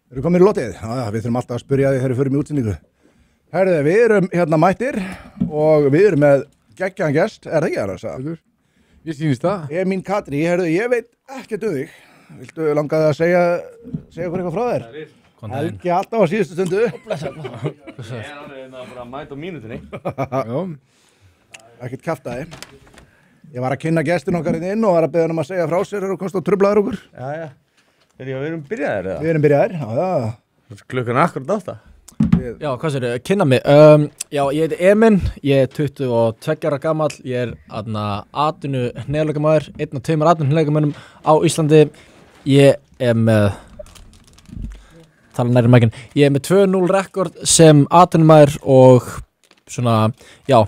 Eru komin í lotið? Já, við þurfum alltaf að spyrja því þegar við förum í útsendingu. Herðu, við erum hérna mættir og við erum með geggjaðan gest, er það ekki það að segja? Ég sýnist það. Mín Katrín, herðu, ég veit ekkert þig. Viltu langaði að segja okkur eitthvað frá þér? Helgi alltaf á síðustu stundu. Ég er bara að mæta á mínutinni. Ekkert kjaftaði. Ég var að kynna gestin okkar inn og var að beða hann að segja frá sér og komst og trublaður okkur. Já. Við erum byrjaðir eða? Við erum byrjaðir, já. Klukkan akkurat 8. Já, hvað sér þið? Kynna mig. Já, ég heiti Emin, ég er 22 ára gamall, ég er atvinnu hneigaleikamaður, einn af 2 atvinnu hneigaleikamunum á Íslandi. Ég er með, tala nærri mækinn, ég er með 2-0 rekord sem atvinnumæður og svona, já,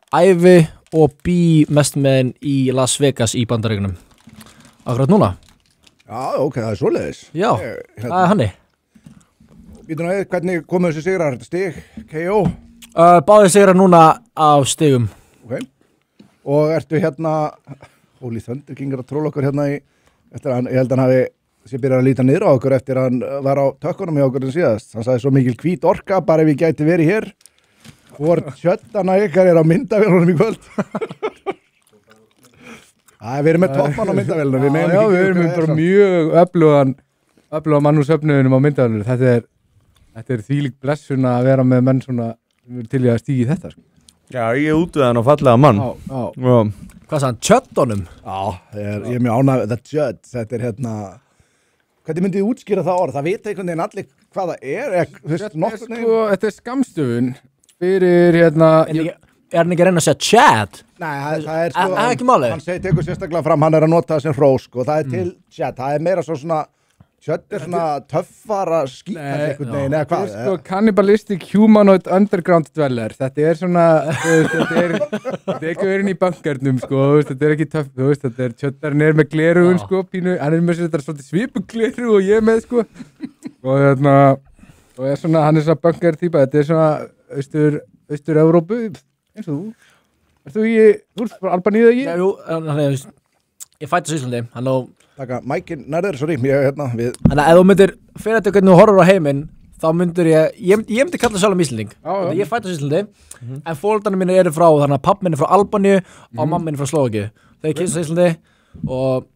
æfi og bý mest með henn í Las Vegas í Bandaríkjunum. Akkurat núna. Já, ok, það er svoleiðis. Já, það er hannig. Býtum við, hvernig komu þessi sigrar? Stig, KO? Báðir sigrar núna á stigum. Ok. Og ertu hérna, Holy Thunder King að tróla okkur hérna eftir hann, ég held að hann hafi sér byrjað að líta niður á okkur eftir að hann var á tökkunum hjá okkur en síðast. Hann sagði svo mikil hvít orka, bara ef ég gæti verið hér. Hvort sjöttana ykkar er á myndavélunum í kvöld. Við erum með toppmann á myndavélunum. Já, við erum bara mjög öfluga mann úr söfnuðunum á myndavélunum. Þetta er þvílík blessun að vera með menn svona til í að stígi þetta. Já, ég er út við hann og fallega mann. Já. Hvað sagði hann? Tjöttunum? Já, ég er mjög ánægð, the judge, þetta er hérna, hvernig myndið þið útskýra það orð? Það vita einhvern veginn allir hvað það er, Þetta er skammstöfun fyrir hérna... Er hann ekki að reyna að segja Chad? Nei, það er Það er ekki málið. Hann tekur sérstaklega fram, hann er að nota það sem hrós, og það er til chat, það er meira svona, chat er svona töffara skítar einhvern veginn, eða hvað? Þetta er cannibalistic humanoid underground dweller. Þetta er svona, þetta er ekki verið í bankernum, sko, þetta er ekki töff, þetta er tjöttarinn er með glerugun, sko, pínu, hann er með sér þetta svona svipugleru og ég með, sko, og hérna, og er svona, hann er svona bankertýpa, þetta er svona Austur-Evrópu, eins og þú. Þú ert bara Albaníu eða ekki? Já, jú, ég fættist á Íslandi, hann á... Taka mækinn nærður, sorry, ég hérna, við... Þannig að ef þú myndir, fyrir þetta hvernig þú horfur á heiminn, þá myndir ég myndi kalla sjálf Íslanding. Þannig að ég fættist á Íslandi, en fólkdarnir mínir eru frá, þannig að papp minn er frá Albaníu og mamma minn er frá Slóvakíu. Þeir kynst á Íslandi og...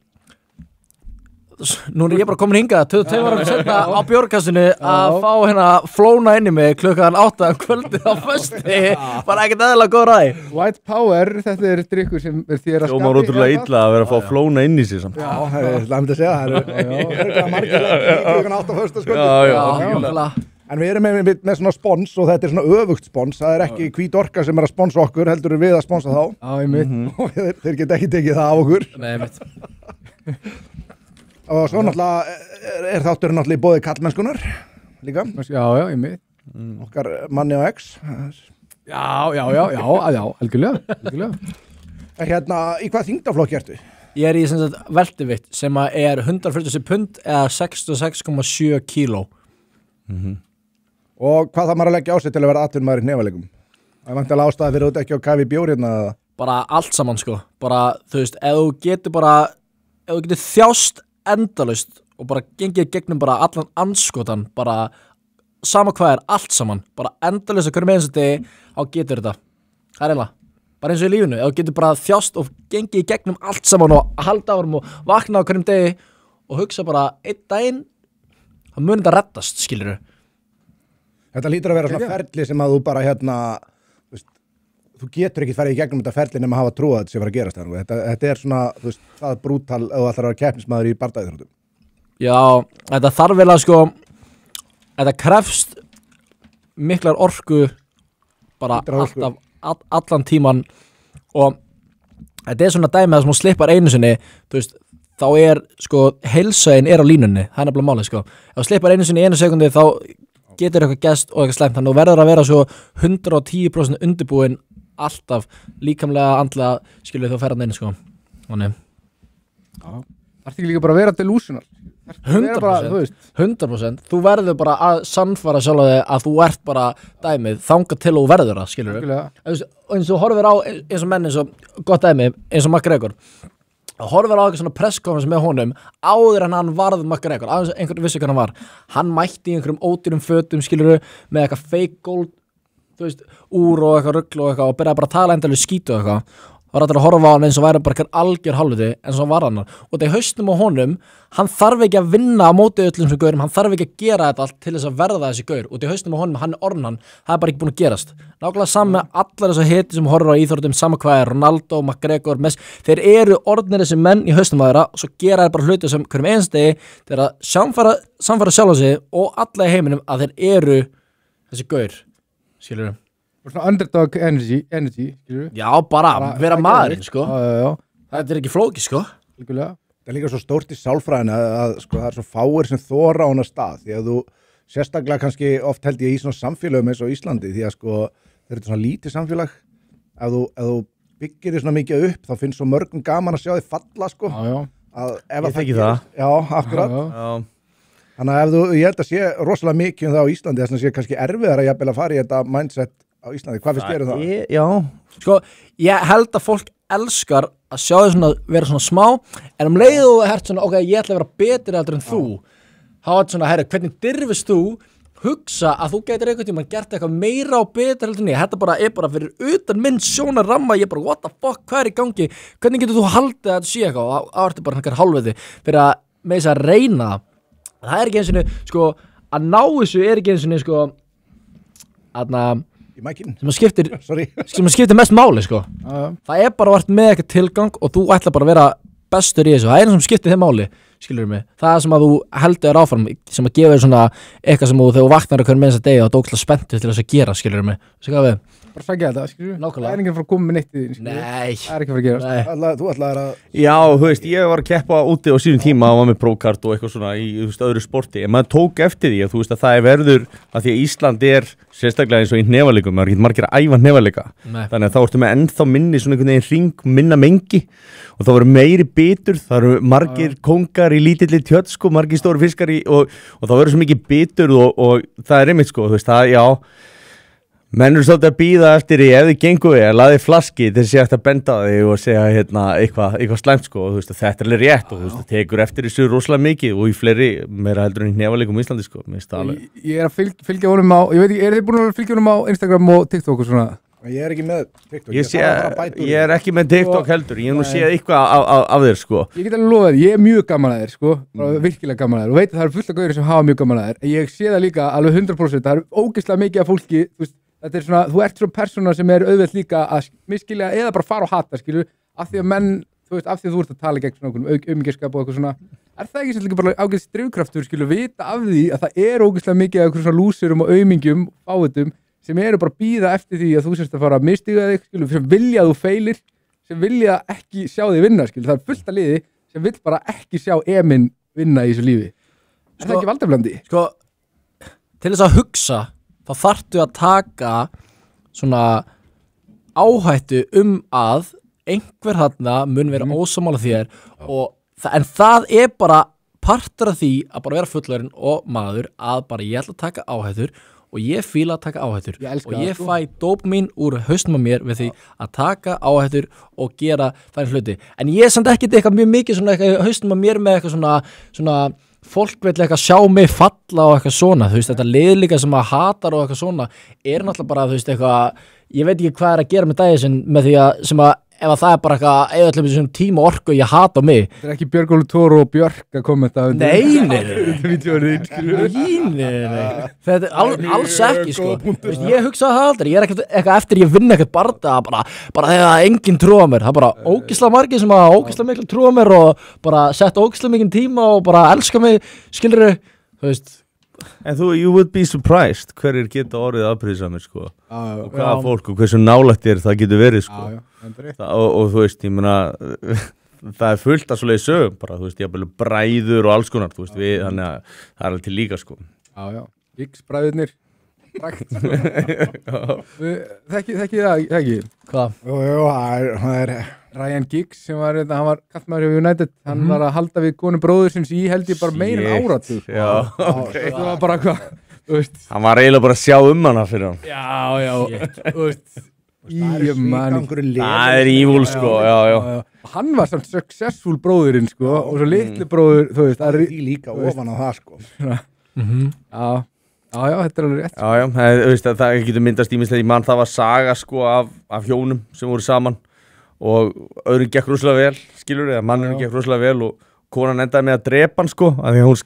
Nú er ég bara komin hingað 22 ára setna á bjórkassinu að fá hérna flóna inn í mig klukkan 8 kvöldið á fösti bara ekkert eðlilega góð ræði. White Power, þetta er drykkur sem er þér að Hljómar ótrúlega illa að vera að fá flóna inn í sig samt. Já, það er langt að segja, það er margir klukkan 8 föstu skvöldi. Já. En við erum með svona spons og þetta er svona öfugt spons, það er ekki hvít orka sem er að sponsa okkur, heldur við að sponsa þá. Já, ég mitt. Og þeir geta ekki tekið það af okkur. Nei, mitt. Og svo náttúrulega er þátturinn náttúrulega í boði kallmennskunar líka. Já, ég mitt. Okkar manni og X. Já, algjörlega. Hérna, í hvað þyngdarflokki ertu? Ég er í sem sagt veltuvitt sem er 140 pund eða 66,7 kíló. Og hvað það maður að leggja á sig til að vera atvinnmaður í hnefaleikum? Það er vantilega ástæða fyrir út ekki á kafi bjór hérna eða? Bara allt saman sko. Bara, þú veist, ef þú getur þjást endalaust og bara gengið gegnum bara allan anskotan, bara sama hvað er, allt saman, bara endalaust að hverju með eins og degi, þá getur þetta. Það er eiginlega, bara eins og í lífinu, ef þú getur bara þjást og gengið gegnum allt saman og halda árum og vakna á hverjum degi og hugsa bara einn daginn, þá mun þetta reddast, skilurðu. Þetta lítur að vera svona ferli sem að þú bara hérna, þú getur ekki farið í gegnum þetta ferli nema að hafa trúið að þetta sem var að gerast þar. Þetta er svona, þú veist, það er brútal ef þú ætlar að vera keppnismaður í bardagaíþróttum. Já, þetta þarf vel að sko, þetta krefst miklar orku bara alltaf, allan tíman og þetta er svona dæmi að sem hún slippar einu sinni, þú veist, þá er sko, heilsaðin er á línunni, það er nefnilega málið sko. Ef þú slippar einu sinni í 1 sekundi þá getur eitthvað gest og eitthvað slæmt, þannig að þú verður að vera svo 110% undirbúin alltaf líkamlega, andlega, skilur þú ferðan einu sko. Þannig. Já. Það er ekki líka bara að vera delusional. 100%. Þú verður bara að sannfara sjálf að þig að þú ert bara dæmið, þangað til þú verður það, skilur þú. Eins og horfir á eins og menn eins og gott dæmi, eins og McGregor. horfir á eitthvað svona presskonferens með honum áður en hann varð McGregor, áður en einhvern vissi hvað hann var. Hann mætti í einhverjum ódýrum fötum, skilurðu, með eitthvað fake gold, þú veist, úr og eitthvað rugl og eitthvað og byrjaði bara að tala endalaust skítu og eitthvað. Það var alltaf að horfa á hann eins og væri bara eitthvað algjör hálfviti en svo var hann. Og það í hausnum á honum, hann þarf ekki að vinna á móti öllum sem gaurum, hann þarf ekki að gera þetta allt til þess að verða þessi gaur. Og það í hausnum á honum, hann orðan, það er bara ekki búin að gerast. Nákvæmlega saman með allar þessar hiti sem horfir á íþróttum, sama hvað er, Ronaldo, McGregor, Messi, þeir eru orðnir þessi menn í hausnum á þeirra og svo gera þeir bara hluti sem hverjum einstegi til að samfara sjálfa sig og alla í heiminum að þeir eru þessi gaur, skilurðu. Svona underdog energy skilur við? Já, bara vera maðurinn, sko. Já. Þetta er ekki flókið, sko. Líkulega. Það er líka svo stórt í sálfræðinu að sko, það er svo fáir sem þora á hana stað því að þú sérstaklega kannski oft held ég í svona samfélögum eins og Íslandi því að sko þeir eru svona lítið samfélag ef þú byggir því svona mikið upp þá finnst svo mörgum gaman að sjá þig falla sko. Já. Ég þekki það. Já, akkurat. Já. Þannig að ég held að sé rosalega mikið það á Íslandi þess að sé kannski erfiðar að jafnvel að fara í þetta mindset á Íslandi. Hvað finnst þér um það? Já. Sko, ég held að fólk elskar að sjá þau svona, vera svona smá en leiðu þú hert svona, ok, ég ætla að vera betri heldur en þú þá er svona, herri, hvernig dirfist þú hugsa að þú getur einhvern tímann gert eitthvað meira og betra heldur en ég þetta bara er bara fyrir utan minn sjónarramma ég bara, what the fuck, hvað er í gangi hvernig getur þú haldið að þetta sé eitthvað og það ertu bara einhver hálfviti fyrir að með þess að reyna það er ekki eins og sko, að ná þessu er ekki eins og sko, sem skiptir mest máli sko. Það er bara vart með eitthvað tilgang og þú ætla bara að vera bestur í þessu það er eins sem skiptir þeim máli skilur mig það sem að þú heldur áfram sem að gefa þér svona eitthvað sem þú þegar þú vaknar að hverjum með þess að degi og þú ógæslega spenntur til þess að gera skilur mig bara sækja þetta skilur nákvæmlega það er ekki að fara að koma með neitt í því nei það er ekki að fara að gera Þú ætlaðir að Já, þú veist, ég var að keppa úti á sínum tíma og var með prókart og eitthvað svona í öðru sporti en maður tók eftir því að þú veist að það er verður að því að Ísland er sérstaklega eins og í hnefaleikum maður getur margir að æfa hnefaleika þannig að þá ertu með ennþá minni svona einhvern veginn hring minna mengi og þá verður meiri bitur það eru margir kongar í lítilli tjött sko, margir stóri fiskar í og þá verður svo mikið bitur og það er einmitt sko, þú veist, það, já menn eru svolítið að býða eftir því ef þið gengur við að laði flaski til þess að benda á þig og segja hérna, eitthvað slæmt sko, og, þú veist, þetta er alveg rétt og þú veist, það tekur eftir þessu rosalega mikið og í fleiri meira heldur en í hnefaleikum í Íslandi sko, ég er að fylgja honum á ég veit ekki, eru þið búin að fylgja honum á Instagram og TikTok og svona? Ég er ekki með TikTok ég er ekki með TikTok heldur ég hef nú séð eitthvað af þér sko ég get alveg lofa þér, ég er mjög gaman að þér sko virkilega gaman að þér og veit að það eru fullt af gauðir sem hafa mjög gaman að þér ég sé það líka alveg 100% það eru ógeðslega mikið af fólki þetta er svona, þú ert svona persóna sem er auðvelt líka að miskilja eða bara fara og hata skilur, af því að menn þú veist, af því að þú ert að tala gegn svona aumingjörskap og eitthvað svona, er það ekki svolítið bara ágæðs drifkraftur skilur, vita af því að það er ógeðslega mikið af eitthvað svona lúsurum og aumingjum fáitum sem eru bara að bíða eftir því að þú sérst að fara að mistiga þig skilur, sem vilja að þú feilir sem vilja ekki sjá þig vinna skilur, það er fullt af liði sem vill bara ekki sjá Eminn vinna í þessu lífi er það ekki valdablandi? Sko, til þess að hugsa þá þarftu að taka svona áhættu að einhver þarna mun vera ósammála þér en það er bara partur af því að bara vera fullorðinn og maður að bara ég ætla að taka áhættur og ég fíla að taka áhættur og ég fæ dópamin úr hausnum á mér við því að taka áhættur og gera þannig hluti en ég er samt ekkert eitthvað mjög mikið svona eitthvað hausnum á mér með eitthvað svona fólk vil eitthvað sjá mig falla og eitthvað svona þú veist þetta lið líka sem að hatar og eitthvað svona er náttúrulega bara þú veist eitthvað ég veit ekki hvað er að gera með daginn sinn með því að sem að ef að það er bara eitthvað eða allir með þessum tíma og orku og ég hata mig þetta er ekki Björgólu Tóru og Björk að kommenta nei þetta er alls ekki sko veist, ég hugsa það aldrei ég er eitthvað eftir ég vinna eitthvað barda bara þegar enginn trúa mér það er bara ógeðslega margir sem að ógeðslega miklu trúa mér og bara sett ógeðslega mikinn tíma og bara elska mig skilurðu þú veist en you would be surprised hverjir geta orðið afbrýðisamir sko og hvaða fólk og hversu nálægt það getur verið sko og þú veist, ég meina það er fullt að svoleiði sögum bara, þú veist, ég hafði bræður og alls konar þú veist, þannig að það er alveg til líka sko Giggs bræðurnir þekki það ekki? Hvað? Það er Ryan Giggs sem var, hann var kallmaður hjá United, hann var að halda við konu bróður sinns í held ég bara meira en áratug það var bara hvað hann var eiginlega bara að sjá hana fyrir hann já þú veist það er evil sko, já og hann var samt successful bróðurinn sko og svo litli bróður, þú veist, Það er því líka ofan á það sko. Já, þetta er alveg rétt. Já, þú veist að það getur myndast ímislega í mann, það var saga sko af hjónum sem voru saman og öðrum gekk rosalega vel, skilur eða mannurinn gekk rosalega vel og konan endaði með að drepa hann sko, af því að hún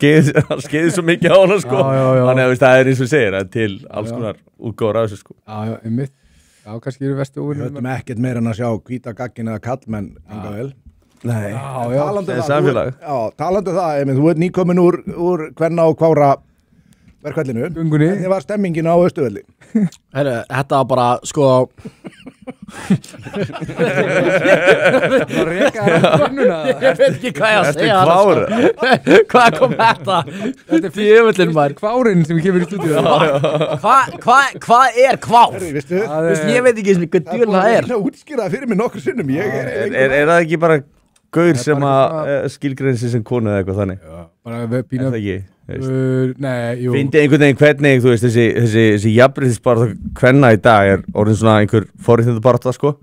skeiði svo mikið á hana sko, þannig að það er eins og segir að til alls konar útgáður af þessu sko. Já, einmitt. Já, kannski eru vestu Við höfum ekkert meira en að sjá hvíta gaggin eða kallmenn enga vel. Nei, Talandi það er samfélag. Talandi það, þú ert nýkomin úr Kvenna og Kvára verkvallinu. Gungunni. Hvernig var stemmingin á Austurvelli? Herru, þetta var bara, sko Ég veit ekki hvað ég að segja Kvára. Hvað kom þetta? Þetta er fjöfullin maður Kvárinn sem kemur í stúdíu. Hvað er kvár? Veistu, Ég veit ekki hvað djúl það er að útskýra það fyrir mig nokkur sinnum. Er það ekki bara gaur sem að skilgreinsi sem konu eða eitthvað þannig? Bara Er pína. það ekki? Nei, jú. Fyndi einhvern veginn hvernig, þú veist, þessi jafnréttisbarátta kvenna í dag er orðin svona einhver forréttindabarátta, sko.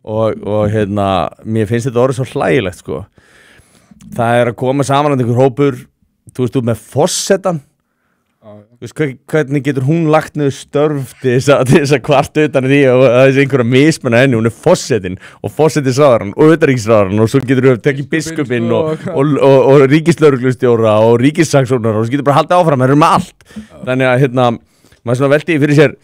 Og hérna, mér finnst þetta orðið svo hlægilegt, sko. Það er að koma saman einhver hópur, þú veist, með fossetan. Þú veist, hvernig getur hún lagt niður störf til þess að kvarta utan því og það er einhverja mismenn að henni, hún er fossetin og fossetisráðarann og utanríkisráðarann og svo getur við tekið biskupinn og ríkislögreglustjóra og ríkissaksóknara og svo getur bara haldið áfram, það eru með allt. Þannig að, hérna, maður svona veldi fyrir sér,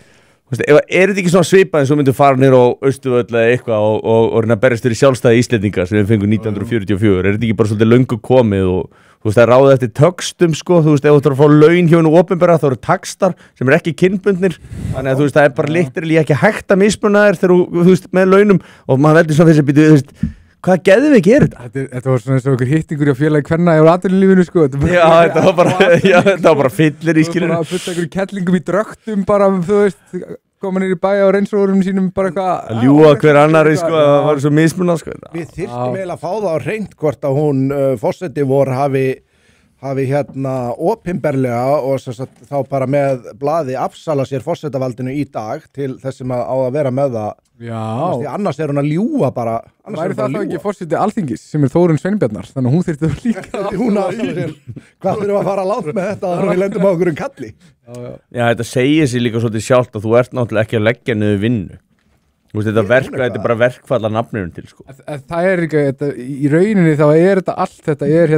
er þetta ekki svona svipað eins og myndu fara nýr á Austurvöll eða eitthvað og reyna að berjast fyrir sjálfstæði Íslendinga sem við fengum 1944, er þetta ekki bara svolítið löngu komið og þú veist, það er ráðið eftir tökstum, sko, þú veist, ef þú ætlar að fá laun hjá hennu opinbera, þá eru takstar sem er ekki kynbundnir, þannig að þú veist, það er bara literally ekki hægt að mismuna þér þegar þú veist, með launum og maður veldur svona fyrir sig, þú veist, hvað geðveik er þetta? Þetta var svona eins og einhver hittingur í að félagi kvenna í atvinnulífinu, sko. Þetta var bara fyllir í skilinu. Bara að putta einhverjum kettlingum í dröktum bara, þú veist, koma nýr í bæja og reynsróðurum sínum bara eitthvað að ljúga hver annari sko að það var svo mismunað sko. Við þyrftum eiginlega að fá það á hreint hvort að hún forseti vor hafi hérna opinberlega og þá bara með blaði afsala sér forsetavaldinu í dag til þess sem á að vera með það. Já. Því annars er hún að ljúga bara. Væri það þá ekki forseti Alþingis sem er Þórunn Sveinbjarnar, þannig að hún þyrfti það líka. Hún afsala sér. Hvað þurfum að fara að láta með þetta þannig að við lendum á okkur kalli? Já, þetta segir sér líka svolítið sjálft að þú ert náttúrulega ekki að leggja niður vinnu. Þú veist, þetta er bara verkfall að nafnirinn til, sko. Það er ekki, í rauninni þá er þetta allt, þetta er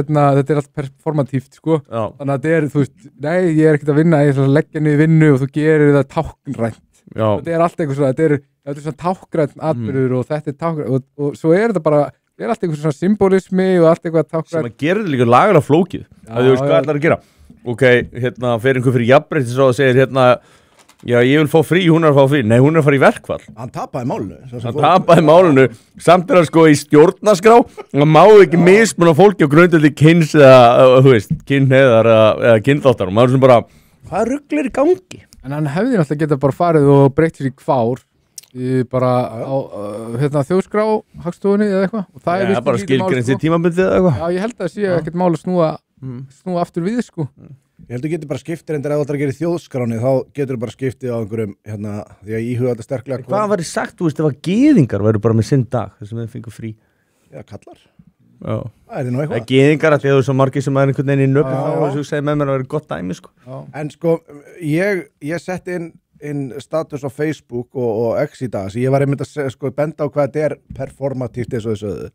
allt performatíft, sko. Já. Þannig að þetta er, þú veist, nei, ég er ekkert að vinna, ég er að leggja niður vinnu og þú gerir það táknrænt. Já. Þetta er allt eitthvað svona, þetta er svona táknrænt atbyrður og þetta er táknrænt og svo er þetta bara, þetta er allt eitthvað svona symbolismi og allt eitthvað táknrænt. Sem að gera þetta líka lagalega flókið, að þú veist hvað ætlar að gera. Ok, hérna, fer einhver fyrir jafnréttis og segir, hérna, já, ég vil fá frí, hún er að fá frí. Nei, hún er að fara í verkfall. Hann tapaði málinu. Hann tapaði málinu. Samt er hann sko í stjórnarskrá. Hann má ekki mismuna fólki á grundvelli kyns eða, þú veist, kynhneigðar eða kynþáttar. Og maður er svona bara, hvað rugl er í gangi? En hann hefði náttúrulega getað bara farið og breytt sér í kvár bara á þjóðskrá hagstofunni eða eitthvað. Og það er bara skilgreint í tímabundið eða eitthvað. Já, ég held að sé ekkert mál að snúa aftur við, sko. Ég held að þú getur bara skiptir endur ef þú ætlar að gera í þjóðskráni þá getur þú bara skiptið á einhverjum hérna, því að íhuga þetta sterklega. Hvað væri sagt, þú veist, ef að gyðingar væru bara með sinn dag þess að við fengum frí? Já, kallar. Já. Það er því nú eitthvað. Það er gyðingar að því að þú er svo margir sem er einhvern veginn í nöfnum þá og þú segir með mér að vera gott dæmi, sko. Já. En sko, ég sett inn status á Facebook og X í dag sem ég var einmitt að sko, benda á hvað þetta er performatíft eins og þessu öðu.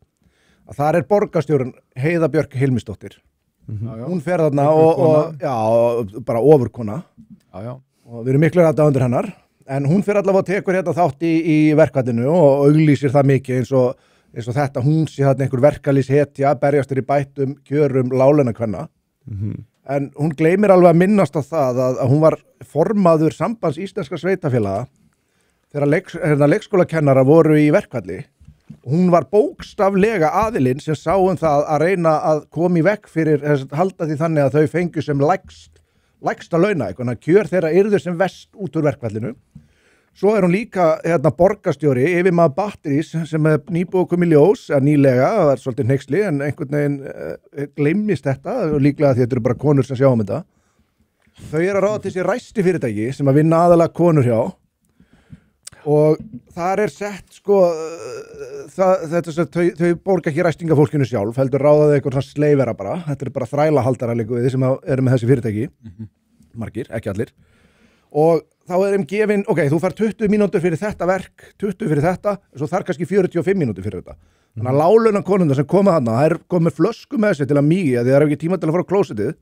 Þar er borgarstjórinn Heiða Björk Hilmisdóttir. Hún fer þarna og bara ofurkona og við erum miklu aðdáendur hennar en hún fer allavega og tekur hérna þátt í verkfallinu og auglýsir það mikið eins og þetta, hún sé þarna einhver verkalýshetja, berjastur í bættum kjörum lálaunakvenna en hún gleymir alveg að minnast á það að hún var formaður sambands íslenska sveitafélaga þegar leikskólakennara voru í verkfalli. Hún var bókstaflega aðilinn sem sá það að reyna að koma í vekk fyrir halda því þannig að þau fengu sem lægsta launa, eitthvað kjör þeirra yrðu sem vest út úr verkfallinu. Svo er hún líka borgarstjóri yfirmaður Batterís sem er nýbúið komið í ljós, nýlega, það er svolítið hneyksli en einhvern veginn gleymist þetta og líklega því þetta eru bara konur sem sjá þetta. Þau eru að ráða til sér ræsti fyrirtæki sem að vinna aðalega konur hjá. og þar sett sko þau borga ekki ræstingafólkinu sjálf, heldur ráðaði eitthvað svona sleifera bara, þetta bara þrælahaldara líka við sem eru með þessi fyrirtæki margir, ekki allir og þá þeim gefin, ok, þú fær 20 mínútur fyrir þetta verk, 20 fyrir þetta svo þarf kannski 45 mínútur fyrir þetta þannig að láglaunan konundar sem koma þarna þær komið flösku með sig til að mígi að þið er ekki tíma til að fara á klósitið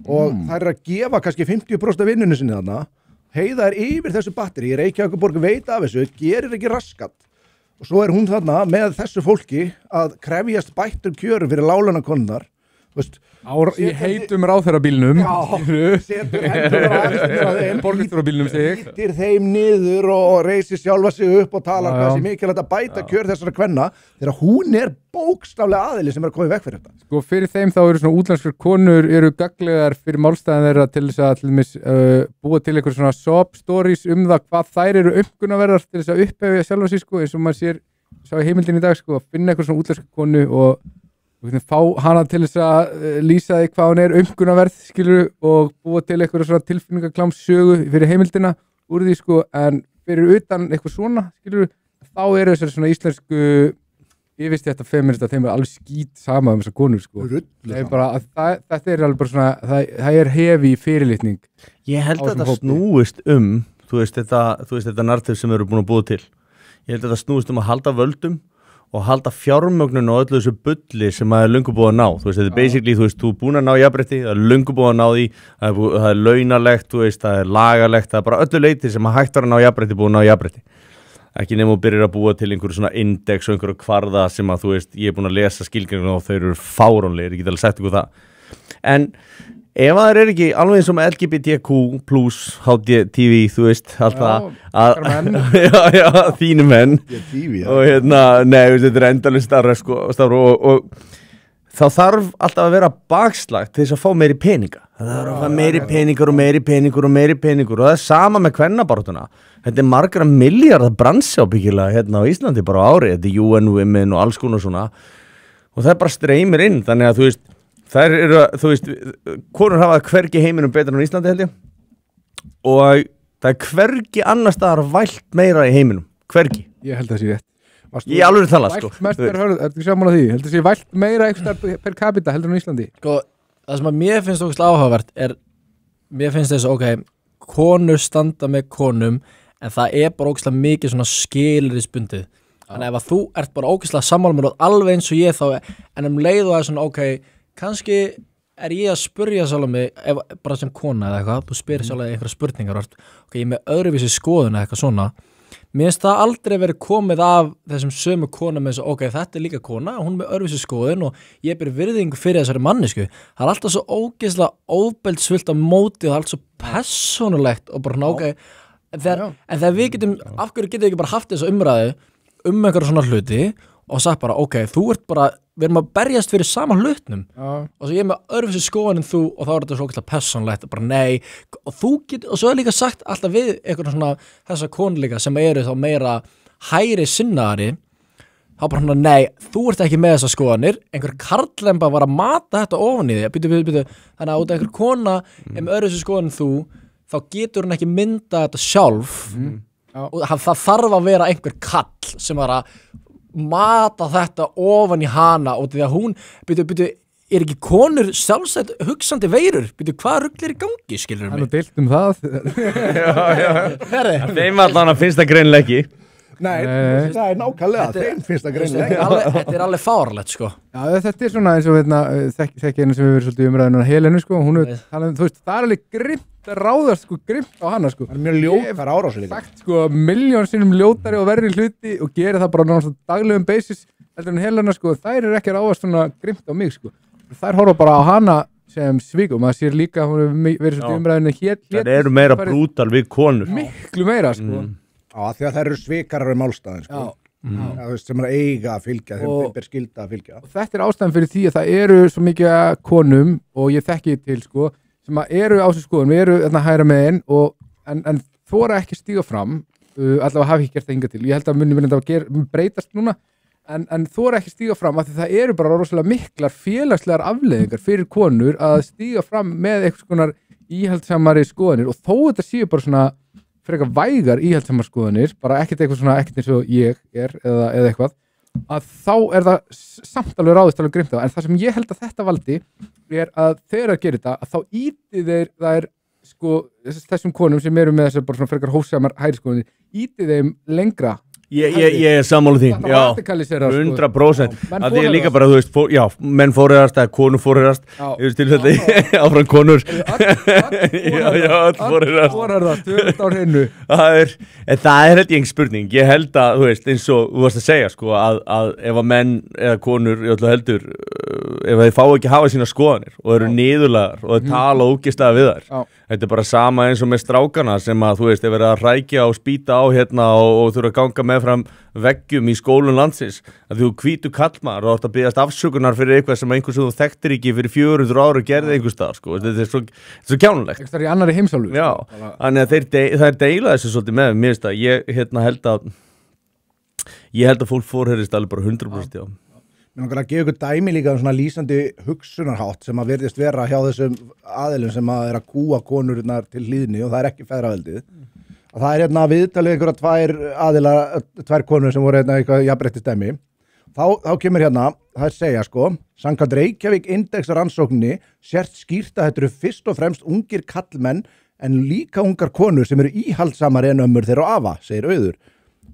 og þær að gefa kannski 50% af vinnunni sinni þarna heiða yfir þessu batteri, Reykjavíkurborg veit af þessu, gerir ekki raskat og svo hún þarna með þessu fólki að krefjast bættum kjörum fyrir láglaunan konundar í heitum ráðherrabílnum setur hendur á þeim borgarstjórabílnum ítir þeim niður og reisir sjálfa sig upp og talar hvað sem mikilvægt að bæta kjör þessara kvenna þegar hún bókstaflega aðili sem að koma í veg fyrir þetta sko fyrir þeim þá eru svona útlenskar konur eru gagnlegar fyrir málstæðan þeirra til þess að til dæmis búa til einhver svona sob stories það hvað þær eru umkunnaverðar til þess að upphefja sjálfa sig sko eins og maður sá í heimildin í dag sko að finna einhver svona útlenskar konu og fá hana til þess að lýsa því hvað hún umkunnaverð skilur og búa til eitthvað svona tilfinningaklámssögu fyrir heimildina úr því sko en fyrir utan eitthvað svona skilur þá þessar svona íslensku yfirstétta feminista þeim alveg skít sama þessar konur sko þetta alveg bara svona það hefi fyrirlitning ég held að þetta snúist þú veist þetta narrativ sem eru búin að búa til ég held að þetta snúist að halda völdum og halda fjármögnun og öllu þessu bulli sem að löngu búið að ná þú veist, þetta basically, þú veist, þú búin að ná jafnrétti það löngu búið að ná því, það launalegt þú veist, það lagalegt, það bara öllu leiti sem að hægt var að ná jafnrétti, búið að ná jafnrétti ekki nema og byrjar að búa til einhverju svona index og einhverju kvarða sem að þú veist, ég búin að lesa skilgreinina og þau eru fáránlegir, ég get alveg sagt ykkur það en ef það ekki alveg eins og með LGBTQ plus HDTV, þú veist alltaf að þínu menn og þetta endalist starra sko, og þá þarf alltaf að vera bakslag til þess að fá meiri peninga það þarf að fá meiri peningur og meiri peningur og meiri peningur og það sama með kvennabarátuna þetta margra milljarðar bransi ábyggilega hérna á Íslandi bara á ári þetta UN Women og alls konar svona og það bara streymir inn þannig að þú veist þær eru, þú veist, konur hafa hvergi heiminum betur en Íslandi held ég og það hvergi annar staðar vælt meira í heiminum, hvergi ég held að það sé rétt ég alveg tala sko ertu saman á því, held að sé vælt meira eitthvað per capita heldur en Íslandi sko, það sem að mér finnst okkur áhugavert mér finnst þess að konur standa með konum en það bara ógeðslega mikið svona skilyrðisbundið þannig ef að þú ert bara ógeðslega sammála með alveg eins og ég þá en leið og það svona kannski ég að spurja sjálf mig bara sem kona eða eitthvað þú spyrir sjálf einhverja spurningar ég er með öðruvísi skoðun eða eitthvað svona mér finnst það aldrei verið komið af þessum sömu kona með þess að þetta líka kona hún með öðruvísi skoðun og ég ber virðingu fyrir þessari mannesku það alltaf svo ógeðslega óbeldsfullt á móti það alltaf svo persónulegt og bara en þegar við getum af hverju getum við ekki bara haft þessa umræðu einhverja svona hluti og sagt bara, þú ert bara við erum að berjast fyrir sama hlutnum og svo ég er með öðruvísi skoðun en þú og þá þetta svo okkur persónlegt og bara nei og svo líka sagt alltaf við eitthvað svona þessa konleika sem eru þá meira hægri sinnaðari þá bara nei, þú ert ekki með þessa skoðanir einhver karllemba var að mata þetta ofan í því þannig að út af einhver kona með öðruvísi skoðun en þú þá getur hún ekki mynda þetta sjálf og það þarf að vera einhver kall sem var að mata þetta ofan í hana og því að hún er ekki konur sjálfsagt hugsandi veirur hvað rugl í gangi skilur mig það deilt það þeim allan að finnst það greinlega ekki Nei, það nákvæmlega, þeim finnst það greinlega Þetta alveg fárlegt sko þetta svona eins og þekki einu sem við verið svolítið umræðinu Helenu sko, hún þú veist, það alveg grimt ráðast sko, grimt á hana sko það mjög ljótar árásir líka sagt sko, milljón sinnum ljótari og verri hluti og gerir það bara náttúrulega daglegum basis heldur en Helena sko, þær ekki ráðast svona grimt á mig sko þær horfa bara á hana sem svík og maður sér líka hún verið svolítið umræðinu það eru meira brútal við konur miklu meira sko því að þær eru svikarar um málstæðin sko. sem er eiga að fylgja þeim ber skylda að fylgja og þetta ástæðan fyrir því að það eru svo mikið konum og ég þekki til sko sem eru á þessu skoðum, eru hægra megin en þora ekki stíga fram allavega hafi ekki gert það hingað til ég held að munum að breytast núna en þora ekki stíga fram af því það eru bara rosalega miklar félagslegar afleiðingar fyrir konur að stíga fram með eitthvað skonar íhaldsamari skoðanir og þó þetta séu bara svona frekar vægar íhaldsamar skoðanir, bara ekkert eitthvað svona, ekkert eins og ég eða eitthvað, að þá það samt alveg ráðist alveg grimt á, en það sem ég held að þetta valdi að þegar að gera þetta, að þá íti þeir þær sko, þessum konum sem eru með þessar bara svona frekar hófsamar hægri skoðanir, íti þeim lengra. Ég er sammála því, já, 100%. Það er líka bara, þú veist, já, menn fóriðast eða konur fóriðast, ég veist til þetta, áfram konur. Öll fóriðast. Það er held ég spurning, ég held að, þú veist, eins og þú varst að segja, sko, að ef að menn eða konur, ég ætla heldur, ef þeir fá ekki hafa sína skoðanir og eru niðurlegar og þeir tala ógeðslega við þær. Þetta er bara sama eins og með strákana sem að, þú veist, þeir verið að hrækja og spýta á hérna og þurfa að ganga meðfram veggjum í skólum landsins að þú hvítu kallmaður og átt að biðjast afsökunar fyrir eitthvað sem einhvers sem þú þekktir ekki fyrir 400 ára og gerði einhvers staðar, sko. Þetta er svo kjánulegt. Það er í annarri heimsálfu. Já, þannig að það er deila þessu svolítið með mér, veist að ég held að fólk fórherist alveg bara 100% já. Mér langar að gefa ykkur dæmi líka um svona lýsandi hugsunarhátt sem að virðist vera hjá þessum aðilum sem að er að kúa konurnar til hlýðni og það er ekki feðraveldið. Og það er hérna viðtalið einhverja tvær konur sem voru hérna eitthvað jafnréttisdæmi. Þá kemur hérna, það er segja sko, samkvæmt Reykjavík Index rannsókninni sért skýrt að þetta eru fyrst og fremst ungir kallmenn en líka ungar konur sem eru íhaldsamar en ömmur þeirra og afa, segir Auður.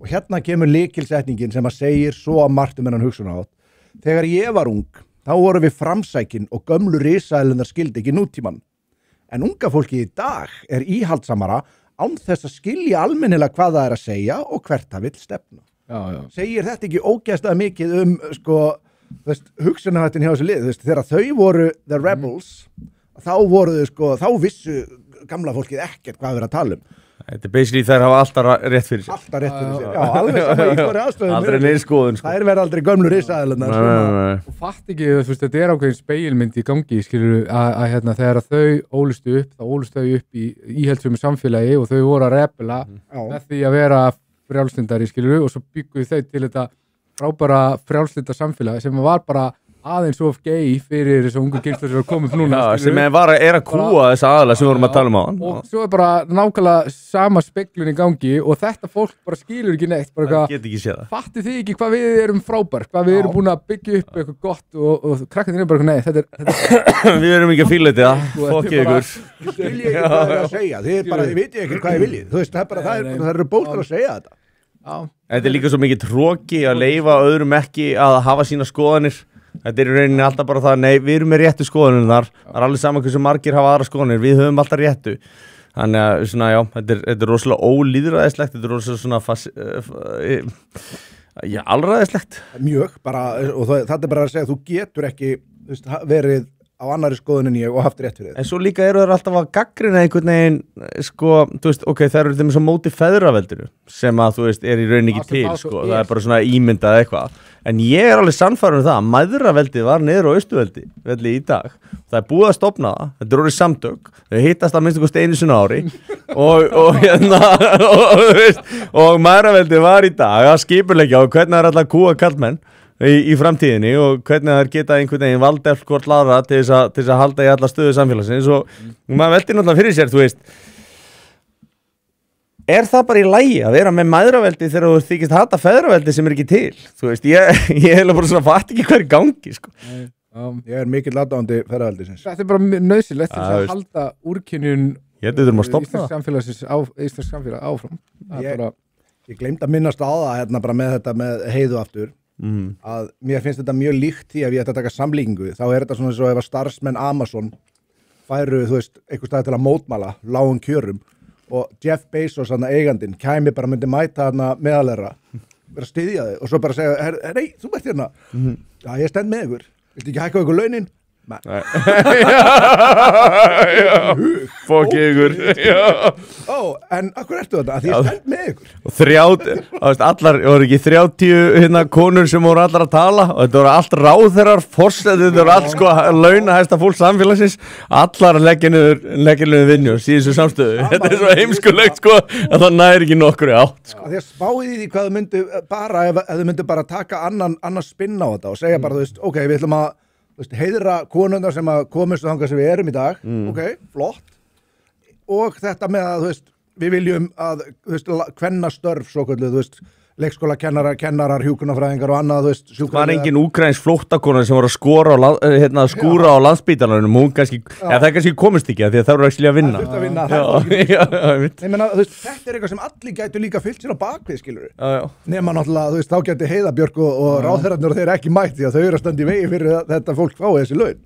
Og hérna kemur lykilsetningin sem að segir svo margt þennan hugsunarhátt. Þegar ég var ung, þá voru við framsækin og gömlu risaeðlunar skildi ekki nútíman. En unga fólki í dag er íhaldsamara án þess að skilja almennilega hvað það er að segja og hvert það vill stefna. Já. Segir þetta ekki ógeðslega mikið sko, hugsunarhættin hjá þessu lið, þegar þau voru the rebels, þá voru þau sko, þá vissu gamla fólkið ekkert hvað við erum að tala um. Þetta er basically þær hafa alltaf rétt fyrir sér. Alltaf rétt fyrir sér, já, alveg saman í hverju aðstöðum. Aldrei neins skoðun, sko. Það er verið aldrei gömlu risaeðlunar. Og fatt ekki, þú veist, þetta er ákveðin speilmynd í gangi, skilur, að hérna, þegar þau ólustu upp, þá ólust þau upp í íhaldsumu samfélagi og þau voru að rebela með því að vera frjálslindari, skilur, og svo bygguðu þau til þetta frábæra frjálslinda samfélagi sem var bara aðeins of gay fyrir þessu ungu kynslur sem er komið núna. Já, sem er að kúa þessa aðalega sem við vorum að tala um á hann. Og svo er bara nákvæmlega sama speglun í gangi og þetta fólk bara skilur ekki neitt. Það get ekki séð það. Fattu þið ekki hvað við erum frábær, hvað við erum búin að byggja upp eitthvað gott og krakkarnir er bara nei, þetta Við erum ekki að fíla þetta, fokkið ykkur. Þið viljið ekki hvað það er að segja, þið vitið ekki hvað þið viljið. Þú veist, það eru bókar að segja þetta. Þetta er líka svo mikið tróki að leyfa öðrum ekki að hafa sína skoðanir. Þetta er í rauninni alltaf bara það, nei, við erum með réttu skoðunum þar, það er alveg saman hversu margir hafa aðra skoðunir, við höfum alltaf réttu. Þannig að, svona, já, þetta er rosalega ólýðræðislegt, þetta er rosalega svona, allræðislegt. Mjög, bara, og þetta er bara að segja, þú getur ekki verið á annari skoðun en ég og haft rétt fyrir þetta. En svo líka eru þeir alltaf að gaggrina einhvern veginn, sko, þú veist, ok, það eru þeim svo móti feðraveldinu sem að, þú veist, er í rauninni ekki til, sko, það er bara svona ímyndað eitthvað. En ég er alveg sannfærður um það að mæðraveldið var niður á Austurveldi í dag. Það er búið að stofna það, þetta er orðið samtök, þau hittast að minnst einu sinni á ári og mæðraveldið var í dag að skipuleggja á hvernig það er alltaf kúa kallmenn í framtíðinni og hvernig það er geta einhvern veginn valdefl hvort lára til þess að halda í alla stöðu samfélagsins og maður veldir náttúrulega fyrir sér, þú veist, er það bara í lagi að vera með mæðraveldi þegar þú þykist hata feðraveldi sem er ekki til? Þú veist, ég heila bara svona fatt ekki hvað er í gangi, sko. Ég er mikill aðdáandi feðraveldisins. Þetta er bara nöðsilegt til að halda úrkynjun íslensk samfélag áfram. Ég gleymd að minnast á það hérna bara með þetta með Heiðu aftur. Að mér finnst þetta mjög líkt því að ég ætti að taka samlíkingu þá er þetta svona eins og ef að starfsmenn Amazon færu, þú veist, einhver stað til að mótmæla lágum kjörum og Jeff Bezos, eigandinn, kæmi bara myndi mæta meðalera, vera að styðja þig og svo bara segja, nei, þú ert hérna já, ég stend með ykkur, viltu ekki hækka ykkur launin? Fokki ykkur en akkur ertu þetta? Að því ég stend með ykkur og allar, voru ekki 30 konur sem voru allar að tala og þetta voru allt ráðherrar, forseti, þetta voru allt sko launahæsta fólk samfélagsins allar að leggja niður vinnu og síðan svo samstöðu, þetta er svo heimskulegt sko að það næri ekki nokkru átt sko. Því að spáði því hvað þau myndu bara ef þau myndu bara taka annan spinn á þetta og segja bara, þú veist, ok, við ætlum að heiðra konundar sem að komast þangað sem við erum í dag ok, flott og þetta með að, þú veist, við viljum að, þú veist, kvennastörf svo kvöldu, þú veist, leikskóla kennarar, hjúkrunarfræðingar og annað, þú veist, var engin úkrains flóttakona sem var að skora á skúra á landsbítalanum, hún kannski, það er kannski komist ekki því að það voru ekki að vinna. Það þurfti að vinna, Nei, menna, þú veist, þetta er eitthvað sem allir gætu líka fyllt sér á bakvið, skilur við. Nema náttúrulega, þú veist, þá gæti Heiðabjörg og ráðherrarnir og þeir ekki mætti að þau eru að standa í vegi fyrir að þetta fólk fái þessi laun.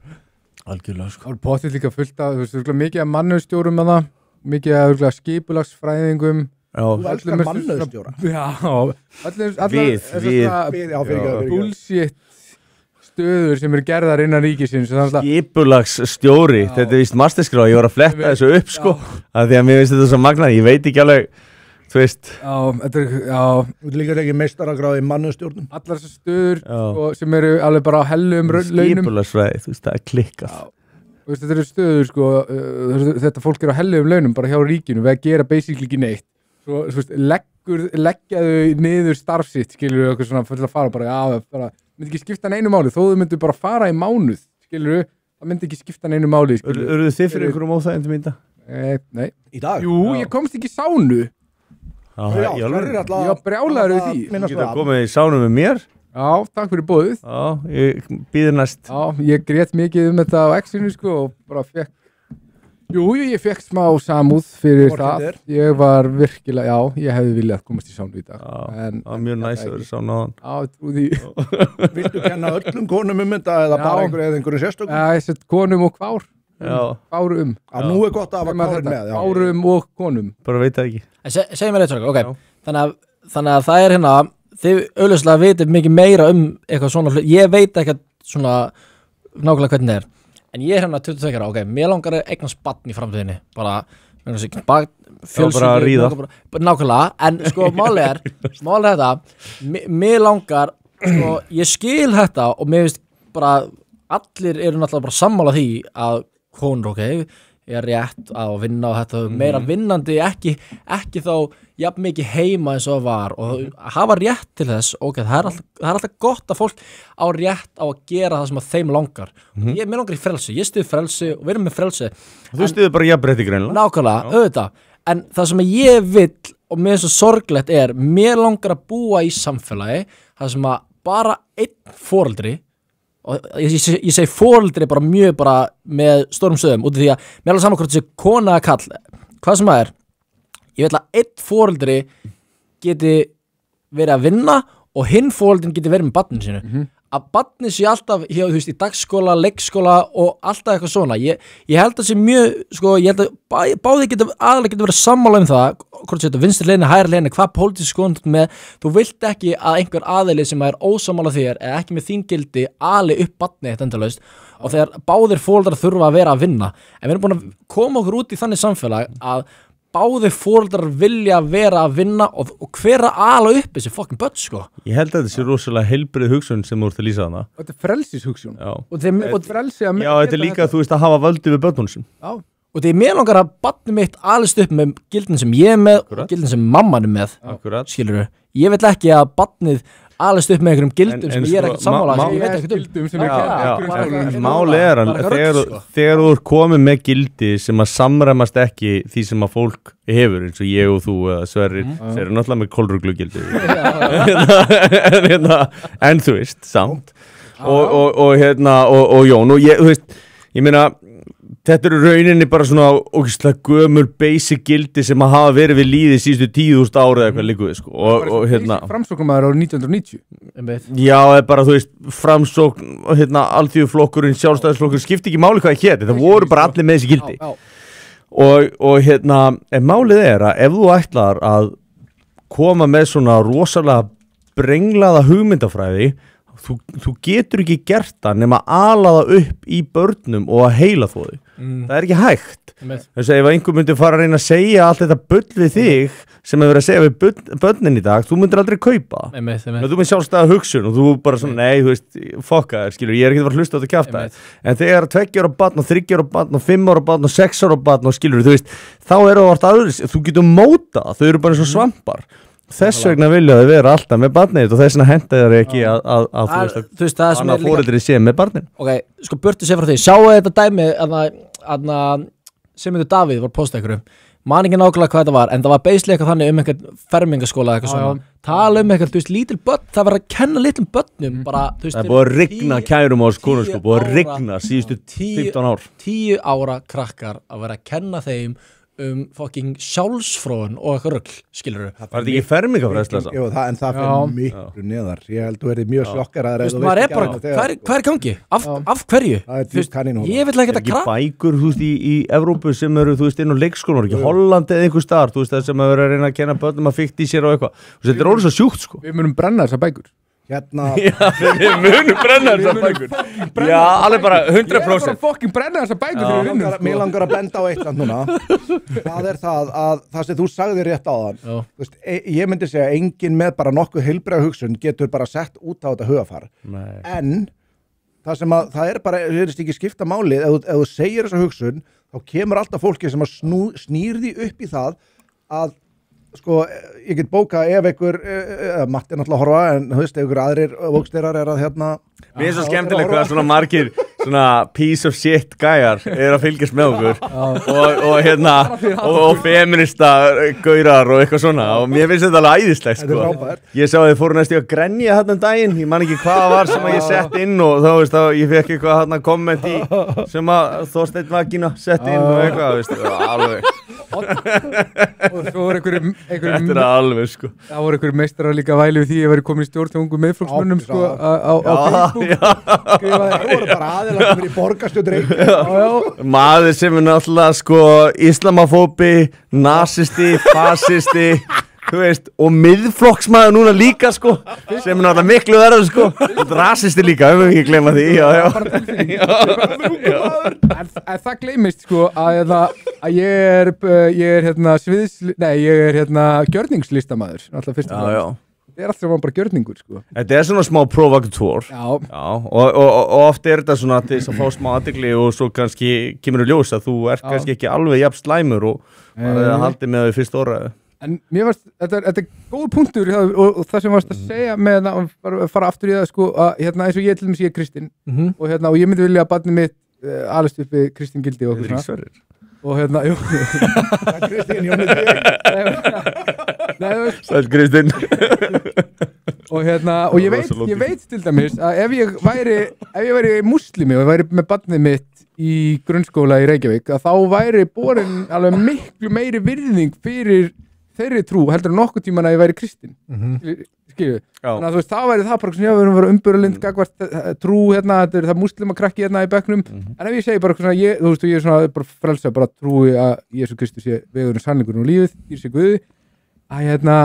Algjörlega, sko. Það er potið líka fullt af, þú veist, mikið af mannustjórum með það, mikið af skipulagsfræðingum. Þú elskar mannauðstjóra. Við bullshit stöður sem eru gerðar innan ríkisins. Skipulagsstjóri, þetta er víst masterskrá, ég var að fletta þessu upp sko, af því að mér finnst þetta svo magnað, ég veit ekki alveg, þú veist. Þú ert líka ekki meistaragráð í mannauðstjórnum. Allar þessar stöður sem eru alveg bara á hellum launum. Skipulagsfræði, þú veist, það er klikkað. Þetta eru stöður sko, þetta fólk er á hellum launum bara hjá ríkinu við að gera basically ekki neitt. Svo leggjaðu niður starfsitt, skilur við, eitthvað svona fyrir að fara bara, myndi ekki skipta einu máli, þó þú myndir bara fara í mánuð, skilur við, það myndi ekki skipta einu máli, skilur við. Eruðu þið fyrir einhverjum óþægindum í dag? Nei. Í dag? Jú, ég komst ekki í sánu. Ég var brjálaður við því. Þú getur komið í sánu með mér? Já, takk fyrir boðið. Já, ég býður næst. Já, ég grét mikið þetta á X-inu, sko, og bara fekk ég fekk smá samúð fyrir það. Ég var virkilega, ég hefði viljað komast í sánu í dag. Það var mjög næst að vera sánu á hann. Já, trú því. Viltu kenna öllum konum þetta eða bara einhverju sérstökum? Já, ég sett konum og kvár. Kvárum. Nú er gott að hafa kvár með. Kvárum og konum. Bara veit það ekki. Segjum mér eitt ok. Þannig að það er hérna, þið auðvitað vitið mikið meira eitthvað svona hlut. Ég veit ekki svona nákvæmlega hvernig það er. En ég er hérna 22 ára, ok, mér langar að eignast barn í framtíðinni, bara fjölskyldu, bara að ríða. Nákvæmlega, en sko málið er þetta, mér langar, sko, ég skil þetta og mér finnst bara, allir eru náttúrulega bara sammála því að konur, ok, er rétt að vinna og þetta meira vinnandi, ekki þá jafn mikið heima eins og það var og hafa rétt til þess, ok, það er alltaf gott að fólk á rétt á að gera það sem að þeim langar. Mér langar í frelsi, ég styð frelsi og við erum með frelsi. Þú styður bara jafnrétti greinilega. Nákvæmlega, auðvitað, en það sem ég vill og mér er svo sorglegt mér langar að búa í samfélagi það sem að bara einn foreldri og ég segi foreldri bara mjög bara með stórum sögum út af því að mér er alveg saman hvort þessi kona að kall hvað sem það ég vil að einn foreldri geti verið að vinna og hinn foreldrin geti verið með barninu sínu að barnið sé alltaf hér, þú veist, í dagskóla, leikskóla og alltaf eitthvað svona ég held að sé mjög, sko, ég held að báði aðalega geta verið sammála það hvort þetta vinstri leini, hægri leini, hvað pólitísk skoðun með, þú vilt ekki að einhver aðili sem er ósammála þér eða ekki með þín gildi ali upp barnið þetta endalaust og þegar báðir foreldrar þurfa að vera að vinna en við erum búin að koma okkur út í þannig samfélag að báðir foreldrar vilja vera að vinna og hver að ala upp þessi fucking börn, sko. Ég held að þetta sé rosalega heilbrigð hugsun sem þú ert að lýsa hana. Þetta er frelsishugsun. Já. Og frelsi að... Já, þetta er líka, þú veist, að hafa völdu við börnunum sem. Já. Og því mér langar að barnið mitt alist upp með gildin sem ég er með og gildin sem mamman er með. Akkurat. Skilurðu. Ég vil ekki að barnið alist upp með einhverjum gildum sem ég er ekkert sammála sem ég veit ekkert Máli er að þegar þú er komið með gildi sem að samræmast ekki því sem að fólk hefur eins og ég og þú Sverrir þeir eru náttúrulega með kólruglugildi en þú veist samt og Jón og ég, þú veist, ég meina þetta eru rauninni bara svona ógeðslega gömul basic gildi sem að hafa verið við líði síðustu 10.000 ára eða eitthvað líkuð sko. og Framsóknarmaður árið 1990 Já, bara þú veist Framsókn, Alþýðuflokkurinn, Sjálfstæðisflokkurinn skipti ekki máli hvað héti, það voru bara allir með þessi gildi og en málið er að ef þú ætlar að koma með svona rosalega brenglaða hugmyndafræði þú getur ekki gert það nema að ala það upp í börnum og að heila þó þau. Það er ekki hægt. Þess að ef einhver myndi fara að reyna að segja allt þetta bull við þig sem hefur verið að segja við börnin í dag, þú myndir aldrei kaupa. Þú myndir sjálfstæða hugsun og þú bara svona, nei, þú veist, fokka þér, skilur, ég er ekki að fara að hlusta á þetta kjafta þér. En þegar 2 ára barn og 3 ára barn og 5 ára barn og 6 ára barn og skilur, þú veist, þá eru þú getur móta, þau eru bara eins og svampar. Þess vegna vilja þau vera alltaf með barnið og þess vegna henda þeir ekki að þú veist að annað foreldri sé með barnið. Ok, sko burtu sér frá því, sjáu þetta dæmi að sem heitir Davíð var postað ykkur man ekki nákvæmlega hvað þetta var, en það var basically eitthvað þannig einhvern fermingaskóla eitthvað svona, tala eitthvað, þú veist, lítil börn, það var að kenna litlum börnum bara, þú veist, það er búið að rigna kærum á konungsskóla, búið að rigna síðustu 15 ár 10 ára krakkar að vera að kenna þeim fucking sjálfsfróðun og eitthvað rugl, skilurðu. Var þetta ekki fermingafræðsla þessa? Jú, en það fyrir miklu neðar. Ég held þú verið mjög sjokkaraður. Þú veist, maður er bara, hvað er gangi? Af hverju? Það er djúpt kanínhóla. Ég vil ekki ekki bækur, þú veist, í Evrópu sem eru, þú veist, inn á leikskólanum, ekki Hollandi eða einhver staðar, þú veist, það sem að vera að reyna að kenna börnum að fikta í sér og eitthvað. Þú veist, þetta er orðið svo sjúkt, sko. Við munum brenna þessar bækur. Hérna við munum brenna þessar bækur já, alveg bara 100% Ég er bara fokkin brenna þessar bækur þegar við vinnum Mér langar að benda á eitt land núna það er það að það sem þú sagði rétt áðan veist, ég myndi segja enginn með bara nokkuð heilbrigða hugsun getur bara sett út á þetta hugafar en það sem að það er bara, það er ekki skipta máli ef þú segir þessa hugsun þá kemur alltaf fólki sem að snýr því upp í það að sko, ég get bóka ef einhver Matti er náttúrulega að horfa en þú veist, ef einhver aðrir vóksteirar er að hérna Mér er svo skemmtileg hvað svona margir svona piece of shit gæjar er að fylgjast með okkur og hérna og feminista gaurar og eitthvað svona og mér finnst þetta alveg æðislegt sko. Ég sá að þið fóru næstu að grenja hérna daginn, ég man ekki hvað það var sem að ég sett inn og þá veist að ég fekk eitthvað hérna komment í sem að Þorsteinn Vagina sett inn og eitthvað, veist, alveg og svo voru þetta er alveg sko það voru einhverjum meistarar líka væli við því ég væri komin í stjórn til ungu meðflokksmönnum sko á Facebook það voru bara aðeins sem er í borgarstjórn maður sem er náttúrulega sko islamafóbi, nasisti, fasisti þú veist, og miðflokksmaður núna líka sko, sem er náttúrulega miklu verður sko, og rasisti líka, við höfum ekki glemma því en það gleymist sko að ég er hérna ég er hérna gjörningslistamaður alltaf fyrst og fremst. Það er alltaf bara gjörningur sko. Þetta er svona smá provokator og oft er þetta svona til þess að fá smá athygli og svo kannski kemur í ljós að þú ert kannski ekki alveg jafn slæmur og bara haldið með því fyrst orðaði. En mér varst, þetta er góð punktur og það sem varst að segja með að fara aftur í það sko að hérna eins og ég til dæmis ég er kristinn og hérna og ég myndi vilja að barnið mitt alast upp við kristin gildi og okkur svona. Og hérna, jú Kristín, Jóni Sæl Kristín og hérna, og ég veit til dæmis að ef ég væri muslimi og ég væri með barnið mitt í grunnskóla í Reykjavík að þá væri borin alveg miklu meiri virðing fyrir þeirri trú heldur en nokkuð tíman að ég væri kristinn skilju, þannig að þú veist, þá væri það bara svona, við erum að vera umböralind gagvart trú hérna, þetta er það muslimakrakki hérna í bekknum en ef ég segi bara svona, þú veist, ég er svona bara frelsa, bara trúi að Jesú Kristus sé vegurinn sannleikurinn og lífið, ég sé Guði að hérna,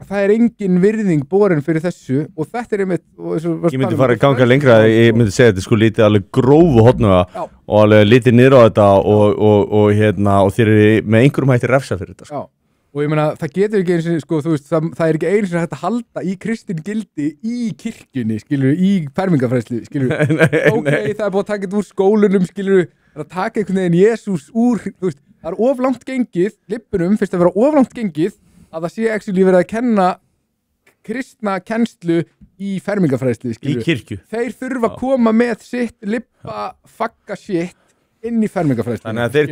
það er engin virðing borin fyrir þessu og þetta er einmitt ég myndi fara að ganga lengra, ég myndi segja þetta sko lítið alveg grófu hotnuga og alveg lítið niður á þetta og hérna, og þeir eru með einhverjum hætti refsa fyrir þetta sko. Og ég meina, það getur ekki eins og, sko, þú veist, það er ekki eins og hægt að halda í kristin gildi í kirkjunni, skilur, í fermingafræðslu, skilur. Það er búið að taka þetta úr skólunum, skilur, að taka einhvern veginn Jesús úr, þú veist, það er oflangt gengið, lippinum fyrst að vera oflangt gengið, að það sé actually verið að kenna kristna kennslu í fermingafræðslu, skilur. Í kirkju. Þeir þurfa að koma með sitt lippa, fagga shit inn í fermingafræðslu. Þannig að þeir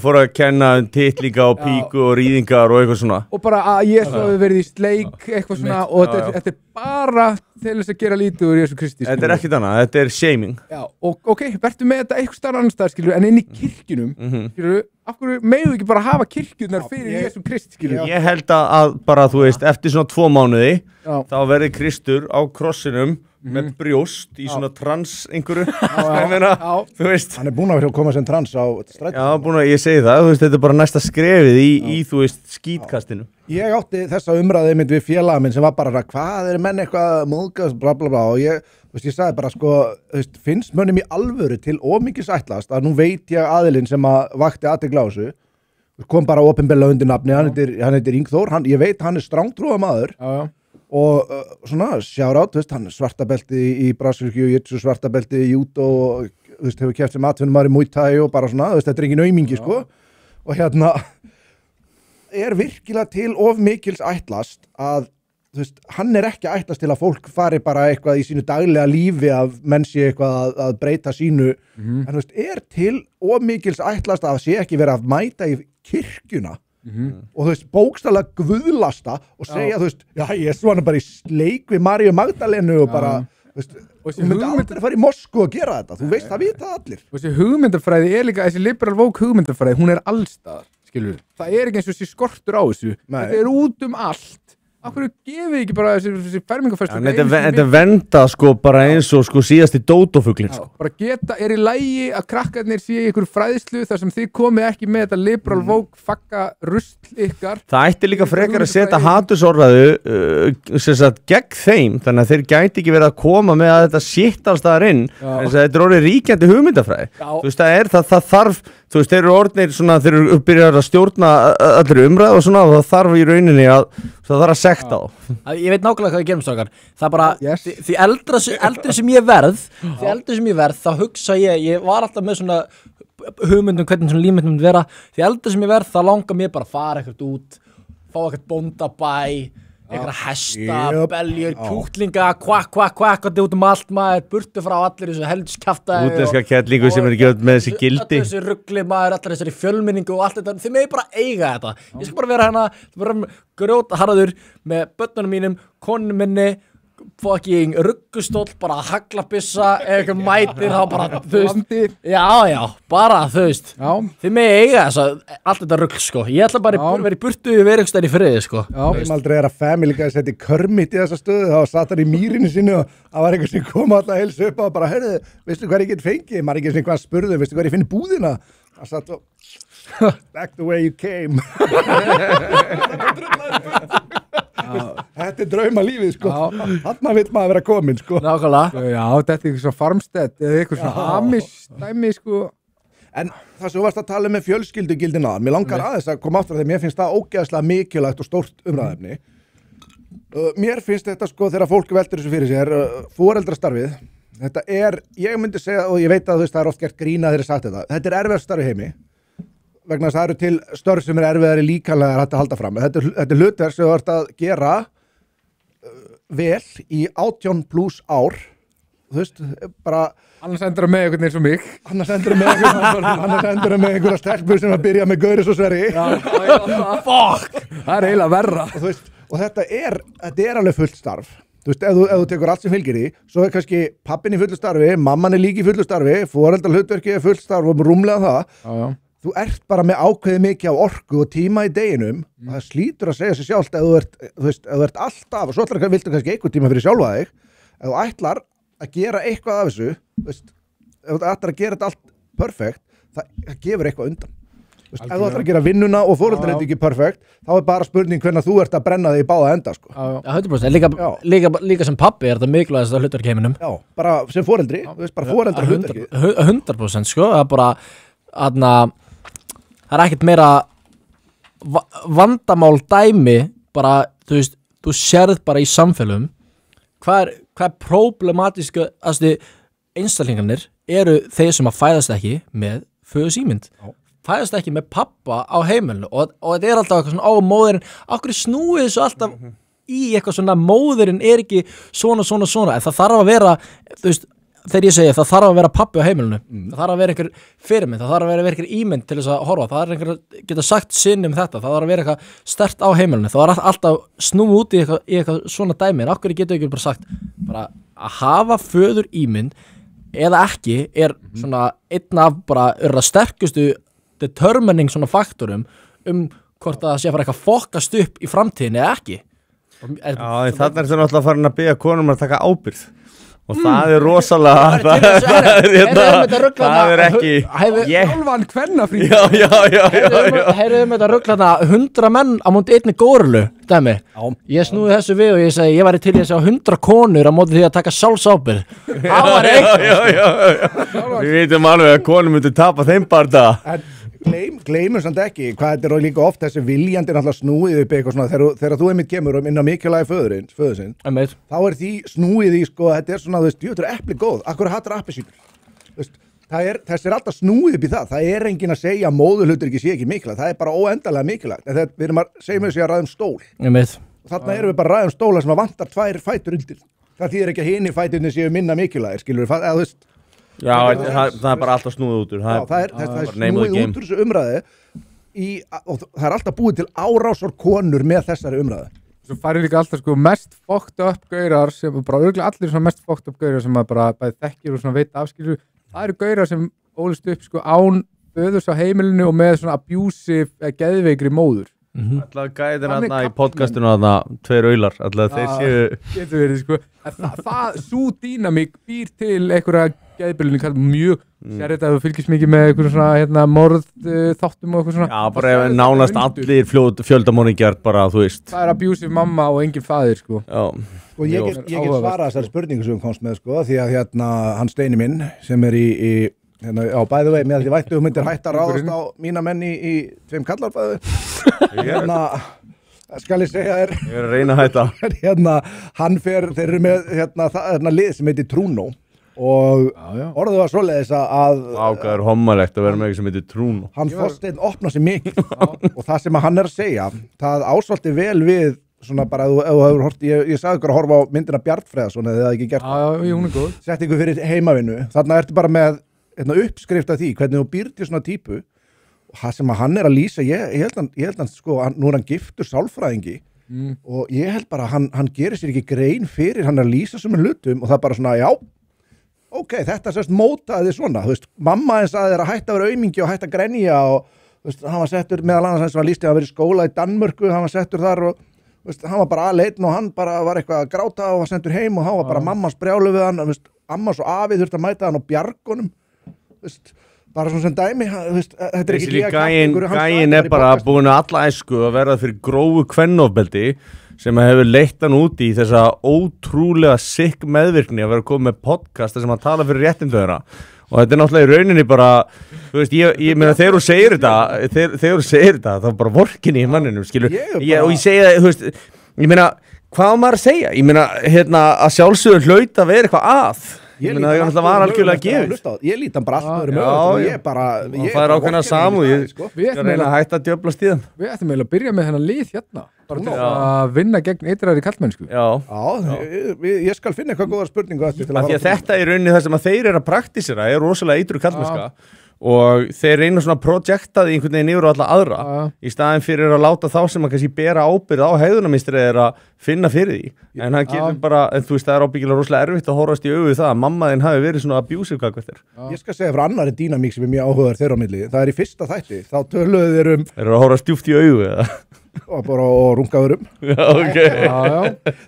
fóru að kenna titlinga og píku og rýðingar og eitthvað svona. Og bara að Jesú hafi verið í sleik eitthvað svona og þetta er bara til þess að gera lítið úr Jesú Kristi. Þetta er ekkert annað, þetta er shaming. Já, og ok, verður með þetta eitthvað starf annars staðar, skilur, en inn í kirkjunum, skilur, af hverju megðu ekki bara hafa kirkjurnar fyrir Jesú Kristi, skilur? Ég held að bara, þú veist, eftir svona 2 mánuði, þá verði Kristur á krossinum með brjóst í svona trans einhverju þú veist hann er búin að koma sem trans á strætó ég segi það, þú veist, þetta er bara næsta skrefið í þú veist, skítkastinu ég átti þessa umræði mynd við félaga minn sem var bara hvað er menn eitthvað móðgast bla bla bla og ég sagði bara sko finnst mönnum í alvöru til ómikið ætlast að nú veit ég aðilinn sem að vakti athygli á þessu kom bara opinberlega undir nafni hann heitir Ingþór, ég veit hann er strangtrúa maður og svona sjárátt, hann er svartabelti í brasilísku og jitsu svartabelti í judo og hefur keppt sem atvinnumar í Muay Thai og bara svona, þetta er engin aumingi sko og hérna er virkilega til of mikils ætlast að hann er ekki ætlast til að fólk fari bara eitthvað í sínu daglega lífi að menn sé eitthvað að breyta sínu en er til of mikils ætlast að sé ekki verið að mæta í kirkjuna og þú veist, bókstaflega guðlasta og segja, þú veist, já, ég er svona bara í sleik við Maríu Magdalenu og bara, þú veist, þú myndi aldrei fara í Moskvu að gera þetta, þú veist, það vita allir. Og þessi hugmyndafræði er líka, þessi liberal woke hugmyndafræði, hún er allstaðar, skilur. Það er ekki eins og þessi skortur á þessu. Þetta er út allt. Akkur gefið ekki bara þessi fermingaföstu Þetta venda sko bara eins og sko síðast í dótófuglin sko. Bara er í lægi að krakkarnir sé í ykkur fræðslu þar sem þið komið ekki með þetta liberal woke fakka rusl ykkar. Það ætti líka frekar að setja hatursorðræðu sem sagt gegn þeim, þannig að þeir gæti ekki verið að koma með að þetta shit alls staðar inn, þess að þetta er orðið ríkjandi hugmyndafræði. Þú veist, það þarf, þú veist, þeir eru orðnir svona, þeir eru byrjað að stjórna allir umræð og svona, og það þarf í rauninni að það þarf að sekta á. Ég veit nákvæmlega hvað ég gerum strákar. Það er bara, því eldri sem ég verð, þá hugsa ég var alltaf með svona hugmyndum hvernig svona lífmynd myndi vera. Því eldri sem ég verð, þá langar mér bara að fara eitthvað út, fá eitthvað bóndabæ, eitthvað hesta, beljur, kjúklinga, kvakk, þetta út allt maður, burtu frá allir þessu helskjaftaði. Útlenska kettlingu sem er ekki með þessi gildi. Allir þessi ruggli maður, allir þessari fjölmenningu og allt þetta. Þið megið bara eiga þetta. Ég skal bara vera hérna, vera grjótharður með börnunum mínum, konunum minni, fucking ruggustóll, bara haglabissa, eitthvað mætir, þá bara, þú veist. Já, bara, þú veist. Þið megið eiga þess að allt þetta rugg, sko. Ég ætla bara að vera í burtu við verðugstæðir í friði, sko. Ég aldrei að Family Guy setti Kermit í þessa stöðu, þá satt hann í mýrinu sínu og það var eitthvað sem kom alltaf heils upp og bara, heyrðu, veistu hvað ég get fengið? Maður ekki sem hvað spurði, veistu hvað ég finn í búðina? Það satt og back the way you came. Þetta er drauma lífið, sko. Þarna vill maður vera komin, sko. Nákvæmlega. Já, þetta er eitthvað svona farmstead eða eitthvað svona amish-dæmi, sko. En það sem þú varst að tala með fjölskyldugildin aðan, mér langar aðeins að koma aftur að því mér finnst það ógeðslega mikilvægt og stórt umræðefni. Mér finnst þetta, sko, þegar fólk veldur þessu fyrir sér, foreldrastarfið, þetta er, ég myndi segja, og ég veit að þú veist, það er oft gert grína þegar ég sagt þetta er erfiðast starf í heimi. Vegna þess að það eru til störf sem er erfiðari líkamlega að halda fram. Þetta er hlutverk sem þú ert að gera vel í 18+ ár. Þú veist, bara... Annars endur það með einhvern eins og mig. Annars endur það með einhverja stelpur sem að byrja með Gauris og Sverri. Fuck! Það er eiginlega verra. Og þetta er alveg fullt starf. Þú veist, ef þú tekur allt sem fylgir í, svo er kannski pappin í fullu starfi, mamman er líka í fullu starfi, foreldrahlutverki er fullt starf og rúmlega það. Þú ert bara með ákveðið mikið af orku og tíma í deginum og það slítur að segja sér sjálft ef þú ert alltaf, og svo viltu kannski einhvern tíma fyrir sjálfa þig, ef þú ætlar að gera eitthvað af þessu, ef þú ætlar að gera þetta allt perfekt, það gefur eitthvað undan. Ef þú ætlar að gera vinnuna og foreldrar þetta ekki perfekt, þá er bara spurning hvernig þú ert að brenna þig í báða enda, sko. Já, 100%. Líka sem pabbi er þetta mikilvægast að hlutverk í heiminum. Já, bara sem foreldri, þú veist, bara foreldrar hlutverki. 100%, sko, það er bara, það er ekkert meira vandamál dæmi, bara, þú veist, þú sérð bara í samfélagum, hvað er problematísku, einstaklingarnir eru þeir sem að fæðast ekki með föðusímynd. Fæðast ekki með pappa á heimilinu og þetta er alltaf eitthvað svona á móðurinn, okkur snúið þessu alltaf í eitthvað svona, móðurinn er ekki svona, en það þarf að vera, þú veist, þegar ég segi það þarf að vera pappi á heimilinu, það þarf að vera einhver fyrirmynd, það þarf að vera einhver ímynd til þess að horfa, það er einhver að geta sagt sinni þetta, það þarf að vera eitthvað sterkt á heimilinu, það er alltaf snúið út í eitthvað svona dæmi, en okkur getur ekki bara sagt, bara að hafa föður ímynd eða ekki er svona einn af bara sterkustu determining svona faktorum hvort það sé að fara eitthvað fokast upp í framtíðinni eða ekki. Já, en þarna er það náttúrulega farin að biðja konum að taka ábyrgð og það er rosalega það er ekki Álvan kvennafrí. Heyrðum þetta ruglaðna 100 menn á móti einni górilu dæmi. Ég snúði þessu við og ég segi ég væri til að sjá 100 konur á móti því að taka sjálfsábyrgð. Það var eitthvað. Við vitum alveg að konur myndi tapa þeim bardaga. Gleymum samt ekki hvað þetta er líka oft þessi viljandi náttúrulega snúið upp eitthvað svona þegar þú einmitt kemur inn á mikilvægi föðusinn þá er því snúið í sko þetta er svona þú veist, þetta er epli góð, akkur hattar appelsínur þessi er alltaf snúið upp í það er engin að segja að móðurhlutur ekki sé ekki mikilvægt, það er bara óendanlega mikilvægt en við erum að segja að ræðum stól og þarna erum við bara að ræðum stóla sem að vantar 2 fætur undir það þýðir ekki að hinni fæturni séu minna mikilvægir skilur við, eða þú veist Já, það er bara alltaf snúið út úr það er snúið út úr þessu umræði og það alltaf búið til árásar konur með þessari umræðu. Svo farið líka alltaf sko mest fucked up gaurar sem bara örgulega allir svona mest fucked up gaurar sem maður bara bæði þekkir og svona veit afskilur. Það eru gaurar sem ólist upp sko án föðurs á heimilinu og með svona abusive geðveikri móður. Alltaf gæðin aðna í podcastinu aðna 2 aular, alltaf þeir séu getur verið sko það svo dýnamík býr til einhverja geðbylunni kallt mjög sér þetta að þú fylgist mikið með einhverjum svona morð þáttum og eitthvað svona Já, bara ef nánast allir fjöldamóningjar bara, þú veist Það abusive mamma og engin faðir sko Já Og ég get svarað þessari spurningu sem komst með sko því að hann Steini minn sem í á bæðu vei með því vættu myndir hætta að ráðast á mína menn í 2 kallar bæðu skal ég segja þér Ég að reyna að hætta hann fer, þeir eru með lið sem heitir Trúnó og orðið var svoleiðis að Ágæður hommalegt að vera með eitthvað sem heitir Trúnó hann Þorsteinn opna sig mikið og það sem hann að segja það ásvaldi vel við svona bara ef þú hefur hort ég sagði ykkur að horfa á myndina Bjartfreðason eða það ekki gert hún er góð sett ykkur fyrir heimavinnu þarna ertu bara með uppskrift af því hvernig þú býr til svona típu og það sem hann að lýsa ég held hann sko, nú hann giftur sálfræðingi og ég held bara hann gerir sér ekki grein fyrir hann að lýsa sem hlutum og það bara svona já ok, þetta sérst mótaði svona þú veist, mamma eins að þeir að hætta að vera aumingi og hætta að grenja og þú veist, hann var settur meðal annars eins og hann lýsti að vera í skóla í Danmörku hann var settur þar og þú veist, hann var bara aðleitn og hann bara var eitthvað að gráta og var sendur heim og hann var bara mammas brjálu við hann, þú veist, ammas og afi þurfti að mæta hann á bjargunum Veist, bara svona sem dæmi veist, þetta er ekki gæin bara búin að alla æsku að verða fyrir grófu kvennofbeldi sem hefur leitt hann út í þessa ótrúlega sikk meðvirkni að vera að koma með podcast sem að tala fyrir réttindu þeirra og þetta er náttúrulega í rauninni bara þú veist, ég meina þegar þú segir þetta þá bara vorkinni í manninum skilur og ég segja þú veist, ég meina hvað á maður að segja ég meina að sjálfsögur hlaut að vera eitthvað að Ég lít hann bara allt öðrum og ég bara það er ákveðna samúð ég reyna að hætta að djöflast í þeim Við ættum eiginlega að byrja með þennan lið hérna bara til að vinna gegn eitræðri kallmennsku ég skal finna eitthvað góða spurningu þetta í rauninni það sem að þeir eru að praktísera er rosalega eitru kallmennska og þeir reyna svona projektaði einhvern veginn yfir á alla aðra í staðin fyrir að láta þá sem að kannski bera ábyrgð á hegðunarmynstri er að finna fyrir því en hann getur bara, en þú veist það er ábyggilega rosalega erfitt að horfast í augu það að mamma þinn hafi verið svona abusive kakvært Ég skal segja frá annari dýnamík sem er mjög áhugaður þeirra á milli það er í fyrsta þætti, þá töluðu þeir Þeir eru að horfast djúpt í augu eða? og bara rungaðurum það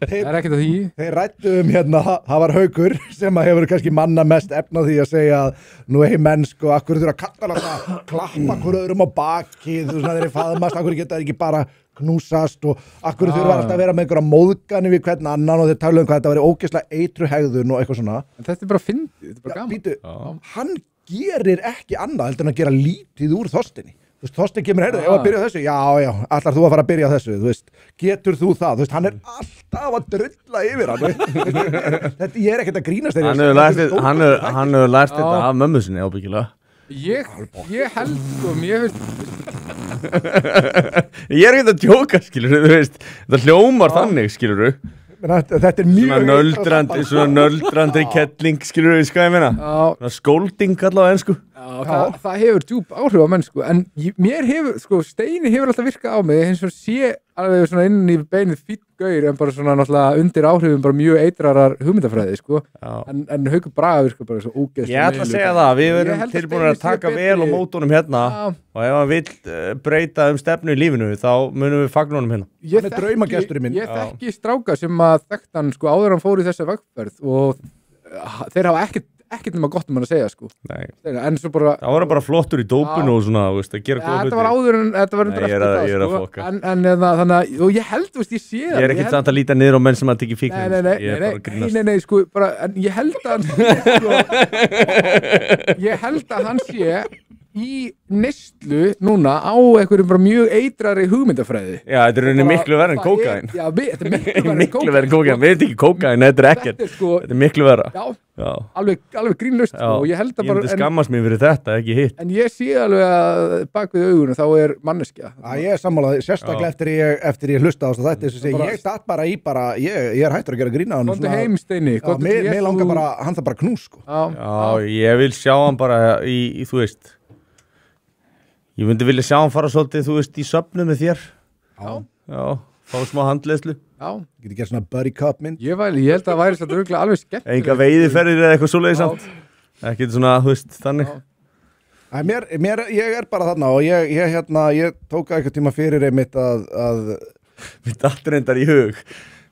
er ekkert að því þeir rættu það var Haukur sem að hefur kannski manna mest efna því að segja að nú mennsku og akkur þurfa að kalla það klappa akkur öðrum á baki þú veist þeir eru faðmast, akkur geta ekki bara knúsast og akkur þurfa alltaf að vera með einhverja móðgani við hvern annan og þeir tala hvað þetta væri ógeðslega eitru hegðun og eitthvað svona en þetta er bara fyndið, þetta er bara gaman hann gerir ekki annað heldur en að gera lítið úr Þorsteini Þú veist, Þorsteinn kemur heyrðu, ef að byrja á þessu, já, allar þú að fara að byrja á þessu, þú veist, getur þú það, þú veist, hann er alltaf að drulla yfir hann, þetta ég er ekkert að grínast þeirri. Hann hefur lært þetta af mömmu sinni ábyggilega. Ég held sko, ég veist. Ég er ekkert að djóka, skilur þú veist, það hljómar þannig, skilur þú. Þetta er mjög svona nöldrandri kettling skilur við hvað ég meina svona skólding allavega ensku það hefur djúp áhrif á mennsku en mér hefur, sko, Steini hefur alltaf virkað á mig eins og sé alveg svona inn í beinið fýtt gaur en bara svona náttúrulega undir áhrifum bara mjög eitrarar hugmyndafræði sko en Haukur Braga virkar bara svo ógeðslega Ég ætla að segja það, við verðum tilbúinir að taka vel á mótunum hérna og ef hann vill breyta stefnu í lífinu þá munum við fagna honum hérna Hann er draumagesturinn minn Ég þekki stráka sem að þekkt hann sko áður hann fór í þessa vegferð og þeir hafa ekkert nema gott hann að segja sko en svo bara það var bara flottur í dópinu og svona veist, að gera góð hluti þetta var áður en þetta var ég er að fokka en þannig að og ég held veist ég sé það ég er ekkert samt að líta niður á menn sem að tekja fíknum nei sko bara en ég held að ég held að hann sé í neyslu núna á einhverjum bara mjög eitrari hugmyndafræði Já, þetta er rauninni miklu verið en kókaín Já, þetta er miklu verið en kókaín Við veitum ekki kókaín, þetta er ekkert Þetta er miklu verið Já, alveg grínlaust og ég held að bara Ég myndi skammast mér fyrir þetta, ekki hitt En ég sé alveg að bak við augunum þá er manneskja Ég er sammálaði, sérstaklega eftir ég hlusta á þetta Ég datt bara í ég er hættur að gera grína Komdu heim, Steini Mér langar bara, hann það bara knús Já, ég vil sjá hann bara í þú veist Ég myndi vilja sjá hann fara svolítið, þú veist, í söfnu með þér. Já. Fá smá handleiðslu. Já, Geti gert svona buddy cup mynd. ég held að það væri svolítið örugglega alveg skemmt. Enga veiðiferðir eða eitthvað svoleiðis samt. Ekkert svona, þú veist, þannig. Ég bara þarna og ég tók eitthvað tíma fyrir einmitt að Mér datt reyndar í hug.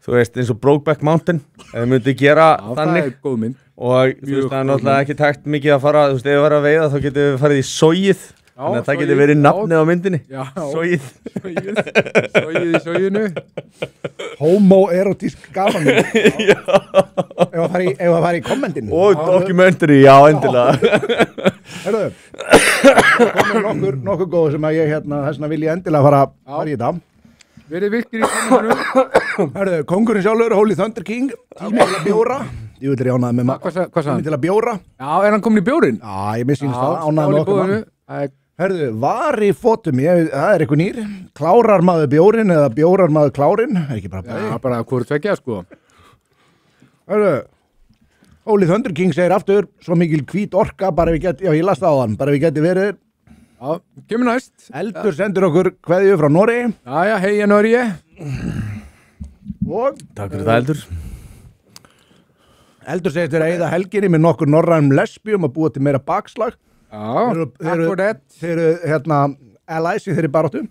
Þú veist, eins og Brokeback Mountain. Ef þið myndi gera þannig. Það er góð mynd. Og þú veist, það er náttúrulega ekki takt mikið að fara, þú veist, ef við verðum að veiða þá getum við farið í sogið. Þannig að það getur verið nafnið á myndinni. Já. Sogið. Sogið í soginu. homoerotísk gaman ef að fara í kommentin Og documentary, já, endilega. Herðu, komið nokkur góð sem að ég þessna vil ég endilega fara í þetta. Verið virkir í kommentinu. Herðu, kongurinn sjálfur, Holy Thunder King, tími til að bjóra. Ég vil ánæða með maður. Hvað sagði hann? Tími til að bjóra. Já, er hann komin í bjórinn? Já, ég missýnst það, ánæða með okkur mann. Herðu, var í fótum, það er eitthvað nýr. Klárar maður bjórin eða bjórar maður klárin. Er ekki bara bæði. Já, bara hvort tvekja, sko. Herðu, Holy Thunder King segir aftur, svo mikil hvít orka, bara við geti, já ég las það á hann, bara við geti verið. Já, kemur næst. Eldur sendur okkur kveðju frá Noregi. Já, heia Noregi. Og Takk fyrir það, Eldur. Eldur segist verið að eyða helginni með nokkur norrænum lesbíum að búa til meira bakslag. Já, takk for that. Þeir eru allies í þeirri baráttu.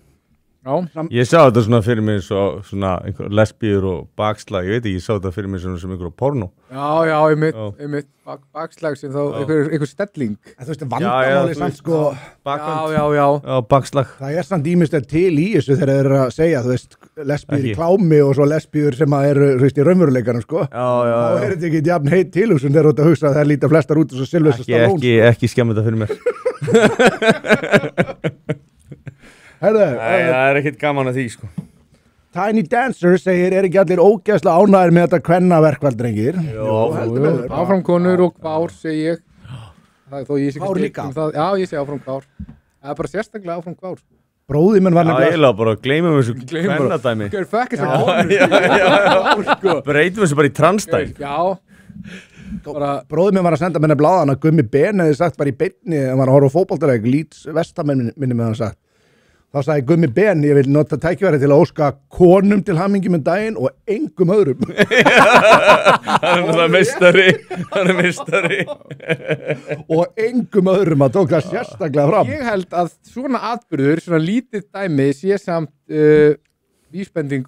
Já, Ég sá þetta svona fyrir mig svona einhver lesbíur og bakslag, ég veit ekki, ég sá þetta fyrir mig svona sem einhver porno. já, einmitt bakslag sem þá einhver stelling. En þú veist, vandamáli samt sko, Já. Já, bakslag. það er samt ímislegt til í þessu þegar þeir eru að segja, þú veist, lesbíur í klámi og svo lesbíur sem að eru, þú veist, í raunveruleikanum sko. Já. Þá er þetta ekki jafn heit tilhugsun þegar þú ert að hugsa að það líta flestar út og svo Sylvester Stallone. Ekki skemmu þetta fyrir mér. Herðu, Það er ekkert gaman að því, sko. Tiny Dancer segir, er ekki allir ógeðslega ánægðir með þetta kvennaverkvaldrengir? Áfram konur og kvár, segi ég. Það er þó ég sé Kvár líka? Já, ég segi áfram kvár. Það er bara sérstaklega áfram kvár. Bróði minn var Já, ég laði bara að gleymum þessu kvennadæmi. Hver fekk þess að konur? Breytum þessu bara í transdæl. Já. Bróði minn var að senda mér blaðan að Gummi Ben hefði sagt bara í beinni, hann var að horfa á fótboltaleik, Leeds Vestamenn minni með hann sagt. Þá sagði Gummi Ben, ég vil nota tækifæri til að óska konum til hamingju með daginn og engum öðrum. Hann er meistari. Og engum öðrum að tók það sérstaklega fram. Ég held að svona atburður, svona lítið dæmi sé samt vísbending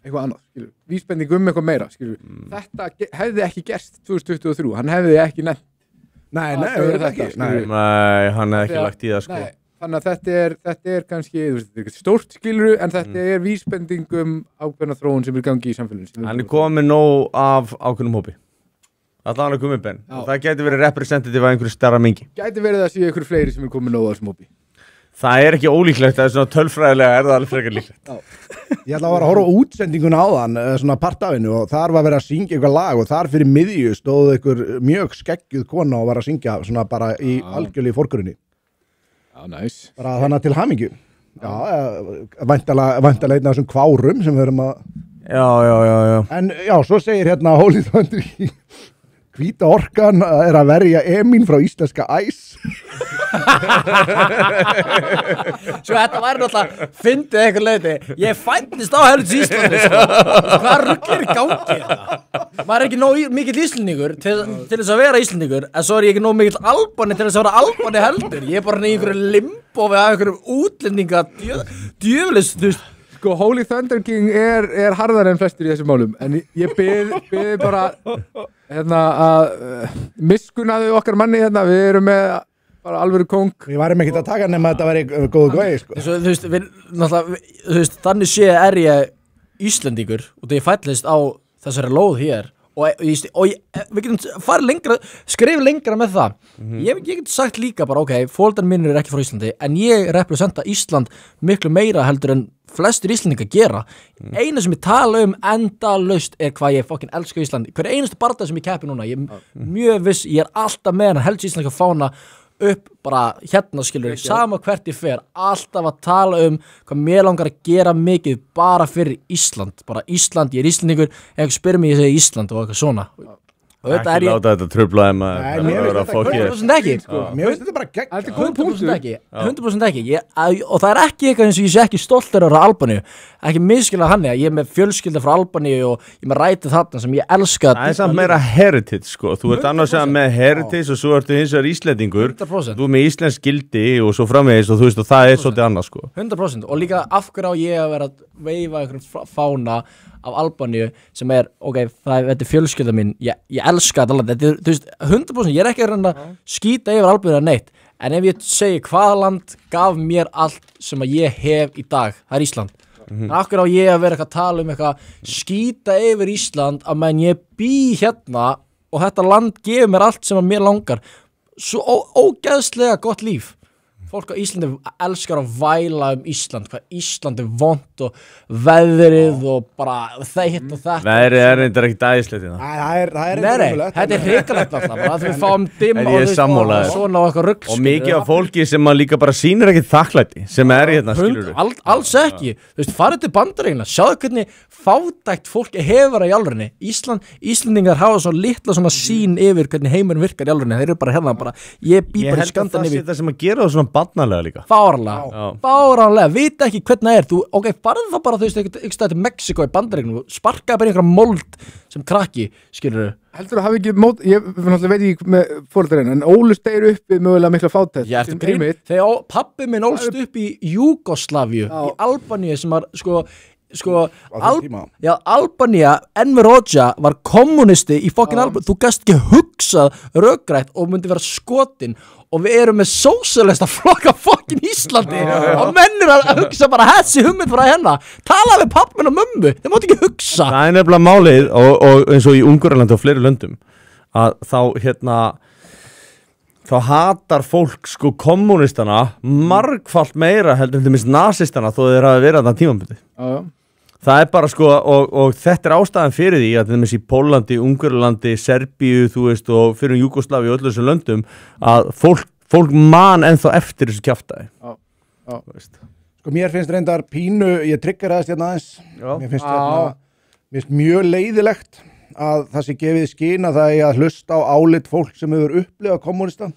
eitthvað annað, skilur. Vísbending eitthvað meira, skilur. Þetta hefði ekki gerst 2023, hann hefði ekki nefnt. Nei, þetta ekki. Nei, hann hefði ekki lagt í það, sko. Nei, þannig að þetta er kannski, þú veist, þetta er ekki stórt, skilur, en þetta er vísbending ákveðna þróun sem er gangi í samfélaginu. Hann er komið nóg af ákveðnum hópi. Allan að Gummi Ben. Það gæti verið representative af einhverju stærra mengi. Gæti verið að sé einhverju fleiri sem er komið nóg af þessum hópi. Það er ekki ólíklegt, það er svona tölfræðilega það alveg frekar líklegt. Ég ætla að vera að horfa á útsendinguna áðan, svona partafinu, og þar var verið að syngja eitthvað lag og þar fyrir miðju stóð einhver mjög skeggjuð kona og var að syngja svona bara í algjörlega í forgrunni. Já, næs. Bara þannig til hamingju. Já, væntalega einn af þessum kvárum sem við erum að... Já. En já, svo segir Holy Thunder King, hvíta orkan er að verja Emín frá íslenska æs. Svo þetta væri náttúrulega fyndið eitthvað leiti. Ég fættist á helvits Íslandi sko. Hvað rugl er í gangi þetta? Maður er ekki nóg mikill Íslendingur til þess að vera Íslendingur, en svo er ég ekki nóg mikill Albani til þess að vera Albani heldur. Ég er bara í einhverju limbo við einhverjum útlendinga djöfulis, þú veist. Sko, Holy Thunder King er harðar en flestir í þessum málum, en ég bið bara að miskunnaðu okkar manni við erum með bara alvöru kóng. Við varum ekkert að taka nema að þetta væri góðu góði, sko. Þú veist, þannig sé er ég Íslendingur og þegar ég fællist á þessari lóð hér og við getum farið lengra, skrifið lengra með það. Ég get sagt líka bara, ok, fóldar mínir er ekki frá Íslandi, en ég representa Ísland miklu meira heldur en flestir Íslandingar gera. Eina sem ég tala endalaust er hvað ég fokkin elska Íslandi. Hver einustu barða sem ég keppi núna, ég er mjög viss, ég er alltaf með hann helst Íslandingar fána upp bara skilur, sama hvert ég fer, alltaf að tala hvað mér langar að gera mikið bara fyrir Ísland, bara Ísland, ég er Íslandingur, ef ég spyrir mig ég segi Ísland og eitthvað svona. Ekki láta þetta tröfla þeim að Nei, mér vera finnst að fokki 100% ekki Mér finnst þetta bara gegn Þetta er góð 100% punktur. ekki 100% ekki og það er ekki eitthvað eins og ég sé ekki stoltur á Albaníu, ekki miskilað hann ég er með fjölskylda frá Albaníu og ég er með rætið þarna sem ég elska Það er samt meira heritage sko. Þú ert annars að með heritage og svo ertu hins vegar Íslendingur 100%. Þú er með íslensk gildi og svo framvegis og þú veist og það er svolítið annað sko. 100% og líka af hverju á ég að vera að veifa einhverjum fána af Albaníu sem er, þetta er fjölskylda mín ég elska þetta land, þetta er, þú veist 100% ég er ekki að reyna að skýta yfir Albaníu neitt, en ef ég segi hvaða land gaf mér allt sem að ég hef í dag, það er Ísland en af hverju á ég að vera eitthvað að tala eitthvað skýta yfir Ísland að menn ég bý hérna og þetta land gefur mér allt sem að mér langar svo ógeðslega gott líf fólk á Íslandi elskar að væla Ísland, hvað Ísland er vont og veðrið og bara þeitt og þetta Veðrið er reyndar ekkert æðislegt Það er Nei, þetta er hrikalegt alltaf að við fáum dimm En ég er sammálaður. svona og eitthvað rugl Og mikið af fólki sem að líka bara sýnir ekki þakklæti sem er hérna skilur Alls ekki, þú veist, farið til Bandaríkjanna sjáðu hvernig fátækt fólk hefur í alvörinni Íslendingar hafa svo litla svona sín yfir hvernig heimurinn virkar í alvörinni, þeir eru bara hérna bara, ég bý bara í Skandinavíu það sem að gera það svona barnalega líka Fáránlega, vita ekki hvernig það er þú, farðu það bara, þú veist, ekki stæði til Mexiko í Bandaríkjanum, sparkaði bara einhverja mold sem krakki, skilur Heldur þú að hafa ekki mót, ég náttúrulega veit ekki með fóreldarinn, en ólust þeir upp við mögulega mikla fátækt. Já, þetta grín, þegar pappi minn ólst upp í Júgoslavíu, í Albaníu sem var, Albanía, Enver Hoxha var kommunisti í fokkin Albaníu, þú gast ekki hugsað rökrætt og myndi vera skotin og við erum með sósíalista flokka fokkin Íslandi og mennir að hugsa bara þessi hugmynd frá hennar tala við pappin og mömmu, þeir mátt ekki hugsa Það er nefnilega málið og eins og í Ungverjalandi og fleiri löndum að þá hatar fólk sko kommunistana margfalt meira heldur til minnst nasistana þó þeir hafi verið að það tímabundið Það er bara sko og þetta er ástæðan fyrir því að í Pólandi, Ungverjalandi, Serbíu þú veist og fyrir Júgoslavíu og öllu þessum löndum að fólk man ennþá eftir þessu kjaftaði Sko mér finnst reyndar pínu, ég tryggeraðist hérna aðeins mér finnst mjög leiðilegt að það sé gefið skyn að það er að hlusta á álit fólk sem hefur upplifað kommunisma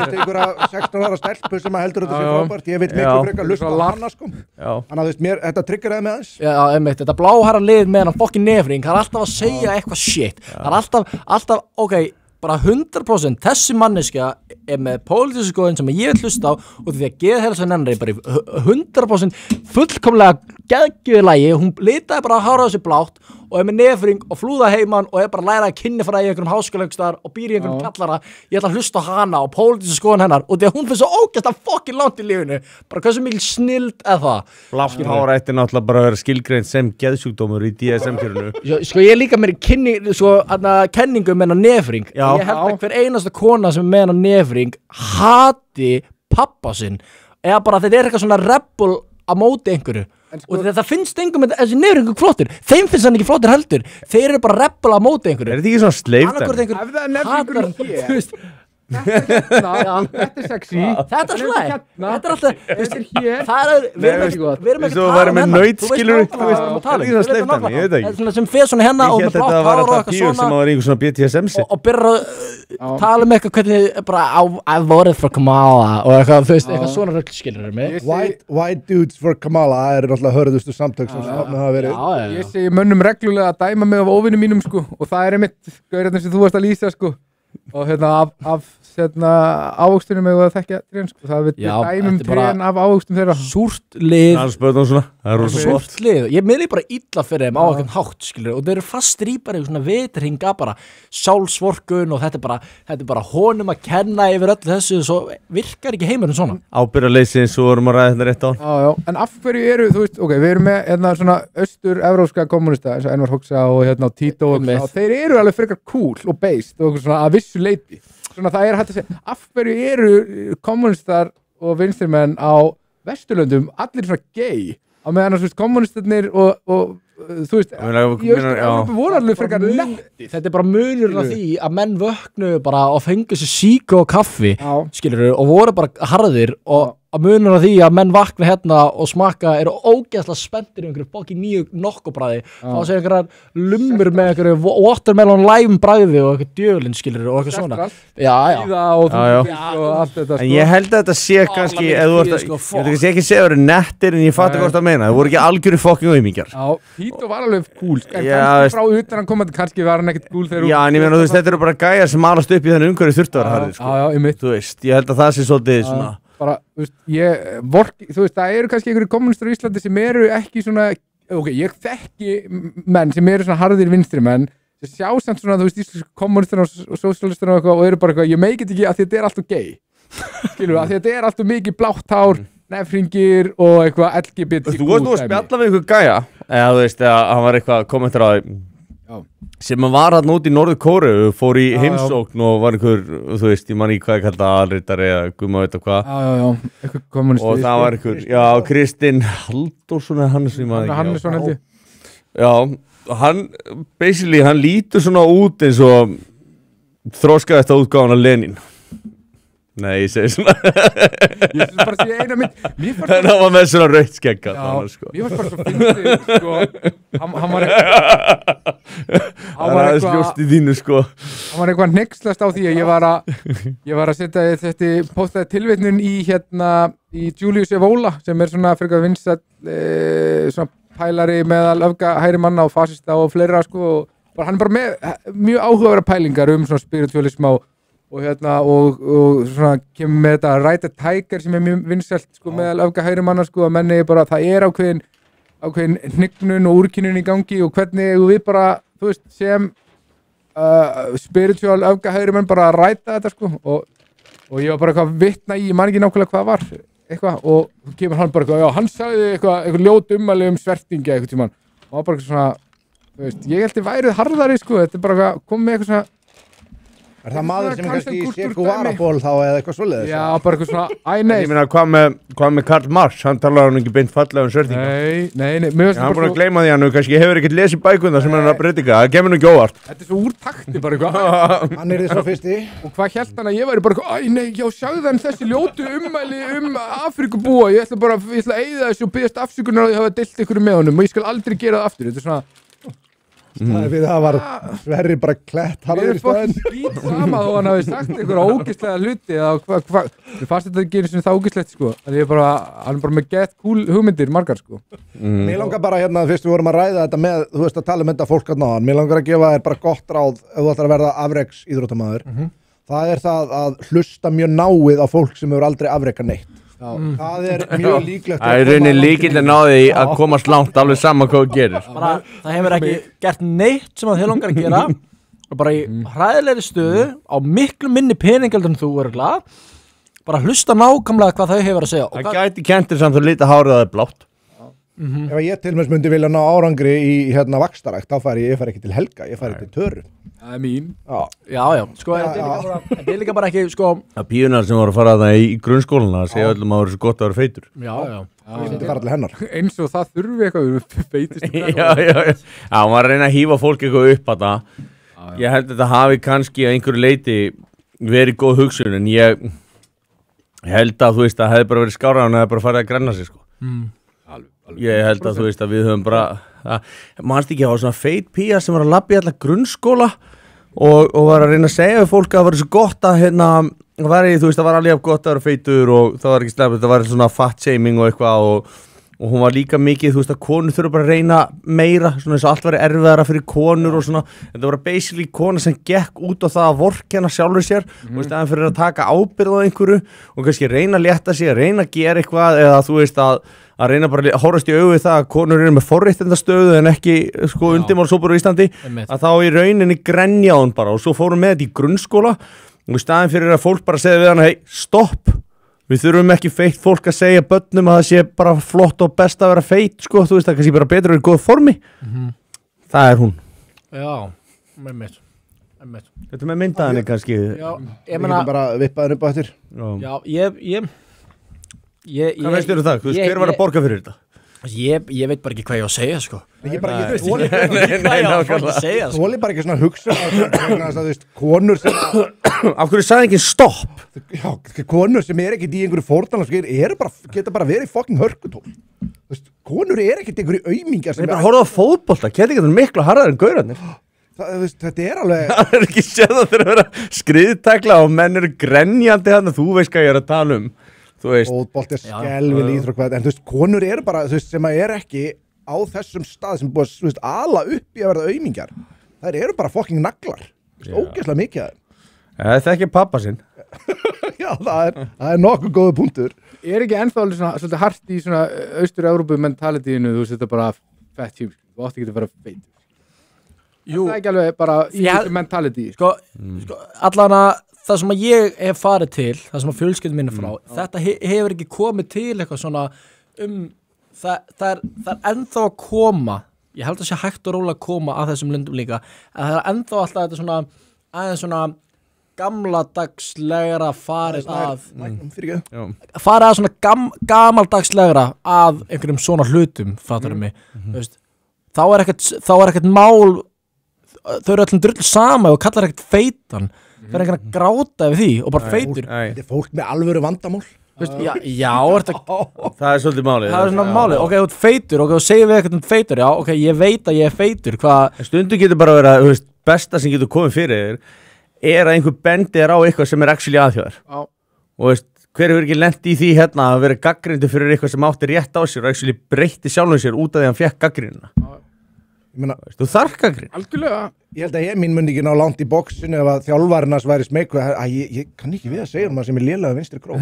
einhverja 16 ára stelpu sem heldur þetta sé frábært ég veit miklu frekar hlusta á hana sko þannig að mér, þetta tryggeraði með þess Já, einmitt, þetta bláhæra lið með hann fokkin nefring, hann er alltaf að segja eitthvað shit hann er alltaf, bara 100% þessi manneskja er með pólitísku skoðun sem ég vil hlusta á og því að geðheilsan hennar er bara í 100% fullkomlega geðgjöðu lagi, hún litaði bara að hára þessi blátt og er með nefring og flúða heimann og er bara að læra að kynnifræði í einhverjum háskólaungstar og býr í einhverjum kallara ég ætla að hlusta á hana og pólitísku skoðun hennar og því að hún fyrir svo ógæst að fokkin langt í lífinu bara hversu mikil snild er það Blátt hár ætti náttúrulega bara að vera skilgreint sem geðsjúkdómur í DSM-kjörunu Sko ég er líka með kenningu með hennar nefring ég held að hver einasta kona sem er með hennar nefring hati pappa sinn eða bara þetta er eitthvað svona rebel á móti einhverju og það finnst engum þessi nefringu flottur þeim finnst hann ekki flottur heldur þeir eru bara rebel á móti einhverju Er þetta ekki svona sleifdæmi? Ef það er nefningur hér Þetta er sexy Þetta er slæg Þetta er alltaf Þetta er hér Það er Við erum ekki að tala um hennar Þú veist hvað við erum að tala um Það er sleifdæmi, ég veit ekki Þetta er sem fer svona hennar og Ég með held blátt þetta hár var og þetta eitthvað píu sem svona var einhver svona BTSM-si og byrja að tala um eitthvað hvernig bara I voted for Kamala og eitthvað þú veist eitthvað svona rögl skilur mig White dudes for Kamala er náttúrulega hörðustu samtök sem stofnum hafa verið Ég segi mönnum reglulega að dæma mig af óvinnum mínum sko og það er einmitt gaurinn sem þú varst að lýsa sko og af ávöxtunum eða að þekkja trén sko. það við dæmum trén af ávöxtum þeirra súrt lið súrt lið ég miðli bara illa fyrir þeim á eitthvað hátt skilur og þeir eru fastir í bara svona vitringa bara sjálfsvorkun og þetta er bara honum að kenna yfir öllu þessu svo virkar ekki heimurinn svona ábyrgðarleysi eins og vorum að ræða þetta rétt á en af hverju eru þú veist við erum með svona austur-evrópska kommunista eins og Enver Hoxha og Tito og þeir eru alveg frekar cool og based og svona að vissu leyti svona það er hægt að segja af hverju eru kommunistar og vinstrimenn á Vesturlöndum allir svona gay á meðan að kommunistarnir og þú veist voru allir frekar letti þetta er bara munurinn af því að menn vöknu bara og fengu sér síku og kaffi skilur og voru bara harðir og að munur á því að menn vakna hérna og smakka eru ógeðslega spenntir í einhverju bóki nýju nokkubræði fá sér einhverjar lummur með einhverju watermelon lime bræði og eitthvað djöflin skilur og eitthvað svona og allt þetta En ég held að þetta sé kannski ég veit ekki segja að það eru nettir en ég fatt hvort það meina, það voru ekki algjöru fucking auðmingjar Tito var alveg cool en kannski frá utan að koma kannski var hann ekkert cool þegar Já, en ég meina, þetta eru bara gæjar sem alast upp í þennan umhverju þurftavarharði Þú veist, ég held að það sé svolítið svona bara, þú veist, það eru kannski einhverju kommunistar í Íslandi sem eru ekki svona ég þekki menn sem eru svona harðir vinstri menn sem sjá samt svona, þú veist, íslensku kommunistar og sósíalistar og eru bara eitthvað, ég meikit ekki að þetta er alltaf gay skilur, að þetta er alltaf mikið blátt hár nefringir og eitthvað LGBT Þú varst nú að spjalla við einhver gæja eða þú veist, að hann var eitthvað kommentar á sem að var hann út í Norður Kóreu fór í heimsókn og var einhver, þú veist, ég man í hvað ég kallt að alritari eða guðma veit hvað eitthvað kommunist og það var einhver, Kristinn Halldórsson eða Hannesson held ég Já, hann basically, hann lítur svona út eins og þroskaði þetta útgáfan af Lenin Nei, ég segi svona Ég bara sé eina mynd Það var með svona rautt skegga Ég var bara svo fyndið sko Hann var eitthvað hneykslast á því að ég var að setja þetta postaði tilvitnun í í Julius Evola sem er svona frekar vinsæll svona pælari meðal öfga hægri manna og fasista og fleira sko og hann er bara með mjög áhugaverðar pælingar svona spiritualism og svona kemur með þetta Ride a Tiger sem er mjög vinsælt sko meðal öfga hægri manna sko að menni bara það er ákveðin hnignun og úrkynnun í gangi og hvernig við bara þú veist sem spiritual öfga hægri menn bara að ræta þetta sko og ég var bara eitthvað vitna í, ég man ekki nákvæmlega hvað var eitthvað og þú kemur hann bara eitthvað, já hann sagði eitthvað ljót ummæli svertingi eitthvað tímann og það var bara svona, þú veist, ég held ég værið harðari sko, þetta er bara komið með eitthvað svona Er það maður sem kannski sér Guaraból þá eða eitthvað svoleiðis? Já, bara eitthvað svona, Ég meina, hvað með Karl Marx, hann talar hann ekki beint fallega svertinga Nei, hann búin að gleyma því hann og kannski hefur ekkert lesið bækuna sem hann er að predika, það kemur nú ekki óvart Þetta er svo úr takti bara eitthvað Hann er því svo fyrsti Og hvað hélt hann að ég væri bara eitthvað, sjáðu hann þessi ljótu ummæli Afríkubúa, ég ætla að eyða þessu og biðjast afsökunar á því að hafa deilt ykkur með honum og ég skal aldrei gera það aftur, þetta er svona Það er við það var Sverri bara klætt harður í staðinn Mér er skýt sama þó hann hafi sagt einhverja ógeðslega hluti eða mér fannst þetta ekki einu sinni það ógeðslegt sko en hann er bara með gett cool hugmyndir margar sko Mér langar bara fyrst við vorum að ræða þetta með þú veist að tala um þetta fólk að náðan mér langar að gefa þér bara gott ráð ef þú ætlar að verða afreks íþróttamaður það er það að hlusta mjög náið á fólk sem hefur aldrei afrekað neitt Það er mjög líklegt Það er raunin líkilega náði að komast langt alveg saman hvað þú gerir bara, það hefur ekki gert neitt sem að þið langar að gera og bara í hræðilegri stöðu á miklu minni peningaldur en þú örgulega bara hlusta nákvæmlega hvað þau hefur að segja Það gæti kentir samt að lita hárið að það er blátt Ef ég til og með myndi vilja ná árangri í vakstarækt þá fari ég ekki til Helga, ég fari til Töru Það er mín Já, sko, þetta er líka bara ekki sko Það píunar sem voru að fara það í grunnskóluna að segja öllum að það voru svo gott að vera feitur Já Ég myndi fara til hennar Eins og það þurfi eitthvað feitist Já, hún var að reyna að hífa fólk eitthvað upp að það Ég held að þetta hafi kannski að einhverju leiti verið góð hugsun en ég held að þú veist að hefði bara verið skára og hefði bara farið að grenna sig sko Ég held að þú veist að við höfum bara mannst ekki að hafa svona feit pía sem var að labba í alla grunnskóla og var að reyna að segja við fólk að það var svo gott að þú veist það var alveg gott að vera feitur og það var ekki sleppið, það var svona fat shaming og eitthvað og hún var líka mikið, þú veist að konur þurfa bara að reyna meira, svona eins og allt væri erfiðara fyrir konur og svona, þetta var basically kona sem gekk út á það að vorkenna sjálfur sér og í staðan fyrir að taka ábyrgð á einhverju og kannski reyna að létta sig, reyna að gera eitthvað eða þú veist að reyna bara að hórast í augu það að konur eru með forréttindastöðu en ekki sko undirmálshópur á Íslandi að þá í rauninni grenja hún bara og svo fórum með þetta í grunnskóla og í staðin fyrir að fólk bara segja við hana hei, stopp, við þurfum ekki feitt fólk að segja börnum að það sé bara flott og best að vera feitt sko, þú veist það kannski bara betur að vera í góð formi það er hún Já, með mitt Þetta með myndaðinni kannski Já, ég meina bara vippaður upp á eftir Já, ég Hvað veistu það? Hver var að borga fyrir þetta? Ég veit bara ekki hvað ég á að segja sko. Ég bara, ég Nei, segja sko. þoli bara ekki svona hugsa þú veist, konur sem Af hverju sagði ekki stopp? já, konur sem ekkert í einhverju fórnarlandsgeir geta bara verið fucking hörkutól þú veist, konur ekkert einhverju aumingjar Ég bara horfði á fótbolta, geti ekki miklu harðar en gaurarnir þetta alveg Það er ekki séð að þeirra vera skriðtækla og menn eru grenjandi þannig að þú veist hvað ég er að tala Þú veist fótbolt skelvileg íþrótt en þú veist, konur bara, þú veist, sem ekki á þessum stað sem búið, þú veist, ala upp í að verða aumingjar þær bara fucking naglar ógeðslega mikið af þeim Það er ekki pappa sinn já, það er nokkuð góða punktur ekki ennþá svona, svolítið hart í svona Austur-Evrópu mentalityinu, þú veist, þetta bara fett hjúm, þú átti ekki að vera feit Jú, það ekki alveg bara í þessu mentality sko, allan að það sem að ég hef farið til, það sem að fjölskyldum minni frá, þetta hefur ekki komið til eitthvað svona það er ennþá að koma, ég held að sé hægt og rólega að koma að þessum löndum líka, að það er ennþá alltaf þetta svona, aðeins svona gamladagslegra farið að svona gamaldagslegra að einhverjum svona hlutum, fattarðu mig, veist, þá er ekkert mál, þau eru öllum drull sama og kallar ekkert feitan það er einhvern að gráta yfir því og bara feitur þetta fólk með alvöru vandamál já, Það er svolítið málið það er svona málið, ok, þú ert feitur ok, þú segir við eitthvað feitur, já, ok, ég veit að ég er feitur Stundum getur bara verið að, þú veist, besta sem getur komið fyrir þér að einhver bendi á eitthvað sem actually aðhjóðar og veist, hver hefur ekki lent í því hérna að vera gagnrýndur fyrir eitthvað sem átti rétt á sér og actually breytti sjálfum sér út af því að hann fekk gagnrýnina Þú þarf gagnrýn algjörlega ég held að mín myndi ekki ná langt í boxinu ef að þjálfarnas væri smekku ég kann ekki við að segja maður sem er lélega vinstri krók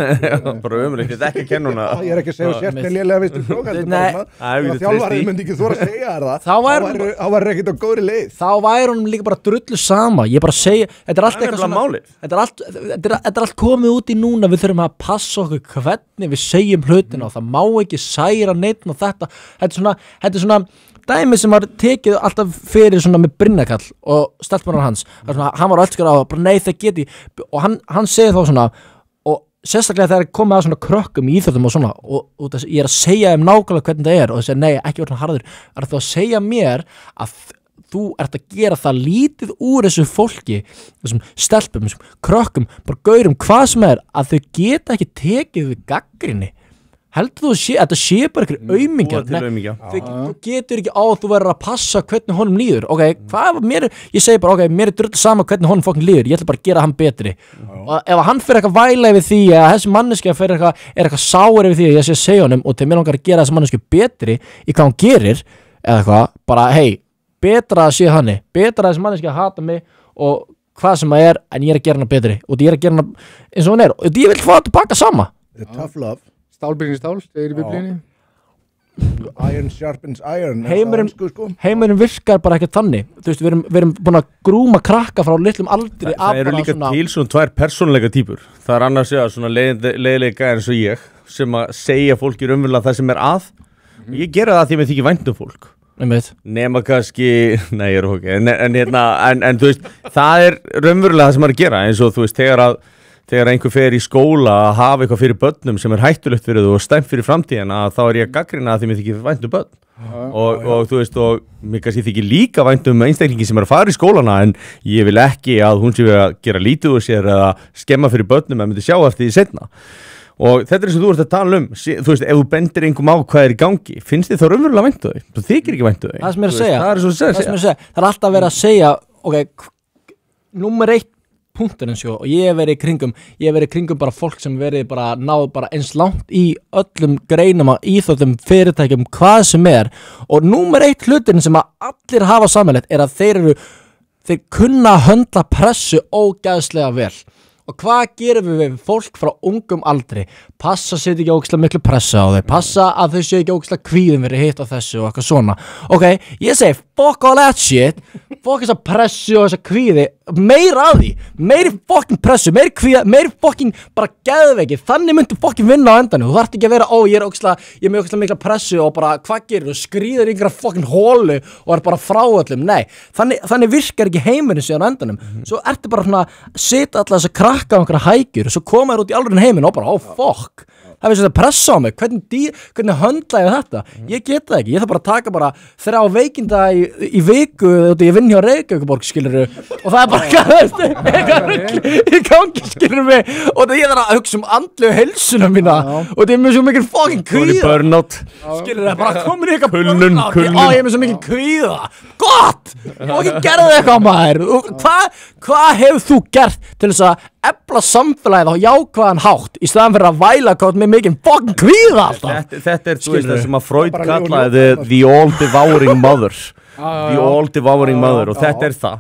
bara ömurlegt, þetta er ekki að kenna húnna ég er ekki að segja sért með lélega vinstri krók ef þjálfarinn myndi ekki þóra að segja þér það þá væri ekkert á góðri leið þá væri hún líka bara drullu sama ég bara segja, þetta er allt eitthvað svona þetta er allt komið út í núna við þurfum að passa okkur hvernig við segjum hlutina og það má ekki særa neitt og þetta er svona dæmi sem var tekið alltaf fyrir svona með Brynjakall og stelpunar hans svona, hann var öllskar á bara nei það geti og hann segir þá svona og sérstaklega þegar komið að svona krökkum í íþróttum og svona og ég er að segja nákvæmlega hvernig það er og það segir nei ekki verður harður er það að segja mér að þú ert að gera það lítið úr þessu fólki þessum stelpum, þessum krökkum bara gaurum hvað sem er að þau geta ekki tekið við gagnrýni heldur þú að þetta sé bara einhverjum aumingjar þú getur ekki á að þú verður að passa hvernig honum líður ok, ég segi bara ok, mér er drull sama hvernig honum fokkin líður, ég ætla bara að gera hann betri og ef hann fyrir eitthvað væla yfir því að þessi manneskja er eitthvað sáur yfir því að ég sé að segja honum og til mér langar að gera þessi manneskja betri í hvað hann gerir eða eitthvað, bara hei betra að sé hanni, betra að þessi manneskja hata mig og hvað sem það er en ég er að gera hana betri og ég er að gera hana eins og hann er og ég vil fá þetta baka sama tough love Stálbyrgin stál, segir í biblíunni Iron sharpens iron heimurinn virkar bara ekki þannig þú veist, við erum búin að grúma krakka frá litlum aldri það eru líka til svona tvær persónuleika týpur það er annars svona leiðilega eins og ég sem að segja fólki raunverulega það sem er að ég gera það því að ég þykir vænt fólk nema kannski, nei ég er okkur en þú veist, það er raunverulega það sem er að gera eins og þú veist, þegar einhver fer í skóla að hafa eitthvað fyrir börnum sem er hættulegt fyrir þú og stæmt fyrir framtíðina þá er ég að gagnrýna að því mér þykir vænt börn og þú veist og mér kannski þykir líka vænt einstaklingi sem er að fara í skólana en ég vil ekki að hún sé að gera lítið úr sér eða skemma fyrir börnum að myndi sjá eftir því setna og þetta er eins og þú ert að tala þú veist, ef þú bendir einhverjum á hvað er í gangi finnst þið þá raunverulega vænt þau þú þykir ekki vænt þau það er alltaf verið að segja ok, númer 1 punktur eins og ég hef verið í kringum bara fólk sem verið bara náð bara eins langt í öllum greinum að íþróttum, fyrirtækjum, hvað sem er og númer 1 hlutin sem að allir hafa sammeilegt er að þeir kunna höndla pressu ógeðslega vel og hvað gerum við fólk frá ungum aldri passa að setja ekki ógeðslega miklu pressa á þau passa að þau séu ekki ógeðslega kvíðum verið hitt á þessu og eitthvað svona ok, ég segi fuck all that shit fuck þessa pressu og þessa kvíði meira af því, meiri fucking pressu meiri kvíða, meiri fucking bara geðveiki þannig myndu fucking vinna á endanum þú þarft ekki að vera, ég er með ógeðslega mikla pressu og bara hvað gerir þú, skrýður yngra fucking hólu og er bara frá öllum, nei þannig virkar ekki heimurinn síðan á endanum svo ertu bara svona, setja alla þessa krakka á einhverja hækjur og svo koma þér út í alveg heiminn og bara, fuck það er pressa á mig, hvernig höndla ég þetta, ég get það ekki, ég þarf bara að taka bara 3 veikinda í viku, ég vinn hjá Reykjavíkurborg, skilurðu, og það er bara í gangi, skilurðu mig, og það ég þarf að hugsa andlegu heilsuna mína, og það er með svo mikil fucking kvíða, skilurðu, bara komin í eitthvað burnout, ég er með svo mikil kvíða, gott, og ekki gerði eitthvað maður, hvað hefur þú gert til þess að efla samfélagið á jákvæðan hátt í staðan fyrir að væla gátt með mikinn fucking kvíða alltaf. Þetta þú veist það sem að Freud kallaði the all devouring mother the all devouring mother og þetta það.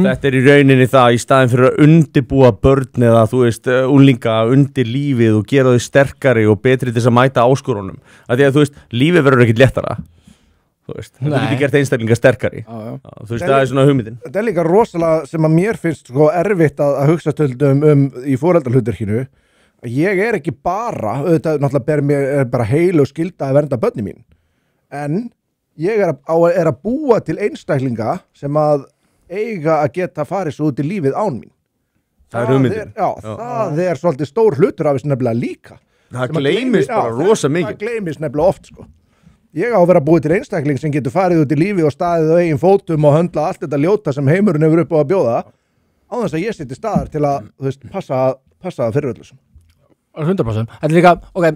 Þetta í rauninni það í staðin fyrir að undirbúa börn eða þú veist unglinga undir lífið og gera þau sterkari og betri til þess að mæta áskorunum. Af því að þú veist lífið verður ekkert léttara. Þú veist, það getur gert einstaklinga sterkari. Þú veist, það svona hugmyndin. Þetta líka rosalega sem að mér finnst sko erfitt að hugsa stöldum í foreldrahlutverkinu. Ég ekki bara, auðvitað náttúrulega mér bara heil og skylda að vernda börnin mín. En ég að búa til einstaklinga sem að eiga að geta farið svo út í lífið án mín. Það hugmyndin. Það svolítið stór hlutur af þessu nefnilega líka. Það gleymist bara rosa mikið. Það gleymist nefnilega oft sko. Ég á að vera búið til einstakling sem getur farið út í lífi og staðið á eigin fótum og höndla allt þetta ljóta sem heimurinn hefur upp á að bjóða á þess að ég seti staðar til að þú veist, passa fyrir öllu. 100%. Þetta líka, ok,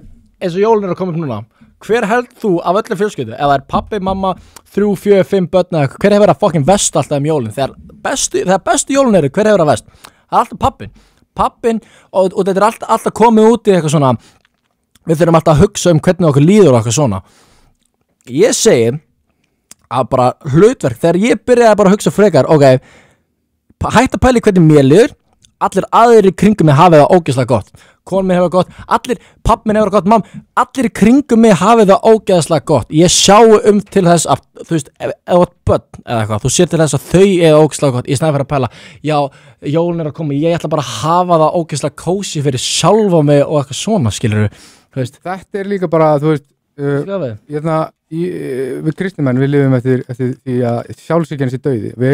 eins og jólin að koma upp núna. Hver held þú af öllu fjölskyldu? Ef það pappi, mamma, 3, 4, 5 börn eða hver hefur að fucking vest alltaf jólin? Þegar bestu jólin hver hefur að vest? Það allt pappin. Pappin og þetta alltaf komið út í eitthvað svona við þurfum alltaf að hugsa hvernig okkur líður og eitthvað svona. Ég segi að bara hlutverk þegar ég byrjaði bara að hugsa frekar hætt að pæli hvernig mér líður allir aðrir í kringum mig hafið það ógeðslega gott kon mig hefur gott, papp minn hefur gott allir í kringum mig hafið það ógeðslega gott ég sjái til þess að þú veist, ef þú ert börn eða eitthvað þú sér til þess að þau eiga ógeðslega gott í snæði fyrir að pæla, já, jólin að koma ég ætla bara að hafa það ógeðslega kósi fyrir sjálfa mig og eitthvað svona skilurðu, þú veist. Þetta líka bara, þú veist við kristnimenn við lifum eftir því að sjálfsvíkjan sé dauði við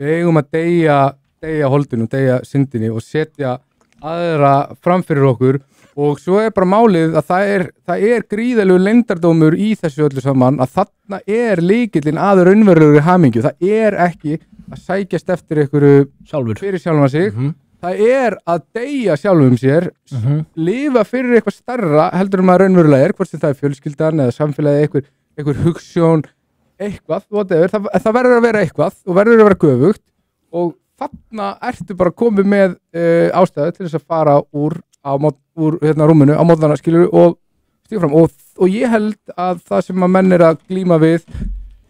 eigum að deyja holdinu, deyja syndinni og setja aðra fram fyrir okkur og svo bara málið að það er gríðalegur leyndardómur í þessu öllu saman að þarna lykillinn að raunverulegri hamingju það ekki að sækjast eftir einhverju sjálfur fyrir sjálfan sig það að deyja sjálfum sér lifa fyrir eitthvað starra heldur maður raunverulega hvort sem það fjölskyldan eða samfélagi einhver hugsjón eitthvað, whatever, það verður að vera eitthvað og verður að vera göfugt og þarna ertu bara komið með ástæðu til þess að fara úr rúminu á mótnana skilur og stíga fram og ég held að það sem að menn að glíma við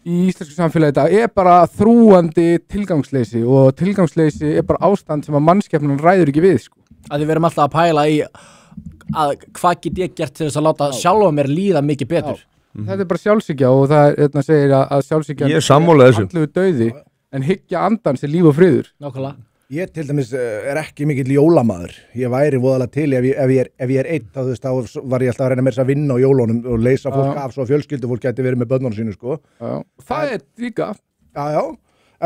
í íslensku samfélagi þetta bara þrúandi tilgangsleysi og tilgangsleysi bara ástand sem að mannskepnan ræður ekki við sko. Að við verum alltaf að pæla í að hvað get ég gert til þess að láta sjálfa mér líða mikið betur. Þetta bara sjálfshyggja og það segir að sjálfshyggjan andlegu dauði en hyggja andans líf og friður. Nákvæmlega. Ég til dæmis ekki mikill jólamaður. Ég væri voðalega til ef ég einn þá var ég alltaf að reyna með þess að vinna á jólunum og leysa fólk af svo fjölskyldufólk gæti verið með börnunum sínu sko. Það líka. Já.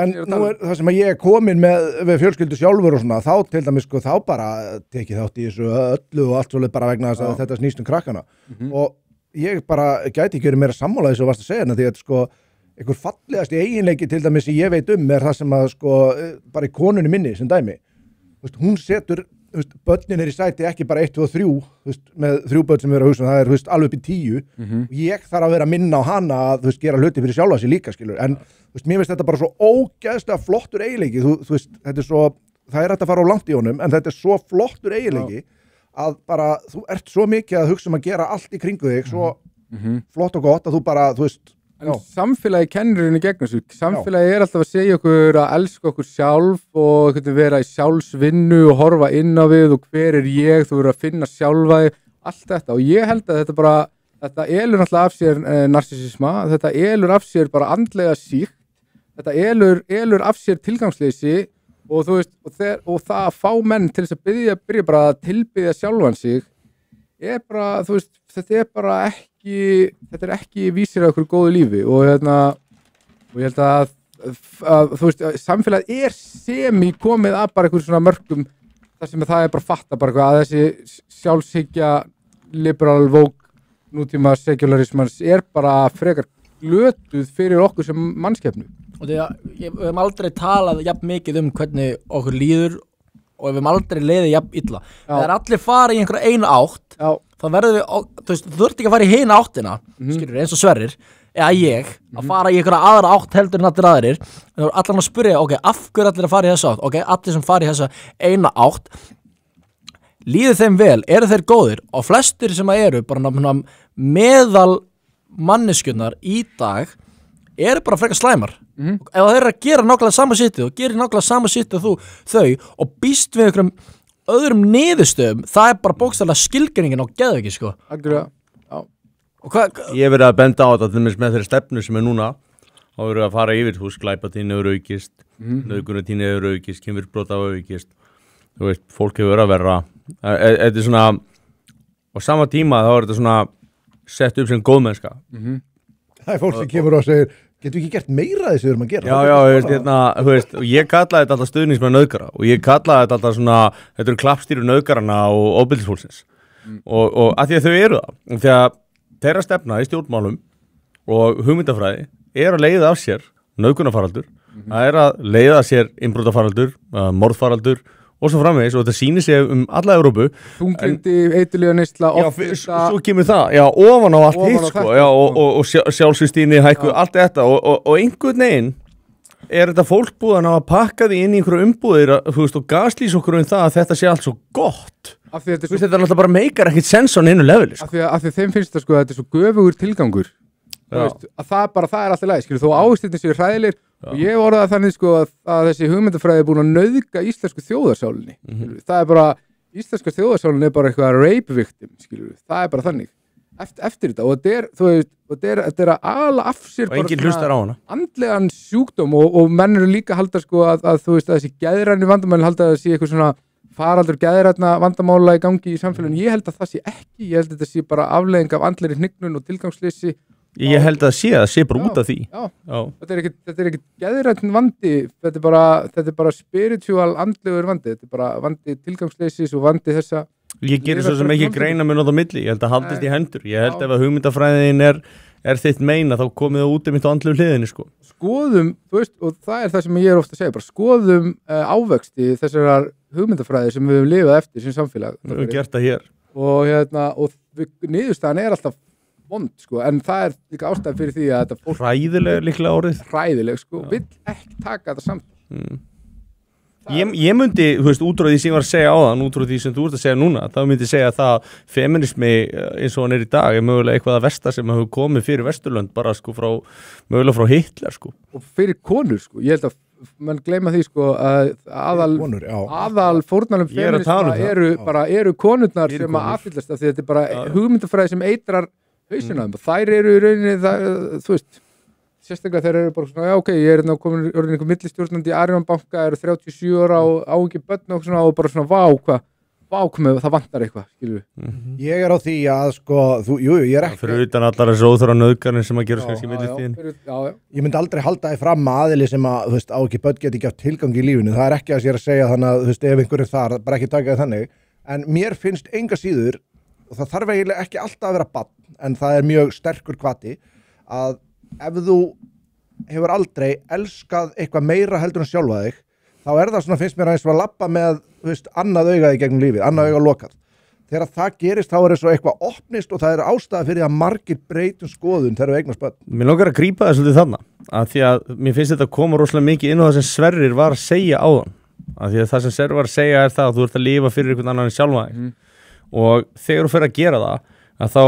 En nú það sem að ég komin með fjölskyldu sjálfur og svona þá til dæmis sko þá bara tekið þátt í þessu öllu og allt svolítið bara vegna þess að þetta snýst krakkana. Og ég bara gæti ekki verið meira sammála þessu og varst að segja því að sko einhver fallegasti eiginleiki til dæmis sem ég veit það sem að sko bara í konunni minni sem dæmi hún setur, börnin í sæti ekki bara 1, 2 og 3 með 3 börn sem við erum að hugsa það alveg upp í 10 og ég þarf að vera að minna á hana að gera hluti fyrir sjálfa sig líka skilur en mér finnst þetta bara svo ógeðslega flottur eiginleiki þetta svo, það hægt að fara á langt í honum en þetta svo flottur eiginleiki að bara þú ert svo mikið að hugsa að gera allt í kringu þig svo flott og gott að þú bara En samfélagi kennir henni gegn þessu. Samfélagi alltaf að segja okkur að elska okkur sjálf og vera í sjálfsvinnu og horfa inn á við og hver ég, þú verður að finna sjálfa þig, allt þetta. Og ég held að þetta elur náttúrulega af sér narsissisma, þetta elur af sér bara andlega sýkt, þetta elur af sér tilgangsleysi og þú veist, og það að fá menn til þess að byrja bara að tilbiðja sjálfan sig, bara, þú veist, þetta bara ekki vísir að okkur góðu lífi og ég held að þú veist, samfélagið semi komið að bara einhver svona mörkum þar sem það bara fatta bara að þessi sjálfshyggja liberal woke nútíma sekularismans bara frekar glötuð fyrir okkur sem mannskepnu. Og því að við höfum aldrei talað jafn mikið hvernig okkur líður og við höfum aldrei leiðið jafn illa. Þegar allir fara í einhverja eina átt, þá verður við, þú þurft ekki að fara í hina áttina, skilur, eins og Sverrir, eða ég, að fara í einhverja aðra átt heldur en allir aðrir, en þú er allan að spyrja, ok, af hverju allir að fara í þessa átt, ok, allir sem fara í þessa eina átt, líður þeim vel, eru þeir góðir, og flestir sem eru, bara meðal manneskjurnar í dag, eru bara frekar slæmar. Ef þeir eru að gera nákvæmlega sama sittu og gerir nákvæmlega sama sittu þau og býst við einhverjum öðrum niðurstöðum, það bara bókstaflega skilgreiningin á geðveiki, sko. Algjörlega, já. Og Ég hef verið að benda á þetta til dæmis með þeirri stefnu sem núna, þá verið að fara yfir, glæpatíðni hefur aukist, nauðgunartíðni hefur aukist, kynferðisbrot hafa aukist, þú veist, fólk hefur verið að verra. Þetta svona, á sama tíma þá þetta svona sett upp sem góðmennska. Það fólk sem kemur og segir, getum við ekki gert meira þessu við erum að gera? Þú veist, og ég kallaði þetta alltaf stuðningsmenn nauðgara og ég kallaði þetta alltaf svona, þetta eru klappstýru nauðgarana og ofbeldisfólksins og að því að þau eru það, því að þeirra stefna í stjórnmálum og hugmyndafræði að leiða af sér nauðgunarfaraldur, það að leiða af sér innbrotafaraldur, morðfaraldur og svo framvegis og þetta sýnir sig alla Evrópu. Þunglyndi, eiturlyfjaneysla, offita. Svo kemur það, ofan á allt hitt sko, og sjálfsvíðstíðni, hækku, allt þetta og einhvern veginn þetta fólk búið að pakka því inn í einhverju umbúðir, þú veist, og gaslýsa okkur það að þetta sé allt svo gott. Þetta náttúrulega bara meikar ekkert sens á neinu leveli. Af því að þeim finnst það sko að þetta svo göfugur tilgangur. Veist, að það er alltaf læg, skilur, þó ástættin séu hræðilegir og ég orðaði þannig sko að þessi hugmyndafræði búin að nauðga íslensku þjóðarsálinni. Það bara, íslenska þjóðarsálin bara eitthvað rape victim, skilur, það bara þannig eftir þetta og þetta að ala af sér og enginn hlustar á hana andlegan sjúkdóm og menn eru líka að halda sko að þú veist að þessi geðræni vandamál halda að það sé eitthvað svona faraldur geðræna vandamála í gangi í samfélaginu. Ég held að það sé ekki, ég held að þetta sé bara afleiðing af andlegri hnignun og tilgangsleysi. Ég held að það sé bara út af því. Já. Þetta er ekki geðræn vandi, þetta er bara spiritual andlegur vandi, þetta er bara vandi tilgangsleysis og vandi þessa. Ég gerir svo sem ekki greina mun á það milli, ég held að haldist í hendur, ég held ef að hugmyndafræðin er þitt meina þá komið það út mitt á andlegu hliðinni sko. Skoðum, þú veist, og það er það sem ég er ofta að segja, bara skoðum ávexti þessar hugmyndafræði sem við höfum lifað eftir sem samfélag. Við höfum gert það hér. Og niðurstaðan er alltaf vond sko, en það er líka ástæð fyrir því að þetta fólk hræðileg líklega orðið. Hræðileg sko, vill ekki taka þetta samt. Ég myndi, þú veist, út frá því sem ég var að segja áðan, út frá því sem þú ert að segja núna, þá myndi ég segja að það feminismi eins og hann er í dag er mögulega eitthvað að versta sem hefur komið fyrir Vesturlönd bara sko mögulega frá Hitler sko. Og fyrir konur sko, ég held að mann gleyma því sko að aðal fórnarlum feminisma eru konurnar sem að aðfyllast af því þetta er bara hugmyndafræði sem eitrar hausina þær eru í rauninni þú veist sérstaklega þeir eru bara svona, já ok, ég er komin orðin einhver millistjórnandi í Arion banka, eru 37 ára og á ekki börn og bara svona, vá, það vantar eitthvað, skilur við. Ég er á því að sko, ég er ekki. Fyrir utan allar þessu óþarfa nauðganir sem að gera kannski í millistíðinni. Ég myndi aldrei halda því fram aðili sem að, þú veist, á ekki börn geti ekki haft tilgang í lífinu. Það er ekki að sér að segja þannig að, þú veist, ef einhver er þar, bara ekki taka það þannig. En mér finnst enga síður, og það þarf eiginlega ekki alltaf að vera barn, en það er mjög sterkur hvati að ef þú hefur aldrei elskað eitthvað meira heldur en sjálfa þig, þá er það svona, finnst mér aðeins að labba með, þú veist, annað augaði gegnum lífið, annað auga lokað. Þegar það gerist, þá er það svo eitthvað opnist og það er ástæða fyrir að margir breytum skoðun þegar við eignast börn. Mér langar að grípa það svolítið þarna, að því að mér finnst þetta að koma rosalega mikið inn á það sem Sverrir var að segja áðan, að því að það sem Sverrir var að segja er það að þú ert að lifa fyrir einhvern annan en sjálfa þig. Og þegar þú fer að gera það, að þá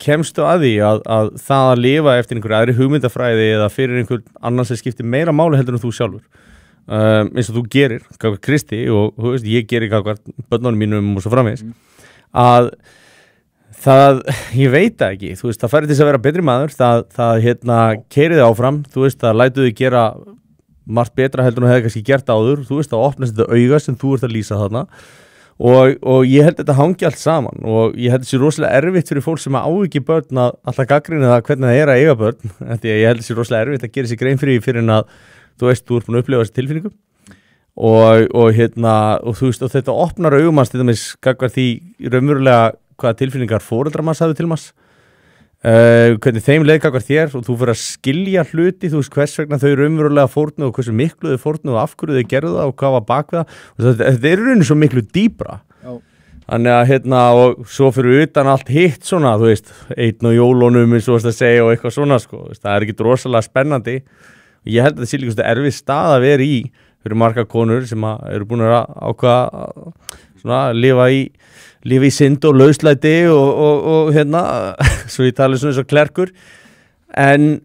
kemstu að því að það að lifa eftir einhverju aðri hugmyndafræði eða fyrir einhvern annan sem skiptir meira máli heldur en þú sjálfur. Eins og þú gerir, gagnvart Kristi og þú veist, ég gerir gagnvart börnunum mínum og svo framvegis, að það, ég veit það ekki, þú veist, það færi til þess að vera betri maður, það keiriði áfram, þú veist, það lætuði gera margt betra heldur en það hefði kannski gert áður, þú veist, það opnast þetta auga sem þú ert að lýsa þarna. Og ég held þetta hangi allt saman og ég held þessi rosalega erfitt fyrir fólk sem á ekki börn að alltaf gagnrýna það hvernig það er að eiga börn, því að ég held þessi rosalega erfitt að gera sér grein fyrir en að þú veist, þú ert búin að upplifa þessi tilfinningu og þú veist, og þetta opnar augumanns til dæmis gagnvart því raunverulega hvaða tilfinningar foreldrar manns hafði til manns, hvernig þeim leið gagnvart þér og þú fyrir að skilja hluti, þú veist hvers vegna þau raunverulega fórnuðu og hversu miklu þau fórnuðu og af hverju þau gerðu það og hvað var bak við það, þetta er rauninni svo miklu dýpra. Þannig að og svo fyrir utan allt hitt svona, þú veist, einn og jólunum eins og að segja og eitthvað svona sko, það er ekki rosalega spennandi. Ég held að það sé líka erfið stað að vera í fyrir marga konur sem eru búin að ákveða svona lifa í synd og lauslæti og svo ég tala svona eins og klerkur, en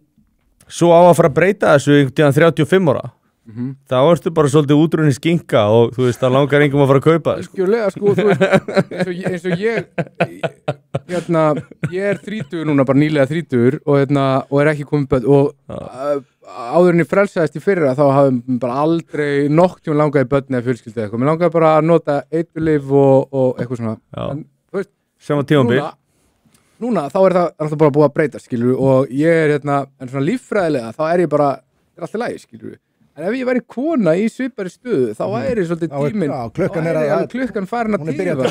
svo á að fara að breyta þessu einhvern 35 ára. Þá ertu bara svolítið útrunni skinka og þú veist, það langar engum að fara að kaupa það. Skjúlega, sko, þú veist, eins og ég er 30 núna, bara nýlega 30 og er ekki komið börn og áður en ég frelsaðist í fyrra þá hafði bara aldrei nokkuð langaði börn eða fjölskyldu eitthvað. Mér langaði bara að nota eiturlyf og eitthvað svona. En, þú veist, sem á tímabil. Núna, þá er það alltaf bara búið að breyta, skilur, og ég er en svona líffræðilega, þá er ég bara, alltaf lægi, skilur. En ef ég væri kona í svipari stöðu, þá væri svolítið tíminn, klukkan farin að tífa. Og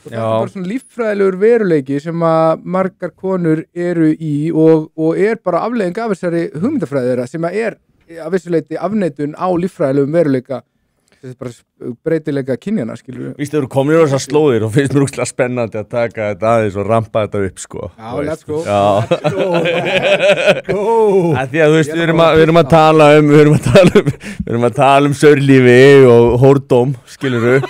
það er bara svona líffræðilegur veruleiki sem að margar konur eru í og er bara afleiðing af þessari hugmyndafræði sem að er að vissuleiti afneitun á líffræðilegum veruleika, þetta er bara breytileika kynjana, skilur við. Vístu, þú komir á þessar slóðir og finnst mér úrslega spennandi að taka þetta aðeins og rampa þetta upp, sko. Já, let's go. Let's go. Því að, þú veist, við erum að tala um saurlífi og hórdóm, skilur við.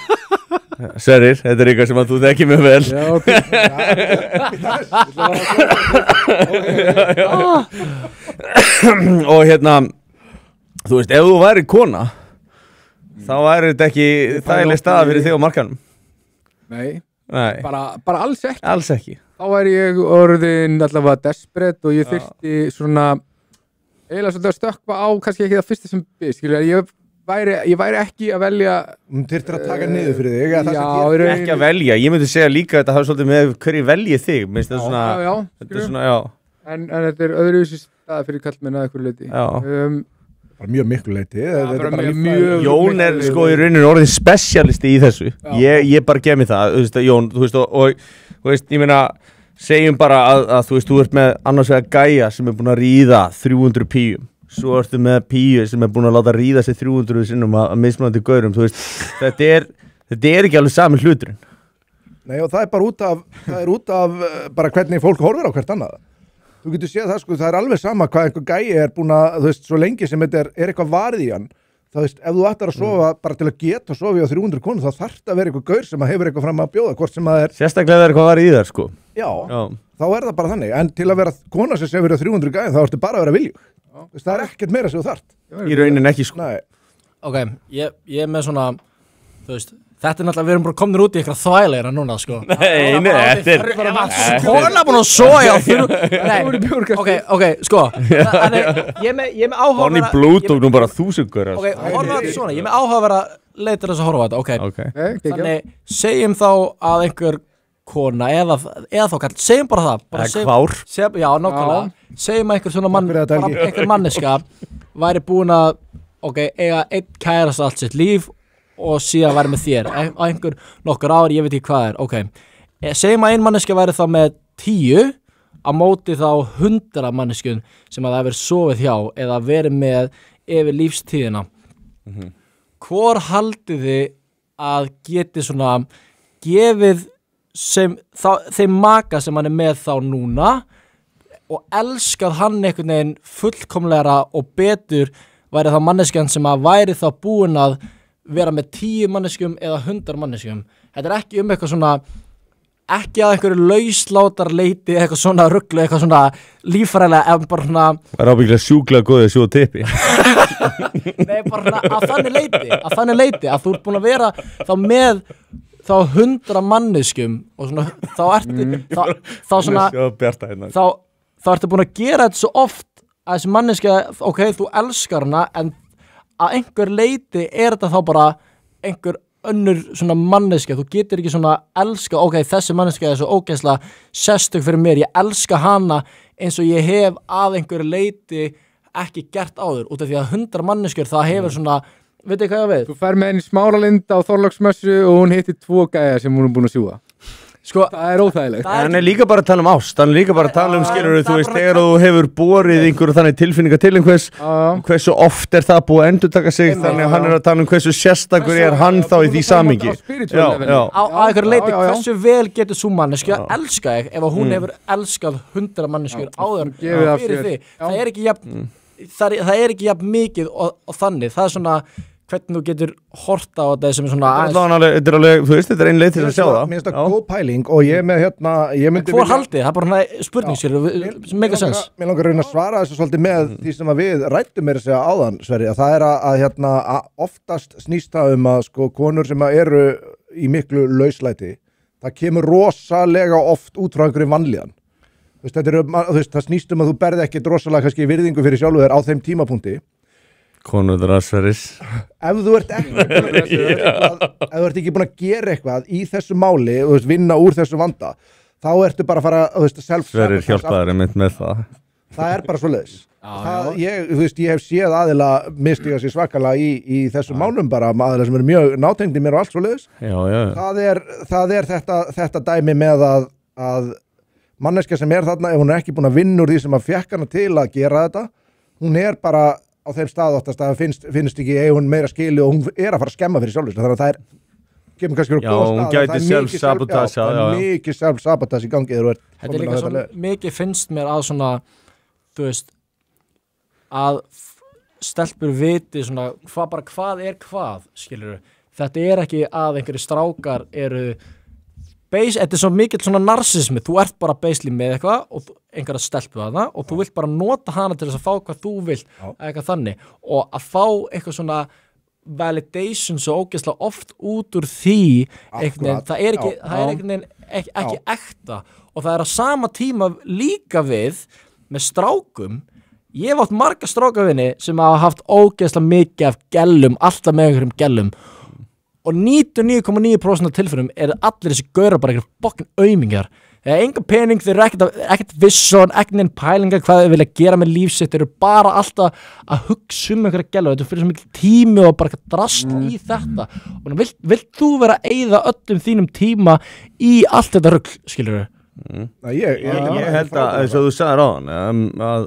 Sverrir, þetta er eitthvað sem að þú þekki mjög vel. Já, ok. Og þú veist, ef þú væri kona, þá er þetta ekki þægileg staða fyrir þig á markanum. Nei. Bara alls ekki. Alls ekki. Þá væri ég orðin allavega desperate og ég þyrfti svona eiginlega svolítið að stökkva á kannski ekki það fyrsta sem byrð, skilur, ég væri ekki að velja. Þyrftir að taka niður fyrir þig. Já, ekki að velja. Ég myndi segja líka að þetta hafa svolítið með hverju veljið þig. Minnst þetta svona, þetta er svona, En þetta er öðruvísi staða fyrir kallmenn að einhverju leyti. Já. Mjög miklu leyti. Jón er sko í rauninu orðin spesialisti í þessu. Ég bara gef mér það, þú veist, Jón, þú veist, og þú veist, ég meina, segjum bara að þú veist, þú ert með annars vegar gæja sem er búin að ríða 300 píum, svo ertu með píu sem er búin að láta ríða sig 300 sinnum að mismunandi gaurum, þú veist, þetta er ekki alveg sami hluturinn. Nei, og það er út af bara hvernig fólk horfir á hvert annað. Þú getur séð það, sko, það er alveg sama hvað einhver gæi er búin að, þú veist, svo lengi sem þetta er eitthvað varið í hann. Það veist, ef þú ætlar að sofa bara til að geta sofið á 300 konur, þá þarf það að vera eitthvað gaur sem hefur eitthvað fram að bjóða, hvort sem það er. Sérstaklega það er eitthvað varið í þar, sko. Já, þá er það bara þannig. En til að vera kona sem sefur á 300 gæi, þá ertu bara að vera viljug. Það er ekkert meira sem þú þarft. Í rauninni ekki, sko. Nei. Ok, ég er með svona, þú veist, þetta er náttúrulega, við erum bara komnir út í eitthvað þvæleira núna, sko. Nei, þetta er skona búin að soja ok, sko ég með áhuga Bonnie Blue tók nú bara 1000 gaurar. Ok, horfa þetta svona, ég með áhuga að vera leitur þess að horfa þetta, ok. Þannig, segjum þá að einhver kona eða þá kall, segjum bara það kvár. Já, nákvæmlega, segjum að einhver svona einhver manneska væri búin að, ok, eiga einn kærast allt sitt líf og síðan væri með þér á einhver nokkur ár, ég veit ekki hvað er, ok. Segjum að ein manneska væri þá með 10 á móti þá 100 manneskjum sem að það hefur sofið hjá eða verið með yfir lífstíðina. Hvor haldið þið að geti svona gefið þeim maka sem hann er með þá núna og elskað hann einhvern veginn fullkomlegra og betur væri þá manneskjan sem að væri þá búin að vera með 10 manneskjum eða 100 manneskjum. Þetta er ekki eitthvað svona, ekki að einhverju lauslátar leiti, eitthvað svona ruglu, eitthvað svona líffræðilega, en bara svona. Það er ábyggilega sjúklega góðið að sjúga tippi. Nei, bara að þannig leiti, að þú ert búin að vera þá með þá 100 manneskjum og svona, þá svona, þá ertu búin að gera þetta svo oft að þessi manneskja, ok, þú elskar hana, en að einhver leiti er þetta þá bara einhver önnur svona manneskja, þú getur ekki svona elska, ok, þessi manneskja er svo ógeðslega sérstök fyrir mér, ég elska hana eins og ég hef að einhver leiti ekki gert áður, út af því að 100 manneskjur það hefur svona, veit ég hvað ég veit? Þú fer með henni Smáralind á Þorláksmessu og hún hittir 2 gæjar sem hún er búin að sjúga. Sko, Það er óþægilegt. Hann er líka bara að tala um ást, hann er líka bara að tala um skilur, þú veist, þegar þú hefur borið einhverju þannig tilfinninga til einhvers, hversu oft er það búið að endurtaka sig, þannig að hann er að tala um hversu sérstakur er hann þá í því samingi. Á einhverju leiti, hversu vel getur sú manneskja að elska þig ef hún hefur elskað 100 manneskjur áður fyrir þig. Það er ekki jafn mikið og þannig, það er svona hvernig þú getur horta á þetta sem er svona Þetta er alveg, þú veist, þetta er ein leið til að sjá það. Mér finnst það góð pæling og ég með Hvor haldið? Það er bara spurning sér sem make a sense. Mér langar að reyna að svara þessu svolítið með því sem að við rættum meira að segja áðan, Sverri, að það er að oftast snýst það að sko konur sem eru í miklu lauslæti, það kemur rosalega oft út frá einhverjum vanlíðan. Það snýst að þú berði ekki rosalega kannski virðingu fyrir sjálfu þér á þeim tímapunkti. Konurdrasveris. Ef þú ert ekki búin að gera eitthvað í þessu máli og vinna úr þessu vanda, þá ertu bara að fara Sverrir hjálpaður einmitt með það. Það er bara svoleiðis. Ég hef séð aðila mistiga sér svakalega í þessu málum bara, aðila sem eru mjög nátengdi mér og allt svoleiðis. Það er þetta dæmi með að manneskja sem er þarna, ef hún er ekki búin að vinna úr því sem að fékk hana til að gera þetta, hún er bara á þeim stað oftast að finnst ekki hún meira skili og hún er að fara að skemma fyrir sjálfur, þannig að það kemur kannski úr góð stað, það er mikið self-sabotage í gangi. Þetta er líka svo mikið finnst mér að svona, þú veist, að stelpur viti svona, hvað er hvað, skilur þetta er ekki að einhverju strákar eru þetta er svo mikill svona narsismi, þú ert bara basically með eitthvað og einhverja stelpu að það og þú vilt bara nota hana til þess að fá hvað þú vilt, eitthvað þannig og að fá eitthvað svona validation svo ógeðslega oft út úr því það er ekki ekta og það er á sama tíma líka við með strákum. Ég hef átt marga strákavinni sem hafa haft ógeðslega mikið af gellum, alltaf með einhverjum gellum og 99,9% af tilfellum er allir þessi gaurar bara einhverjum bokkin aumingjar. Það er enga pening, þeir eru ekkert vision, ekkert pælingar hvað þeir vilja gera með lífsitt, þeir eru bara alltaf að hugsa einhverja gælu, þetta fyrir svo mikil tími og bara drast í þetta og vilt þú vera að eyða öllum þínum tíma í allt þetta rugl, skilur þau? Ég held að, eins og þú sagðir áðan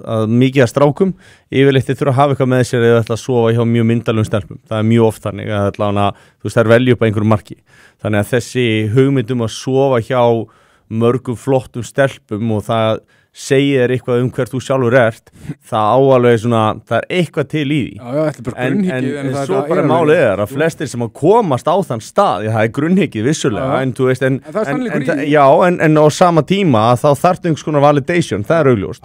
að mikið að strákum yfirleitt þið þurfa að hafa eitthvað með sér eða ætla að sofa hjá mjög myndalum stelpum, það er mjög oft þannig að þú veist, það er velja upp á einhverju marki, þannig að þessi hugmyndum að sofa hjá mörgum flottum stelpum og það segir eitthvað hvert þú sjálfur ert, það áalveg svona, það er eitthvað til í því. Þetta er bara grunnhyggið. En svo bara málið er að flestir sem að komast á þann stað, það er grunnhyggið vissulega, en þú veist, en á sama tíma þá þarftu einhvers konar validation, það er augljóst.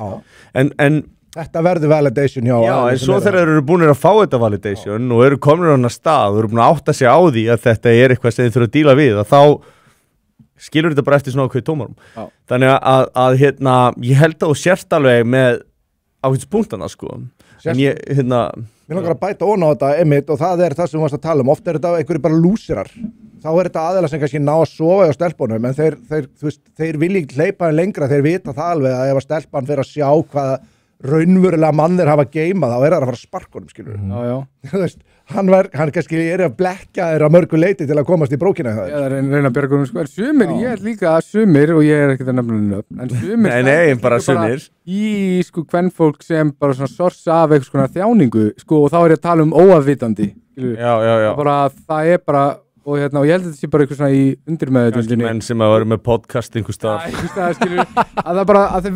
En þetta verður validation hjá. Já, en svo þegar þeir eru búinir að fá þetta validation og eru komin á hana stað og eru búin að átta sig á því að þetta er eitthvað sem þeir þurfa að díla við, að þá skilur þetta bara eftir svona ákveð tómarum. Þannig að ég held að þú sért alveg með ákveðspunktana sko. En mér langar að bæta ofan á þetta einmitt og það er það sem við varst að tala um. Oft er þetta einhverju bara lúsirar. Þá er þetta aðeila sem kannski ná að sofa á stelpunum en þeir vilja ekki hleypa lengra, þeir vita það alveg að ef að stelpan fer að sjá hvað raunverulega mannir hafa geimað, þá er það að fara að sparkunum, skilur. Þú veist, hann kannski er að blekka þér að mörgu leiti til að komast í brókina. Já, það er reyna að bjarga sko. Sumir, ég er líka að sumir og ég er ekkert að nefna en sumir Nei, bara sumir í sko kvenfólk sem bara svona sorsa af eitthvað svona þjáningu sko og þá er ég að tala um óafvitandi. Já. Bara það er bara og ég held að þetta sé bara eitthvað svona í undirmeðutundinni. Menn sem að vera með podcast einhver staðar. Skilur, að það bara, að þeir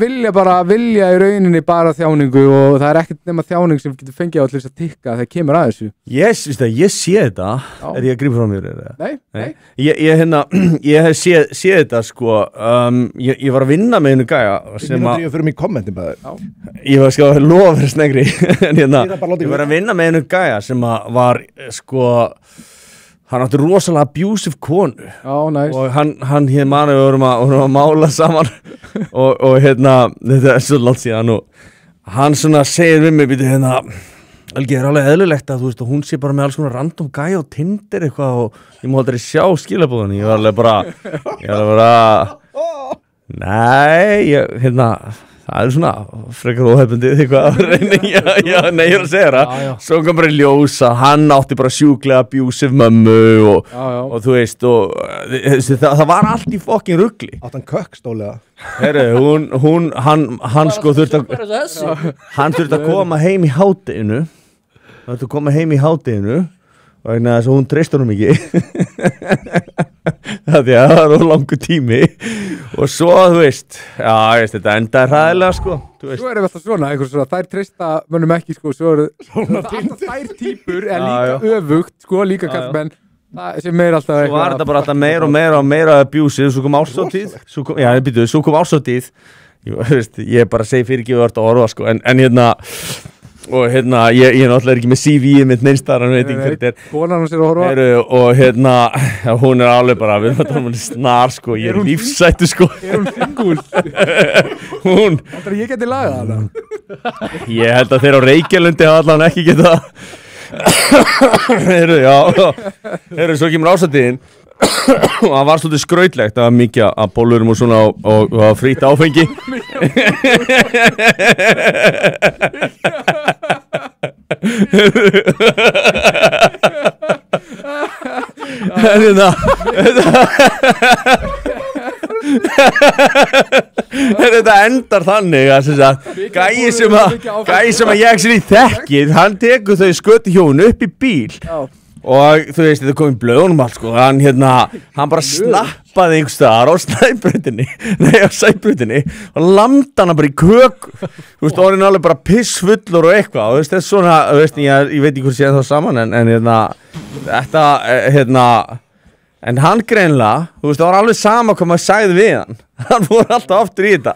vilja í rauninni bara þjáningu og það er ekkert nema þjáning sem getur fengið á til þess að tikka þegar kemur að þessu. Ég sé þetta. Er ég að grípa frá mér? Nei. Ég hef séð þetta sko. Ég var að vinna með einu gæja sem að... Ég fyrir mig í kommentin bara. Ég var sko að lofa að vera snegri. Ég var að vinna með einu gæja sem að var sko... Hann átti rosalega abusive konu og hann manni við vorum að mála saman og þetta er svo langt síðan og hann svona segir við mig Helgi, er alveg eðlilegt að þú veist og hún sé bara með alls konar random gæja og Tinder eitthvað og ég má aldrei sjá skilabúðan ég var alveg bara nei, Það svona frekar óhefbundið eitthvað nei, ég að segja það svo kom bara í ljós að hann átti bara sjúklega abusive mömmu og þú veist og það var allt í fucking rugli Átt hann kökkstólega Herru, hann sko þurfti að koma heim í hádeginu og einnig að þess að hún treystur hún ekki það var langur tími og svo, þú veist þetta endaði hræðilega, sko Svo erum við alltaf svona, einhvers svona, þær treysta mönnum ekki, sko, svo eru alltaf þær típur en líka öfugt, sko, líka kallmenn sem alltaf Svo var þetta bara alltaf meira abuse, svo kom ársóttíð svo kom ársóttíð ég bara segi fyrir ekki verið að orða, sko en hérna og ég náttúrulega ekki með CV-ið mitt neinstar, hann veit ekki hvernig þetta konan hans að horfa og hún alveg bara, við erum að tala um snar, sko, ég lífsættu, sko hún singul? Hún ég geti lagað hana ég held að þeir á Reykjalundi hafa allan ekki geta svo kemur ásættiðin og það var svolítið skrautlegt það var mikið að bólurum og svona og frýtt áfengi þetta endar þannig að gæi sem að ég ekki þekkið hann tekur þau sköti hjón upp í bíl og þú veist, þetta kom í blöðunum allt, sko hann bara snappaði einhvers staðar á Sæbrautinni og lamdi hana bara í köku þú veist, orðin alveg bara pissfullur og eitthvað, þú veist, þetta er svona þú veist, ég veit ekki hvort sé það saman en þetta, en hann greinlega, þú veist, það var alveg sama hvað maður sagði við hann fór alltaf aftur í þetta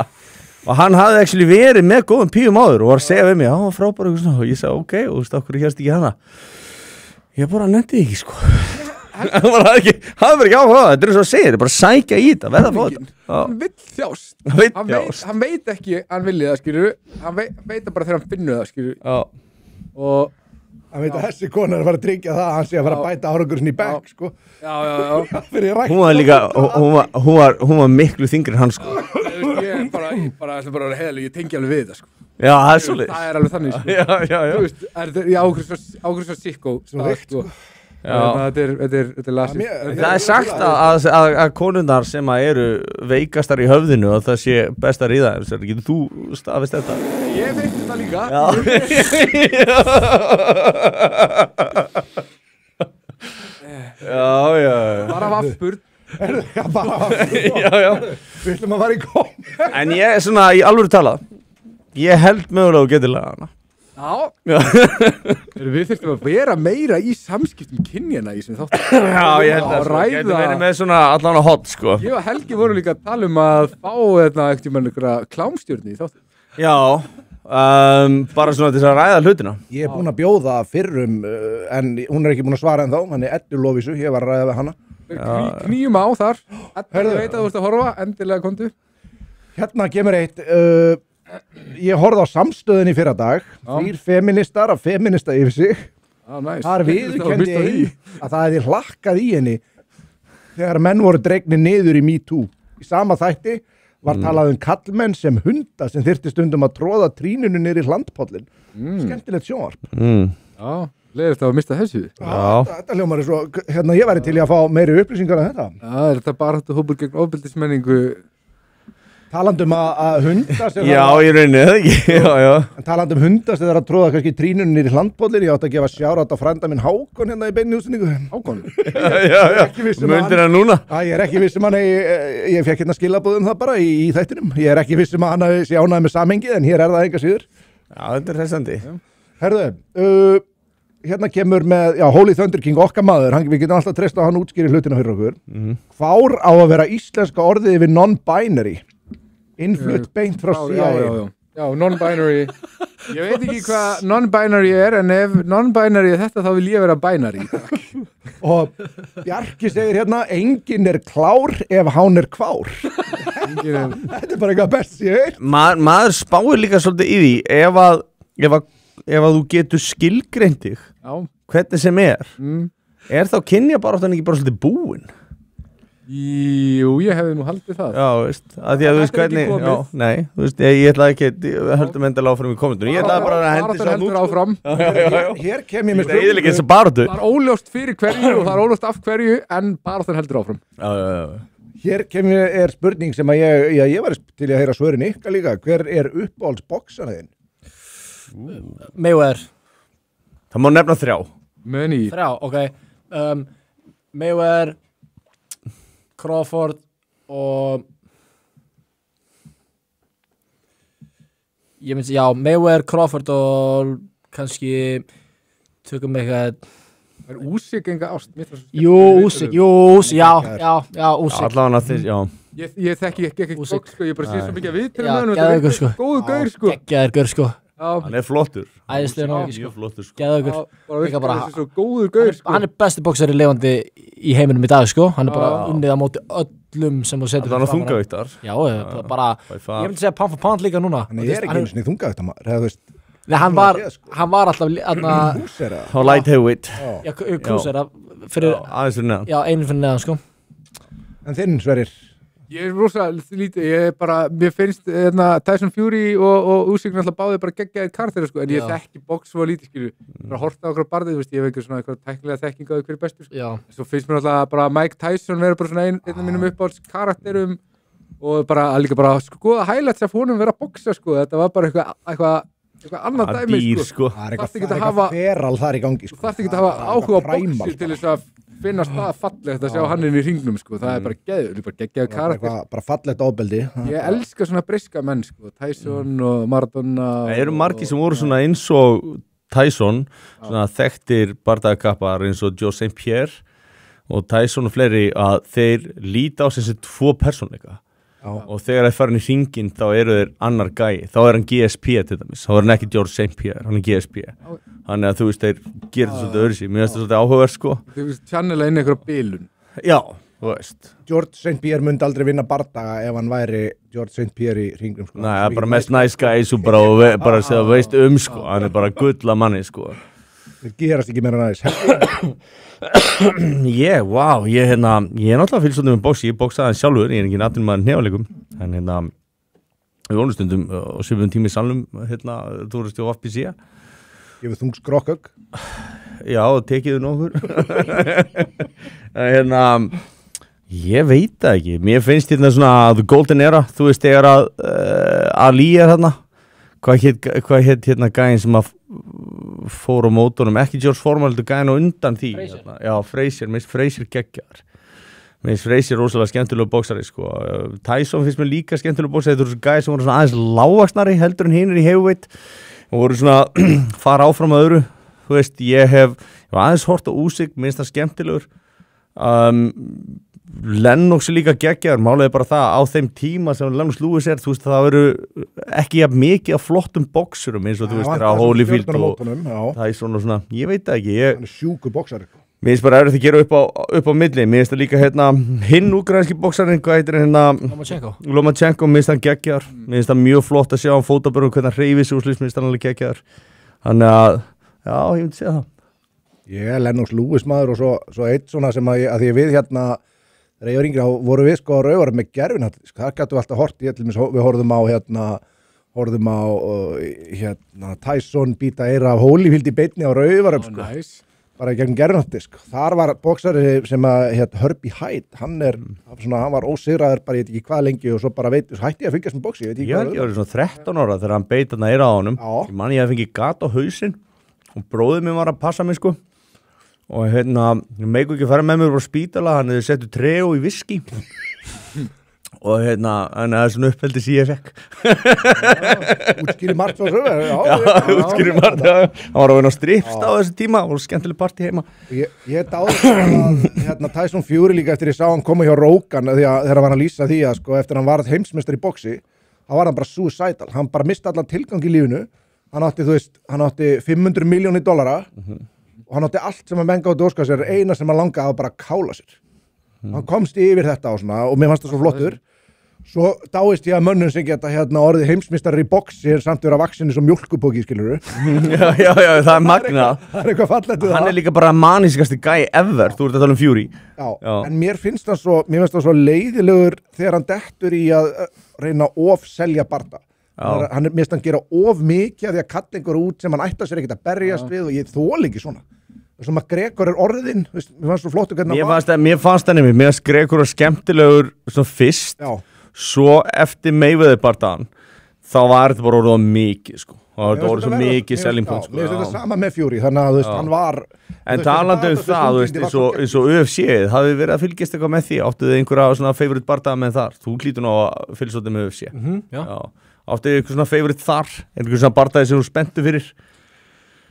og hann hafði actually verið með góðum píum áður og var að segja við mig, frábæra eitthvað svona og ég sagði, ok, og þú veist, okkur hérst ekki hana ég bara nefndi ekki, sko hann bara hafði bara ekki áhuga þetta er eins og að segja, þetta er bara að sækja í þetta verða að fá þetta hann vill þjást hann veit ekki, hann vilja það, skilur hann veit það bara þegar hann finnur það, skilur og hann veit að þessi konar er að fara að tryggja það að hann sé að fara að bæta árangurinn í bekk, sko hún var líka, hún var miklu þyngri en hann, sko ég bara ég tengi alveg við þetta, sko já, það er svolítið það er alveg þannig, sko þú veist, ég ákveður svo sikko sko þetta er lasið það er sagt að konundar sem eru veikastar í höfðinu og það sé best að ríða getur þú staðfest þetta? Ég veit þetta líka já bara vaffburt við ætlum að fara í kom en ég er svona í alvöru talað ég held mögulega að geta laga hana við þurftum að vera meira í samskiptum kynjana í sem þáttum ég held að það getur verið með svona allan að hot, sko ég og Helgi voru líka að tala um að fá einhverja klámstjörni í þáttum já bara svona til þess að ræða hlutina ég er búin að bjóða fyrrum en hún er ekki búin að svara ennþá hann er Eddu Lovísu, ég var að ræða við hana knýjum á þar Eddu veit að þú ert að horfa, endilega komdu hérna kemur eitt ég horfði á Samstöðinni fyrra dag 3 feministar af feminista yfir sig þar viðurkenndi að það hefði hlakkað í henni þegar menn voru dregnir niður í MeToo í sama þætti var talað kallmenn sem hunda sem þyrfti stundum að tróða trínunu niður í hlandpollin skemmtilegt sjónvarp leiðist að mista þessu þetta hljómar er svo ég væri til í að fá meiri upplýsingar af þetta þetta bara þetta hópur gegn ofbeldismenningu talandum að hundast já, í rauninni, eða ekki talandum hundast eða að tróða kannski trínunum í hlandpollin ég átti að gefa sjárat á frænda minn Hákon hérna í beinni útsendingu Hákon mundir hann núna ég er ekki viss hann ég fekk hérna skilabóðum það bara í þættinum ég er ekki viss hann sé ánægð með samhengið en hér er það enga síður þetta er hressandi herðu hérna kemur með Holy Thunder King okkar maður við getum alltaf treyst á hann útskýri hlutina fyrir okkur hvár á að vera íslenska orðið yfir non-binary innflutt beint frá CIA já, non-binary ég veit ekki hvað non-binary er en ef non-binary er þetta þá vil ég vera binary og Bjarki segir hérna enginn er klár ef hán er kvár þetta er bara eitthvað best ég veit maður spáir líka svolítið í því ef að þú getur skilgreint þig hvernig sem er þá kynja bara ekki bara svolítið búin Jú, ég hefði nú haldið það. Já, veist, að því að þú veist Þetta er ekki hvernig, komið. já, nei, þú veist, ég ætla ekki, höldum endilega áfram í kommentunum, ég ætla bara að hendi Baráttan svo heldur áfram. Hér kem ég með Það er ekki þess að baráttu. Það er óljóst fyrir hverju og það er óljóst af hverju, en baráttan heldur áfram. Já. Hér kem ég spurning sem að ég var til að heyra svörin ykkar líka. Hver er uppáhaldsboksarinn? Mayweather. Það má nefna 3. Meni. 3, ok. Mayweather, Crawford og ég myndi, já, Mayweather, Crawford og kannski tökum eitthvað Er Úsik enga ást? Úsik, já, Úsik. Allavega þeir, já. Ég þekki ekki Úsik. bóks, sko, ég bara sé svo mikið að við til Já, hann geðveikur, sko. Góðu gaur, sko. Geggjaður gaur, sko. Já, Hann er flottur. Æðislegur náungi, sko. Mjög flottur, sko. Geðveikur. bara Líka bara- virkar þessi svo góður gaur, sko. Hann er besti boksari lifandi í heiminum í dag, sko. Hann er bara Já. unnið á móti öllum sem þú setur Allavega fyrir framan hann. þungavíktar. Já, bara, By far. ég myndi segja pound for pound líka núna. Hann er ekki eins og þunga þetta maður. Eða þú veist, Nei, hann var alltaf, hús er það. Á light heavyweight. já, krúsera fyrir, Já, aðeins fyrir neðan. já, einu fyrir neðan, sko. En þinn Sverrir? Ég er rosa lítið, ég er bara, mér finnst Tyson Fury og Usyk náttúrulega báði bara geggjaðir karakterir, sko, en ég Já. þekki box svo lítið, skilju, bara horta á okkur barðið, veist, ég hef einhver svona eitthvað tæknilega þekking á því hver er bestur, sko. Já, Svo finnst mér náttúrulega bara Mike Tyson vera bara svona einn af mínum uppáhalds karakterum og bara líka bara skoða highlights af honum vera að boxa, sko, þetta var bara eitthvað annað Það er dæmi, dýr, sko. sko. Það er Þarftu ekki að eitthvað hafa- feral þar í gangi, Þú sko. þarft ekki að hafa áhuga á primal, boxi sko. til þess að finna stað fallegt að sjá hann inn í hringnum, sko, það er bara geður, bara geggjaður karakter. Bara fallegt ofbeldi. Ég elska svona briska menn, sko, Tyson og Maradona. Það eru margir sem voru svona eins og Tyson, svona þekktir bardagakappar eins og Joe St. Pierre og Tyson og fleiri að þeir líta á sem 2 persónleika. Já. Og þegar það er farin í hringinn þá eru þeir annar gæi, þá er hann GSP til dæmis, þá er hann ekki George St. Pierre, hann er GSP. Þannig að þú veist, þeir gerir þetta svolítið öðru síðan, mér finnst þetta svolítið áhugaverð, sko. Þú veist, channela inn einhverja bilun. Já, þú veist. George St. Pierre myndi aldrei vinna bardaga ef hann væri George St. Pierre í hringnum, sko. Nei, það er bara mest nice guy svo bara, og bara sem það veist sko, hann er bara gulla manni, sko. Þeir gerast ekki meira næs. Ég er náttúrulega fylgst með bóksi, ég bóksaði hann sjálfur, ég er ekki náttúrulega maður nefalekum, en við vonum stundum og svipum tími í salnum, þú veist, á FBC. Gefur þungs grokkök. Já, tekiðu nokkur. Ég veit það ekki, mér finnst svona The Golden Era, þú veist, þegar að Ali er hvað hétt gæinn sem að fór á mótunum, ekki George Foreman, heldur gæinn á undan því. Frazier. Já, Frazier, mér finnst Frazier geggjar. Mér finnst Frazier rosalega skemmtilegu bóksari, sko. Tyson finnst mér líka skemmtilegu bóksari, þetta eru gæði sem voru svona aðeins lágvaxnari heldur en hinir í heavyweight og voru svona fara áfram að öðru. Þú veist, ég hef aðeins hort á Usyk, minnst það skemmtilegur. Lennox er líka geggjaður, málega bara það á þeim tíma sem Lennox Lewis er, þú veist, það veru ekki jafn mikið af flottum boksurum eins og þú veist, á Holyfield og Tyson og svona, ég veit það ekki, Hann er sjúkur boksari. mér finnst bara erfitt að gera upp á milli, mér finnst það líka hinn úkrænski boksarinn, hvað heitir Lomachenko, mér finnst það geggjaður, mér finnst það mjög flott að sjá hann fótabörnum hvernig hann hreyfir sig úr slíks, mér finnst það alveg geggjaður, þannig að, já, ég myndi segja það. Ég er Lennox Lewis maður og svo eitt svona sem að því við þegar ég var yngri, þá voru við sko á Rauvar með gerfinhatt, það gætu við alltaf hort í við horfðum á Tyson bíta eira af Holyfield í beinni á Rauvar sko, Nice. bara í gegnum gerfinhatti sko. Þar var boksari sem að Herbie Hyde, hann var ósigraður bara ég veit ekki hvað lengi og svo bara hætti ég að fylgjast með boksi, ég veit ekki Ég held ég var svona 13 ára þegar hann beit þarna eira á honum. Já. Ég man ég hef fengið gat á hausinn og bróðið mér var að passa mig sko. Og ég meiku ekki að fara með mér á spítala, hann hefði settu treo í viski. Og en það er svona uppheldi sem ég fekk. útskýri margt svo Útskýri margt, já. Hann var að vinna á strippst á þessu tíma og skemmtileg partí heima. Ég dáði að Tyson Fury líka eftir ég sá hann koma hjá Rogan þegar hann var að lýsa því að sko, eftir hann varð heimsmeistar í boxi þá var hann bara suicidal, hann bara misti allan tilgang í lífinu, hann átti $500 milljónir og hann átti allt sem að menga átti óska sér, eina sem hann langaði að bara kála sér. Hann komst yfir þetta og mér fannst það svo flottur. Svo dáist ég að mönnum sem geta orðið heimsmeistarar í boxi en samt vera vaksinni svo mjólkupóki, skilurðu. já, það er magna. Það er eitthvað fallegt við það. Hann er líka bara manískasti gæi ever, þú ert að tala um Fury. Já, en mér finnst það svo leiðilegur þegar hann dettur í að reyna að ofselja barda. Mér finnst hann gera of mikið af því að kalla einhver út sem hann ætti sér ekkert að berjast við og ég þoli ekki svona. Svo McGregor orðinn, mér fannst svo flottu hvernig Mér fannst það nefnir, mér fannst Gregor skemmtilegur svona fyrst. Já. Svo eftir Mayweather bardaðan þá var þetta bara orðið mikið sko. Það var svo mikið selling point sko. Mér finnst þetta sama með Fury, þannig að hann var en talandi það, eins og UFC-ið hafði verið að fylgjast eitthvað með því áttu þið einhverja svona favorite bardaða með þar þú hlýtur ná að fylgja svolítið með UFC áttu þið eitthvað svona favorite þar einhverjum svona bardaði sem þú spenntu fyrir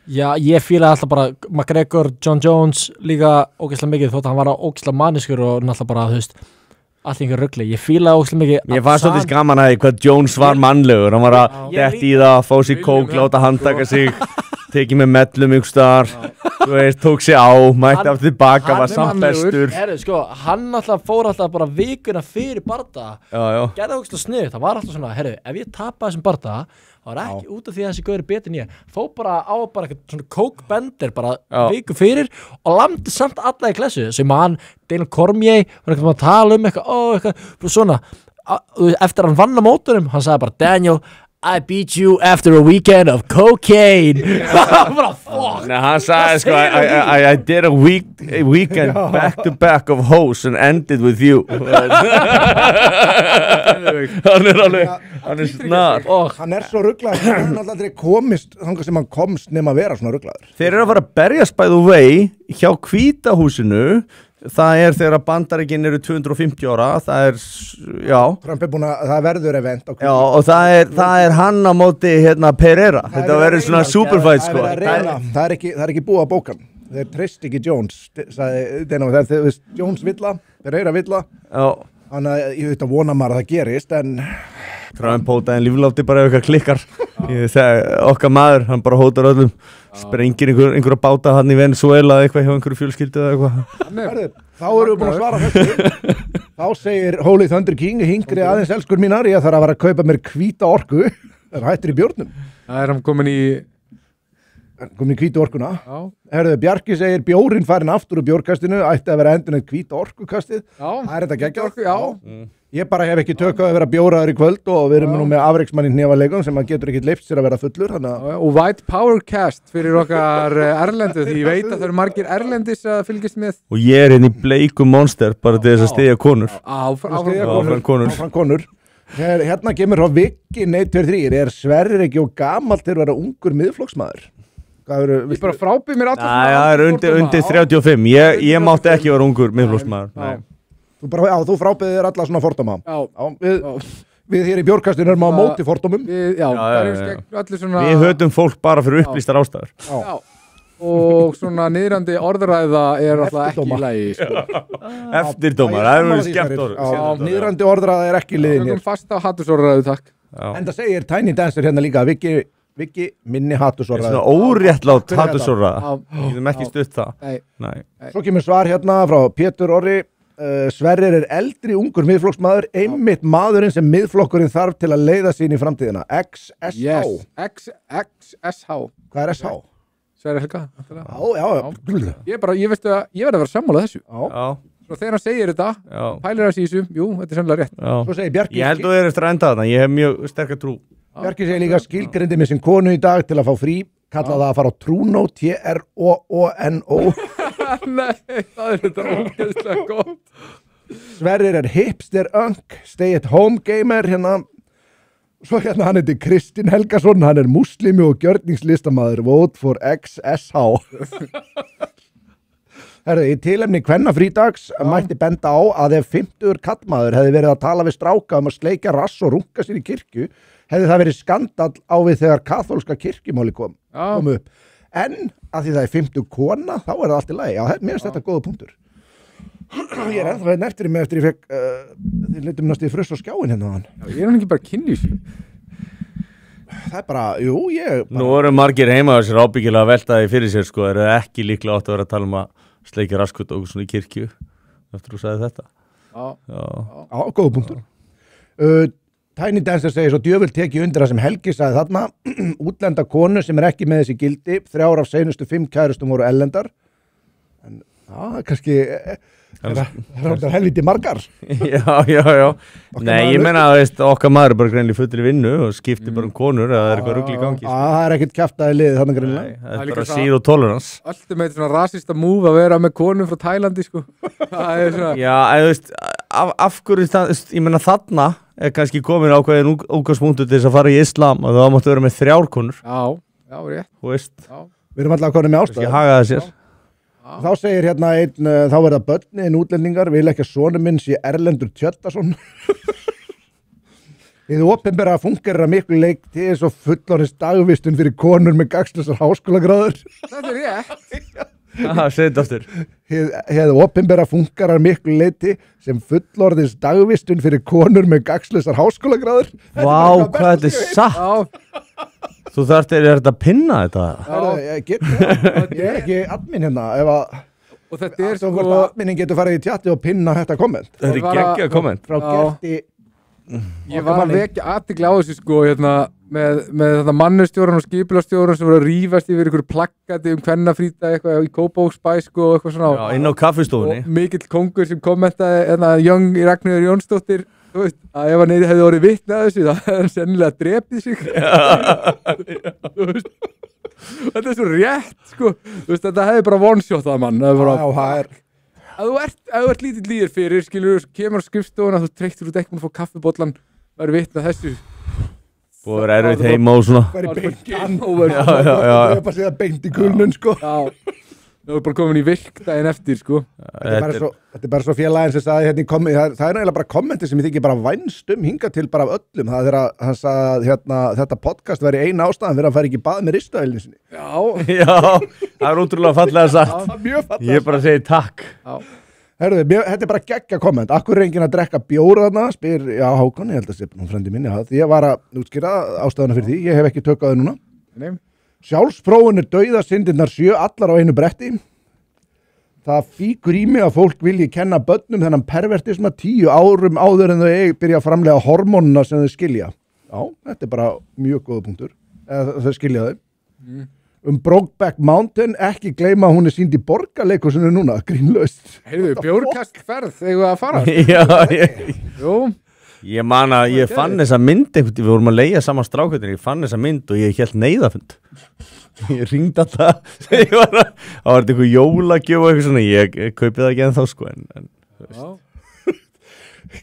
Já, ég fílaði alltaf bara McGregor, John Jones líka ógeðslega mikið þótt að hann var ógeðslega maniskur og náttúrulega bara, þú veist allt einhver rugli, ég fílaði ógeðslega mikið Ég fannst svolítið gaman að hvað Jones var mannlegur hann var að detti í það, fá sér kók, láta handtaka sig tekið með mellum ykkur staðar þú veist, tók sig á, mætti aftur tilbaka var samt bestur sko, hann alltaf fór alltaf bara vikuna fyrir barda gerði ógeðslega snið, það var alltaf svona ef ég tapa þessum barda það var ekki út af því að þessi gauður betur en ég fó bara á bara eitthvað svona kókbender bara viku fyrir og lamdi samt alla í klessu sem hann, Daniel Cormier var eitthvað að tala um eitthvað svona eftir hann vann á mótunum hann sagði bara Daniel I beat you after a weekend of cocaine bara fuck Nei, hann sagði sko I did a weekend back to back of hoes and ended with you hann er snar hann er svo rugglaður hann er alltaf aldrei komist þangað sem hann komst nema að vera svona rugglaður Þeir eru að fara að berjast by the way hjá Hvíta húsinu það er þegar Bandaríkin eru 250 ára það er, já Trump er búin að, það verður event Já, og það er hann á móti Pereira, þetta verður svona superfight sko það er ekki búið að bókan þeir treyst ekki Jones sagði Dana, Jones villa, Pereira villa þannig að ég veit að vona maður að það gerist en Trump hótaði en líflátti bara ef eitthvað klikkar okkar maður, hann bara hótar öllum sprengir einhverja báta hann í Venezuela eitthvað hjá einhverju fjölskyldu eða eitthvað þá erum við búin að svara þessu þá segir Holy Thunder King hingri aðeins elskur mínar, ég þarf að vera að kaupa mér hvíta orku það er hættur í bjórnum það er hann komin í hvítu orkuna Bjarki segir bjórin farin aftur úr bjórkastinu ætti að vera endun eitt hvíta orkukastið það er þetta geggjað ég bara hef ekki tök að vera bjóraður í kvöld og við erum nú með afreiksmann í hnefaleikum sem að getur ekki leift sér að vera fullur og White Power Cast fyrir okkar erlendu því ég veit að það eru margir erlendis að fylgjast með og ég er inn í bleikum monster bara til þess að stiðja konur áfram konur hérna kemur á Viki 123 Sverrir ekki og gamalt til að vera ungur miðflokksmaður ég bara frábið mér alltaf það er undir 35 ég mátti ekki vera ungur miðflokksmaður þú frábiðir þér alla svona fordóma við hér í bjórkastinu erum á móti fordómum við höfum fólk bara fyrir upplýstar ástæður og svona niðrandi orðræða er alltaf ekki í lagi eftirdómar, það er verið skemmt orð niðrandi orðræða er ekki í liðin hér fasta hattusorðræðu, takk en það segir Tiny Dancer hérna líka Viki minni hattusorðræðu svona óréttlátt hattusorðræða við hefum ekki stutt það svo kemur svar hérna frá Pétur Orri Sverrir er eldri ungur miðflokksmaður einmitt maðurinn sem miðflokkurinn þarf til að leiða sín í framtíðina XSH XSH hvað er SH? Sverrir Helga ég veistu að ég verði að vera sammála þessu svo þegar hann segir þetta pælir það í þessu, jú, þetta er sannlega rétt svo segir Bjarki ég held að þú er eftir að enda þarna, ég hef mjög sterkar trú Bjarki segir líka skilgrindi með sin konu í dag til að fá frí kalla það að fara á Trúnó TROONO Nei, það er þetta ógeðslega gott Sverrir er hipster unk stay at home gamer svo hann heitir Kristinn Helgason hann er muslimi og gjörningslistamaður vote for XSH í tilefni kvennafrídags mætti benda á að ef 50 kallmaður hefði verið að tala við stráka um að sleikja rass og runga sér í kirkju hefði það verið skandall á við þegar kaþólska kirkjumáli kom upp en að því það er 50 kona þá er það allt í lagi, mér finnst þetta góða punktur ég er ennþá eftir mig eftir ég fekk þið litum næstu í fruss og skjáin hérna ég er hann ekki bara kynlýs það er bara, jú, nú eru margir heima þessir ábyggilega að velta því fyrir sér sko, eru ekki líklega átt að vera að tala um að sleikja raskut og svona í kirkju eftir þú sagði þetta já, góða punktur Tiny Dancer segir svo djöfull teki undir það sem Helgi sagði þarna útlenda konu sem er ekki með þessi gildi 3 af seinustu 5 kærustum voru ellendar en kannski það er helviti margar Já Nei, ég meina að okkar maður er bara greinlega fullir í vinnu og skiptir bara konur eða það er eitthvað rugl í gangi það er ekkert kjaftaði liðið þannig greinlega Það er bara zero tolerance Alltaf með svona rasista move að vera með konum frá Tælandi sko Það er svona Já, af hverju það, ég meina þarna er kannski komin ákveðin útgangspunktur til þess að fara í islam og þá máttu vera með 3 konur Já, rétt Þú veist, Við erum alltaf konum með ástæðu kannski haga það sér Þá segir hérna einn, þá verða börnin útlendingar, vil ekki að sonur minn sé Erlendur Tjöttason. Þið opinbera fungerir að miklu leik til þess að fullorðins dagvistun fyrir konur með gagnslausar háskólagráður. Þetta er rétt. Segð þetta aftur. Þið opinbera fungerir að miklu leiti sem fullorðins dagvistun fyrir konur með gagnslausar háskólagráður. Vá, hvað þetta er satt. Já, Þú þarft er þetta að pinna þetta? Ég er ekki admin hérna ef að og þetta er sko adminin getur farið í tjatti og pinna þetta komment Þetta er geggjað komment. frá Gerti Ég var að vekja athygli á þessu sko hérna, með þetta mannustjóran og skipulastjóran sem voru að rífast yfir ykkur plakkati kvennafríta eitthvað í Kópavogsbæ sko og eitthvað svona Já, inn á kaffistofunni. og mikill kongur sem kommentaði hérna Young Ragnheiður Jónsdóttir þú veist, að ef hann hefði orðið vitni að þessu þá hefði hann sennilega drepið sig Þú veist, þetta er svo rétt sko þú veist, þetta hefði bara one shot að mann það er Ef þú ert lítill líður fyrir, skilur, kemur á skrifstofuna, þú treyktur út ekki að fá kaffibollan, verður vitni að þessu. Og verður erfitt heima og svona. Verður beint anóver, það er bara að segja beint í kulnun, sko. Já, það er bara komin í virkdaginn eftir, sko. Þetta er bara svo félaginn sem sagði hérna í kommenti, það er eiginlega bara kommenti sem ég þykir bara vænst hinga til bara af öllum. Það er að hann sagði hérna, þetta podcast væri eina ástæðan fyrir að hann færi ekki í bað með ristavelinu sinni. Já, það er útrúlega fallega sagt. Mjög fallega. Ég bara segi takk. Herðu, þetta er bara geggja komment. Akkur er enginn að drekka bjóra þarna? Spyr, já, Hákon, ég held að sé nú frendi minni að ég var að útskýra ástæðuna fyrir því. Ég hef ekki tökkað þau núna. Nei. Sjálfsprófun er dauðasyndirnar 7 allar á einu bretti. Það fíkur í mig að fólk vilji kenna börnum þennan pervertisma 10 árum áður en þau byrja að framlega hormónuna sem þau skilja. Já, þetta er bara mjög góða punktur. Eða þau skilja þau. Brokeback Mountain, ekki gleyma að hún er sýnd í Borgarleikhúsinu núna, grínlaust. Heyrðu, bjórkastferð, þegar við að fara. Já, Jú. Ég man að ég fann þessa mynd einhvern, við vorum að leigja saman strákveitin, ég fann þessa mynd og ég hélt neyðafund. Ég ringdi alltaf, það var eitthvað jólagjöf og eitthvað svona, ég kaupið það ekki ennþá sko, en Já.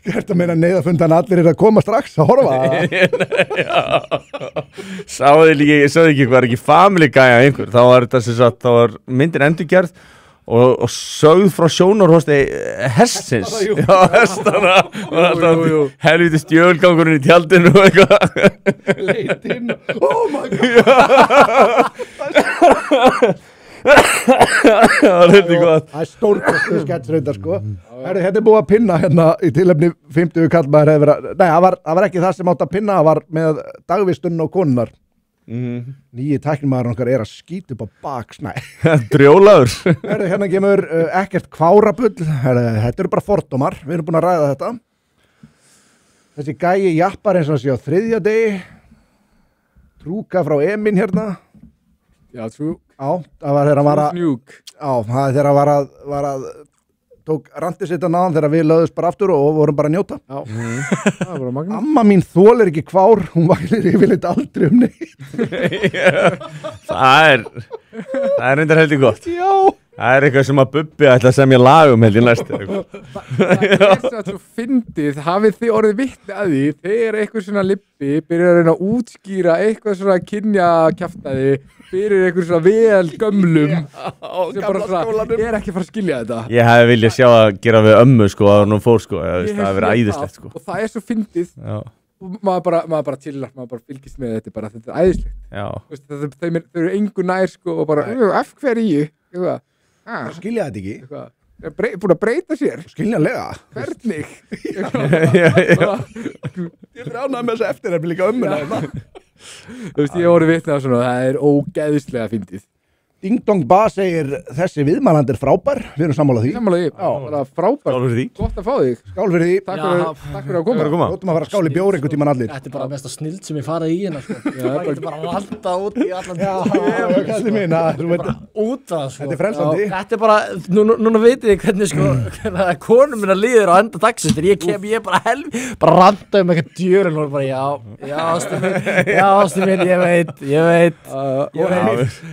Þetta meina neyðafundan allir er að koma strax að horfa. Sáðu ekki hvað er ekki Family Guy að einhver, þá var þetta sem sagt, þá var myndin endurgerð og sögð frá sjónarhósti hestsins. Já, hestana og alltaf helviti stjölgangurinn í tjaldinu og eitthvað. Leitinn, oh my god. Það er gott. Það er stórkostuð sketsreindar sko. Þetta er búið að pinna hérna í tilefni 50 kallmaður hefur verið, nei, það var ekki það sem átt að pinna, það var með dagvistunn og konunar. Nýji tæknimaður okkar er að skýta upp á baksnæ. Drjólaður. Hérna kemur ekkert kvárabull, þetta eru bara fordómar, við erum búin að ræða þetta. Þessi gæi jappar eins og sé á 3. degi, trúka frá Emin hérna. Já, trú. Já, það var þegar hann var að, Snjúk. já, það er þegar hann var að tók randið sitt að náðan þegar við löðumst bara aftur og vorum bara að njóta. Já. Það var bara magna. Amma mín þolir ekki kvár, hún vælir yfirleitt aldrei neitt. Það er reyndar heldur gott. Já. Það er eitthvað sem að Bubbi ætla að semja lag held ég næst. Það er svo fyndið, hafið þið orðið vitni að því þegar eitthvað svona Libbi byrjar að reyna að útskýra eitthvað svona kynjakjaftaði fyrir eitthvað svona vel gömlum sem bara svona, ég er ekki að fara að skilja þetta. Ég hefði viljað sjá að gera við ömmu sko að hún fór sko, það hefði verið æðislegt sko. Og það er svo fyndið og maður bara chillar, maður bara fylgist með þetta er æðislegt. Já. Þau eru engu nær sko og bara, af hverju? Skilja þetta ekki. Búin að breyta sér. Skiljanlega. Hvernig? Ég er ánægð með þessu eftirnefni líka ömmuna. Þú veist, ég voru vitni á svona, það er ógeðislega fyndið. Ding Dong Ba segir þessi viðmælandi frábær, við erum sammála því. Sammála því, bara frábært. Skál fyrir því. Gott að fá þig. Skál fyrir því. Takk fyrir að koma. Rótum að fara að skála í bjór einhvern tímann allir. Þetta er bara mesta snild sem ég farið í hérna sko. Það getur bara randa út í allan Kalli mín, út það sko. þetta er frelsandi. Þetta er bara, núna vitið þið hvernig sko hvernig konum minna líður á enda dagsins þegar ég bara randa eitthvað djörun og bara ástu mín, ég veit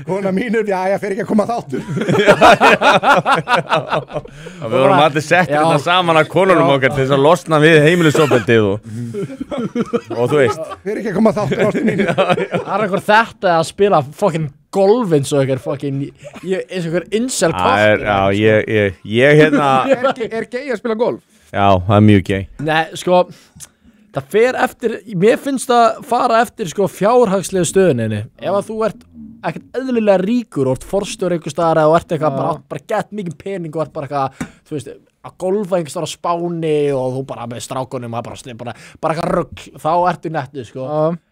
Kona mínur, ég fer ekki að koma þáttur. Við vorum allir settir þetta saman að konunum okkar til þess að losna við heimilisofbeldið og þú veist. Fer ekki að koma þáttur, ástu mín. Það er eitthvað þetta að spila fucking golf eins og eitthvað fucking eins og eitthvað incel kvartir. Já, ég hérna. Er gay að spila golf? Já, það er mjög gay. Nei, sko, það fer eftir, mér finnst það fara eftir sko fjárhagslegu stöðuninni. Ef að þú ert ekkert eðlilega ríkur og ert forstjóri einhver staðar eða þú ert eitthvað bara gett mikið pening og ert bara eitthvað, þú veist, að golfa einhver staðar á Spáni og þú bara með strákunum bara eitthvað rugg, þá ertu nettu, sko.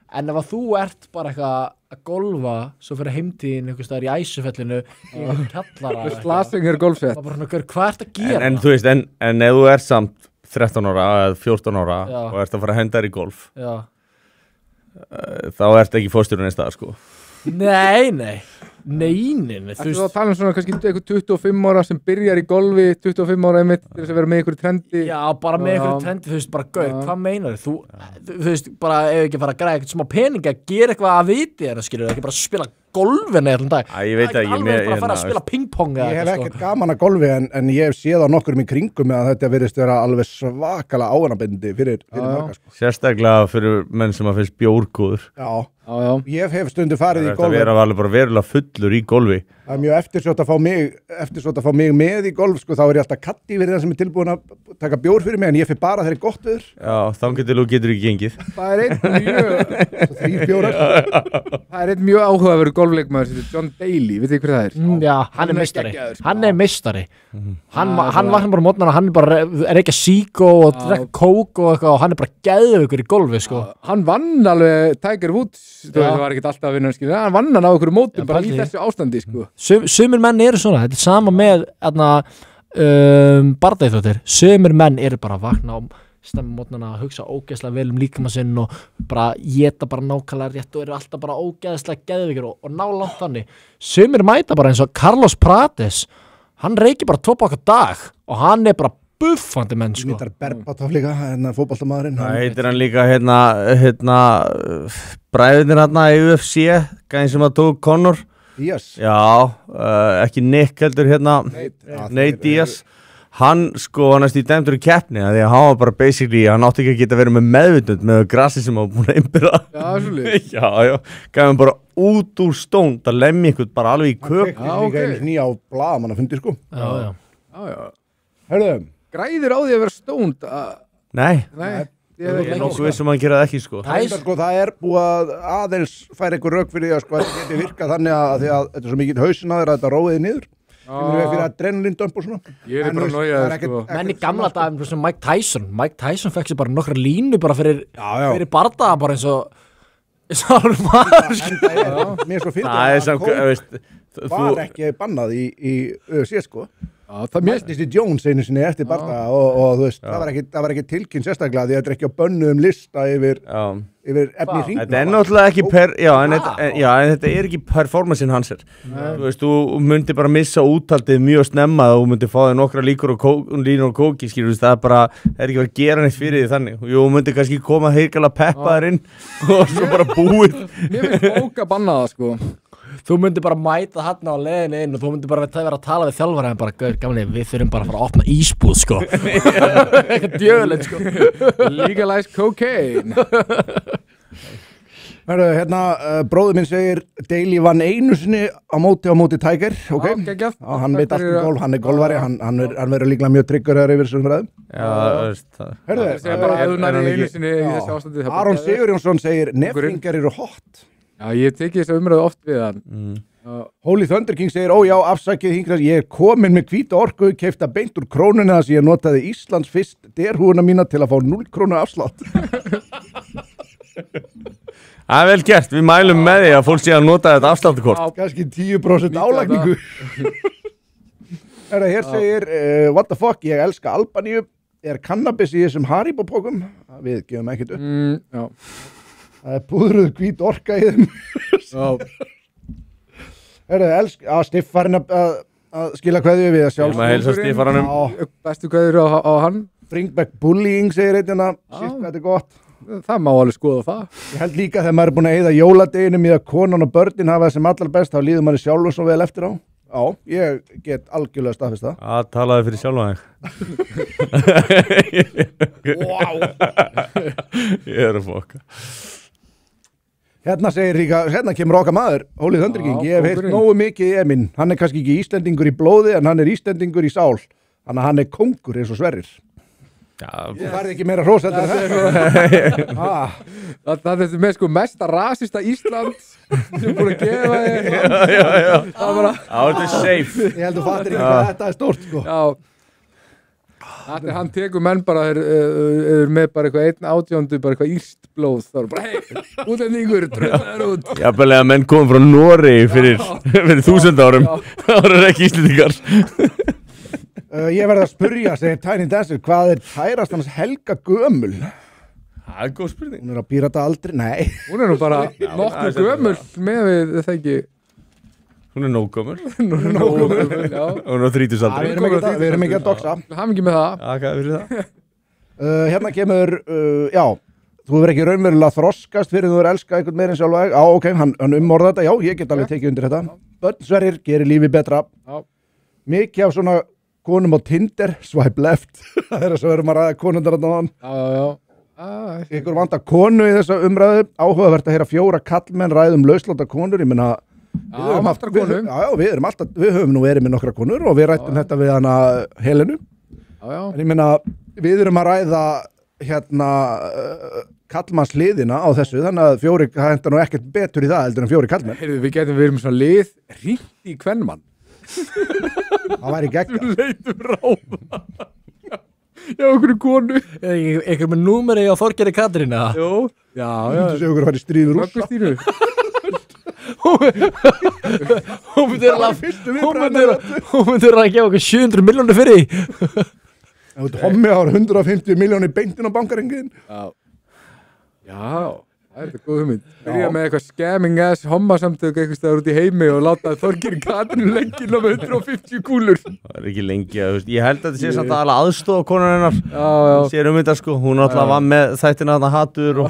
En ef að þú ert bara eitthvað að golfa svo fyrir heimtíðin einhver staðar í Æsufellinu í einhver kjallara. Slasingur golfsett. Það bara hvað ert að gera? En þú veist, en ef þú ert samt 13 ára eða 14 ára og ert að fara að henda þér í golf, þá ert ekki fórstjórinn einn stað, sko. Nei. Þú veist að tala svona kannski eitthvað 25 ára sem byrjar í golfi 25 ára einmitt til þess að vera með einhverju trendi. Já, bara með einhverju trendi, þú veist, bara gaur, hvað meinar þú? Þú veist, bara ef ekki fara að græða eitthvað smá peninga, gera eitthvað að viti þér, skilur, ekki bara spila golfinu allan dag. Ég veit ekki, alveg bara fara að spila pingpong eða Ég hef ekkert gaman að golfi en ég hef séð á nokkurum í kringum að þetta virðist vera alveg svakalega ávanabindi fyrir marga, sko. Sérstaklega fyrir menn sem að finnst bjórgóður. Já. Ég hef stundu farið í golf. Það vera bara verulega fullur í golfi. Það er mjög eftirsótt að fá mig með í golf, sko, þá er ég alltaf katti fyrir það sem er tilbúin að taka bjór fyrir mig en ég fyrir bara þegar gott viður. Já, þá getur ekki gengið. Það er einn mjög áhugaverður golfleikmaður sem John Daly, veit þið hver það er? Já, hann er meistari. Hann er meistari. Hann vaknar bara mótnar og hann er ekki að síkó og drekka kók og eitthvað og hann er bara geðveikur í golfi, sko. Hann vann alveg Tiger Woods, það var ekkert alltaf að vinna, skilja, hann vann hann á einhverju mótum bara í þessu ástandi, sko. Sumir menn eru svona, þetta er sama með bardagþjóttir, sumir menn eru bara að vakna á stemmumótnana að hugsa ógeðslega vel líkama sinn og bara geta bara nákvæmlega rétt og eru alltaf bara ógeðslega geðvikir og ná langt þannig. Sumir mæta bara eins og Carlos Prates, hann reykir bara 2 pakka á dag og hann er bara buffandi menn, sko. Mítar Berbatov líka, fótboltamaðurinn. Það heitir hann líka bræðurnir í UFC, gæðin sem að tók Conor. Díaz. Já, ekki Nick heldur Nate Díaz. Hann sko næst í dæmdur í keppni því að hann var bara basically, hann átti ekki að geta verið með meðvitund með grassi sem hann var búin að innbyrða. Já, svolítið. Já, gaf hann bara út úr stón, það lemmi einhvern bara alveg í köp. Hann fekk líka nýja á blaðamann að fundi, sko. Já. Hörðu. Græðir á því að vera stónd? Nei. Ég er nokkuð vissum að hann gera það ekki, sko. Það er búið að aðeins færa einhver rök fyrir því að sko þetta geti virkað þannig að því að þetta er svo mikið hausin að þetta róiði niður. Kemur við fyrir adrenalindömp og svona. Ég er bara nójaður, sko. Menn í gamla dagum sem Mike Tyson fekk sér bara nokkra línu bara fyrir bardaga bara eins og maður. Mér sko fyrir það var ekki bannað í UFC, sko. Það mættist í Jones einu sinni eftir bardaga og þú veist, það var ekki tilkynnt sérstaklega því að þetta er ekki á bönnuðum lista yfir efni hringnum. Þetta er náttúrulega ekki en þetta er ekki performancein hans er. Þú veist, þú myndir bara missa úthaldið mjög snemma og þú myndir fá þig nokkra línur og kóki, skilur, það er ekki verið að gera neitt fyrir því þannig. Jú, þú myndir kannski koma heikala peppaðir inn og svo bara búið. Mér finnst bók að banna það, sko. Þú myndir bara mæta hann á leiðinu inn og þú myndir bara vera að tala við þjálfara en bara, gamli, við þurfum bara að fara að opna ísbúð, sko. Eitthvað djöðlegt, sko. Legalize cocaine. Bróður minn segir Daly vann einu sinni á móti Tiger, ok? Geggjað. Hann veit allt golf, hann er golfari, hann verður líklega mjög tryggur yfir þessum ræðum. Já, það segir bara öðunar í einu sinni í þessu ástandi. Aron Sigurjónsson segir nefningar eru hot. Já, ég tekið þessu umræðu oft við hann. Holy Thunder King segir, já, afsakið hingras, ég er komin með hvíta orku, keypta beint úr krónunni þess að ég notaði Íslands fyrst derhúuna mína til að fá 0 krónu afslátt. Það vel gert, við mælum með því að fólk sé að nota þetta afsláttukort. Kannski 10% álagningu. Hér segir, what the fuck, ég elska Albaníu. Cannabis í þessum Haribo-pókum? Við gefum ekkert upp. Já. Það púðruð hvít orka í þeim. Stiffarinn að skila kveðju við að Við að heilsa Stiffaranum. Bestu kveður á hann. Bring back bullying, segir einna. Shit, hvað þetta gott. Það má alveg skoða það. Ég held líka þegar maður búin að eyða jóladeginum í að konan og börnin hafa sem allar best, þá líður maður sjálfur svo vel eftir á. Já, ég get algjörlega staðfist það. Það talaði fyrir sjálfa þig. Wow. Ég að fokka. Hérna kemur okkar maður, Óli Þöndriking. Ég hef heilt nógu mikið í Eminn. Hann kannski ekki Íslendingur í blóði, en hann Íslendingur í sál. Þannig að hann kongur eins og Sverrir. Þú færði ekki meira hróseldur en þetta. Það er með mesta rasista Íslands sem búin að gefa þér. Já. Það er safe. Ég held þú fattir ekki hvað þetta stórt, sko. Já. Hann tekur menn bara, þeir með bara eitthvað 1/18, bara eitthvað írt blóð. Það er bara, hei, útlendingur, dröðar út. Jafnvel að menn komum frá Noregi fyrir 1000 árum. Það voru ekki Íslendingar. Ég verði að spurja, segir Tiny Dancer, hvað tærast hans Helga gömul? Það er góð spurning. Hún á pírata aldri, nei. Hún nú bara nokkuð gömul með við það ekki. Hún nóg gömul. Hún nóg gömul, já. Hún 30 aldri. Við erum ekki að doxa. Ham ekki með það. Hvað fyrir það? Hérna kemur, já, þú verður ekki raunverulega þroskast fyrir þú verður elska einhvern meira en sjálfa. Já, ok, hann umorða þetta, já, ég get alveg tekið undir þetta. Börn Sverrir gerir lífi betra. Mikið af svona konum á Tinder, swipe left. Það er þess að verðum að ræða konundar að náðan. Já. Ykkur vantar konu í þessa umræðu, áhugavert að heyra 4 kallmenn ræðum lausláta konur, ég meina við höfum nú verið með nokkra konur og við rættum þetta við hana Helenu. En ég meina, við erum að ræða hérna kallmanns liðina á þessu, þannig að 4, það hendur nú ekkert betur í það heldur en 4 kallmenn. Heyrðu, við getum verið með svona lið hringt í kvenmann. Það væri geggjað. Leitum ráða. Já, okkur konu. Ekkur með númeri á Þorgerði Katrín, eða? Jú. Já. Þú séu okkur að fara í stríður úr. Möggustínu. Hún myndir að gefa okkur 700 milljónir fyrir því. Þú hommi ára 150 milljónir beintin á bankarengiðin. Já. Það er þetta góð hugmynd. Byrja með eitthvað scamming ass hommasamtök eitthvað staðar út í heimi og láta Þorgerði Katrín lengina með 150 kúlur. Það er ekki lengi, ég held að þetta sé samt aðalega aðstofa konan hennar. Já. Sér þetta sko, hún alltaf var með þættina þarna hatur og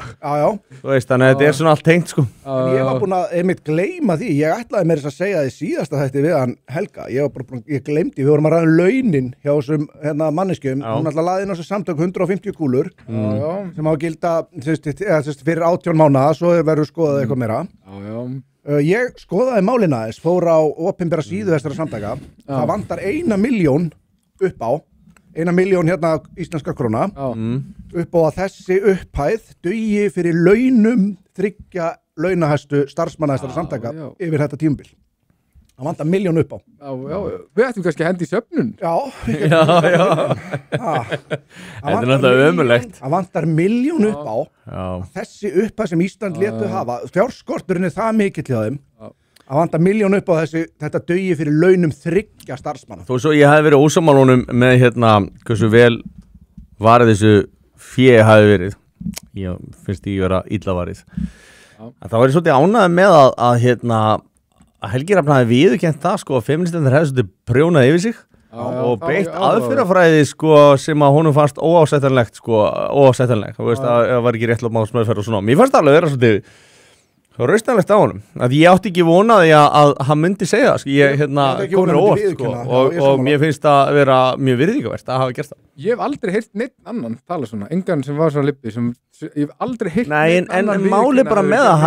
þú veist, þannig að þetta er svona allt tengt sko. Ég var búin að einmitt gleyma því, ég ætlaði mér þess að segja því síðasta þætti við hann Helga, ég gleymdi, við vorum að ræða launin hjá þessum manneskjum, hún alltaf laði inn á þessu samtök 150 kúlur sem á að gilda fyrir 18 mánaða, svo verður skoðað eitthvað meira. Ég skoðaði málina þess, fór á opinbera síðu þessara samtaka. Það vantar 1 milljón upp á, 1 milljón hérna íslenskar króna, upp á að þessi upphæð dugi fyrir launum 3 launahæstu starfsmanna þessara samtaka yfir þetta tímabil. Það vantar 1 milljón upp á. Já, við ættum kannski að hendi í söfnun. Já. Þetta er náttúrulega ömurlegt. Það vantar 1 milljón upp á. Þessi upphæð sem Ísland létu hafa, fjárskorturinn er það mikill hjá þeim. Það vantar 1 milljón upp á þetta dugi fyrir launum 3 starfsmanna. Þó svo ég hef verið ósamálunum með hversu vel varið þessu fé hafi verið. Ég finnst því að vera illa varið. Það var ég svolítið ánægð með að Helgi Rafn hafi viðurkennt það sko að feministarnir hefði svolítið prjónað yfir sig og beitt aðferðafræði sko sem að honum fannst óásættanlegt. Þú veist að það var ekki réttlátt málsmeðferð og svona. Mér fannst alveg vera svolítið raustanlegt á honum. Að ég átti ekki vonaði að hann myndi segja það. Ég kom mér óvart sko og mér finnst það að vera mjög virðingavert að hafa gert það. Ég hef aldrei heyrt neitt annan tala svona, engan sem var svona lippi sem ég hef aldrei heyrt neitt annan. En máli bara með það,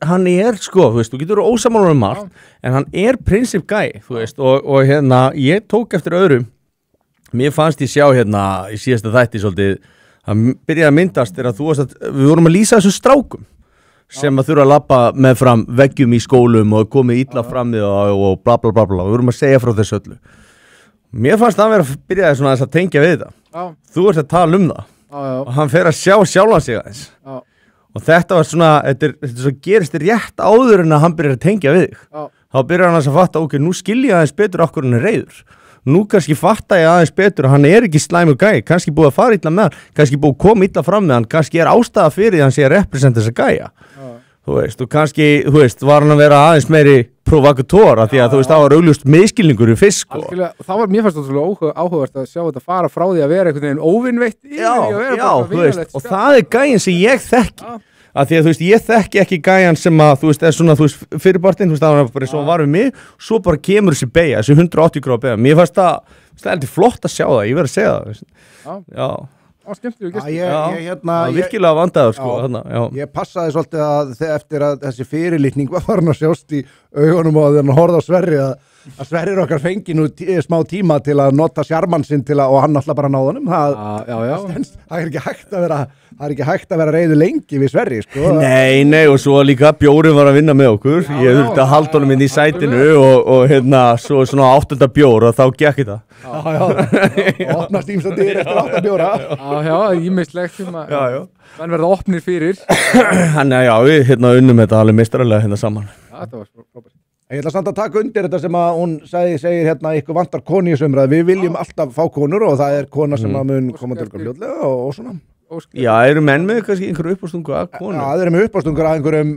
hann er sko, þú veist, þú getur ósammála margt, en hann er prinsip gæ, þú veist, og ég tók eftir öðrum. Mér fannst ég sjá í síðasta þætti svolítið, hann byrjaði að myndast þegar við vorum að lýsa þessu strákum sem að þurfa að labba með fram veggjum í skólum og komið illa fram því og bla bla bla bla, við vorum að segja frá þessu öllu. Mér fannst hann vera að byrjaði svona að tengja við þetta. Þú ert að tala um það og hann fer að sjá sjálfan sig aðeins og þetta var svona, þetta er svo gerist rétt áður en að hann byrjar að tengja við þig Já. þá byrjar hann að fatta, ok, nú skil ég aðeins betur okkur hann er reiður, nú kannski fatta ég aðeins betur að hann er ekki slæmur gæi, kannski búið að fara illa með hann, kannski búið að koma illa fram með hann, kannski er ástæða fyrir því hann sé að representa þessa gæja þú veist, og kannski, þú veist, var hann að vera aðeins meiri provokatóra því að þú veist, það var augljóst miskilningur í fisk og það var mér fannst ótrúlega áhugavert að sjá þetta fara frá því að vera einhvern veginn óvinnveitt þú veist, og það er gæin sem ég þekki að því að þú veist, ég þekki ekki gæjan sem að þú veist, er svona, þú veist, fyrirpartinn þú veist, það var bara eins og var við mig svo bara kemur þessi beigja, þessi 180 gráða beigja mér fannst það er flott að sjá það, ég verð að segja það já virkilega vandaður sko ég passaði svolítið að eftir að þessi fyrirlitning var farin að sjást í augunum og þegar hann horfði á Sverri að Sverrir okkar fengi nú smá tíma til að nota sjarmann sinn og hann alltaf bara náði honum það er ekki hægt að vera reiður lengi við Sverri sko. Nei og svo líka bjórin var að vinna með okkur ég þurfti að halda honum inn í sætinu og hérna svo svona 8. bjór og þá gekk þetta opnast ímst eftir 8 bjóra ímislegt sem að þann verða opnir fyrir þannig að við hérna unnum þetta alveg meistaralega hérna saman þetta var frábært. Ég ætla samt að taka undir þetta sem að hún segir hérna ykkur vantar konu í sömrað við viljum alltaf fá konur og það er kona sem að mun koma til okkur fljótlega og svona Já, eru menn með kannski einhverju uppástungu að konum? Já, það eru með uppástungur að einhverjum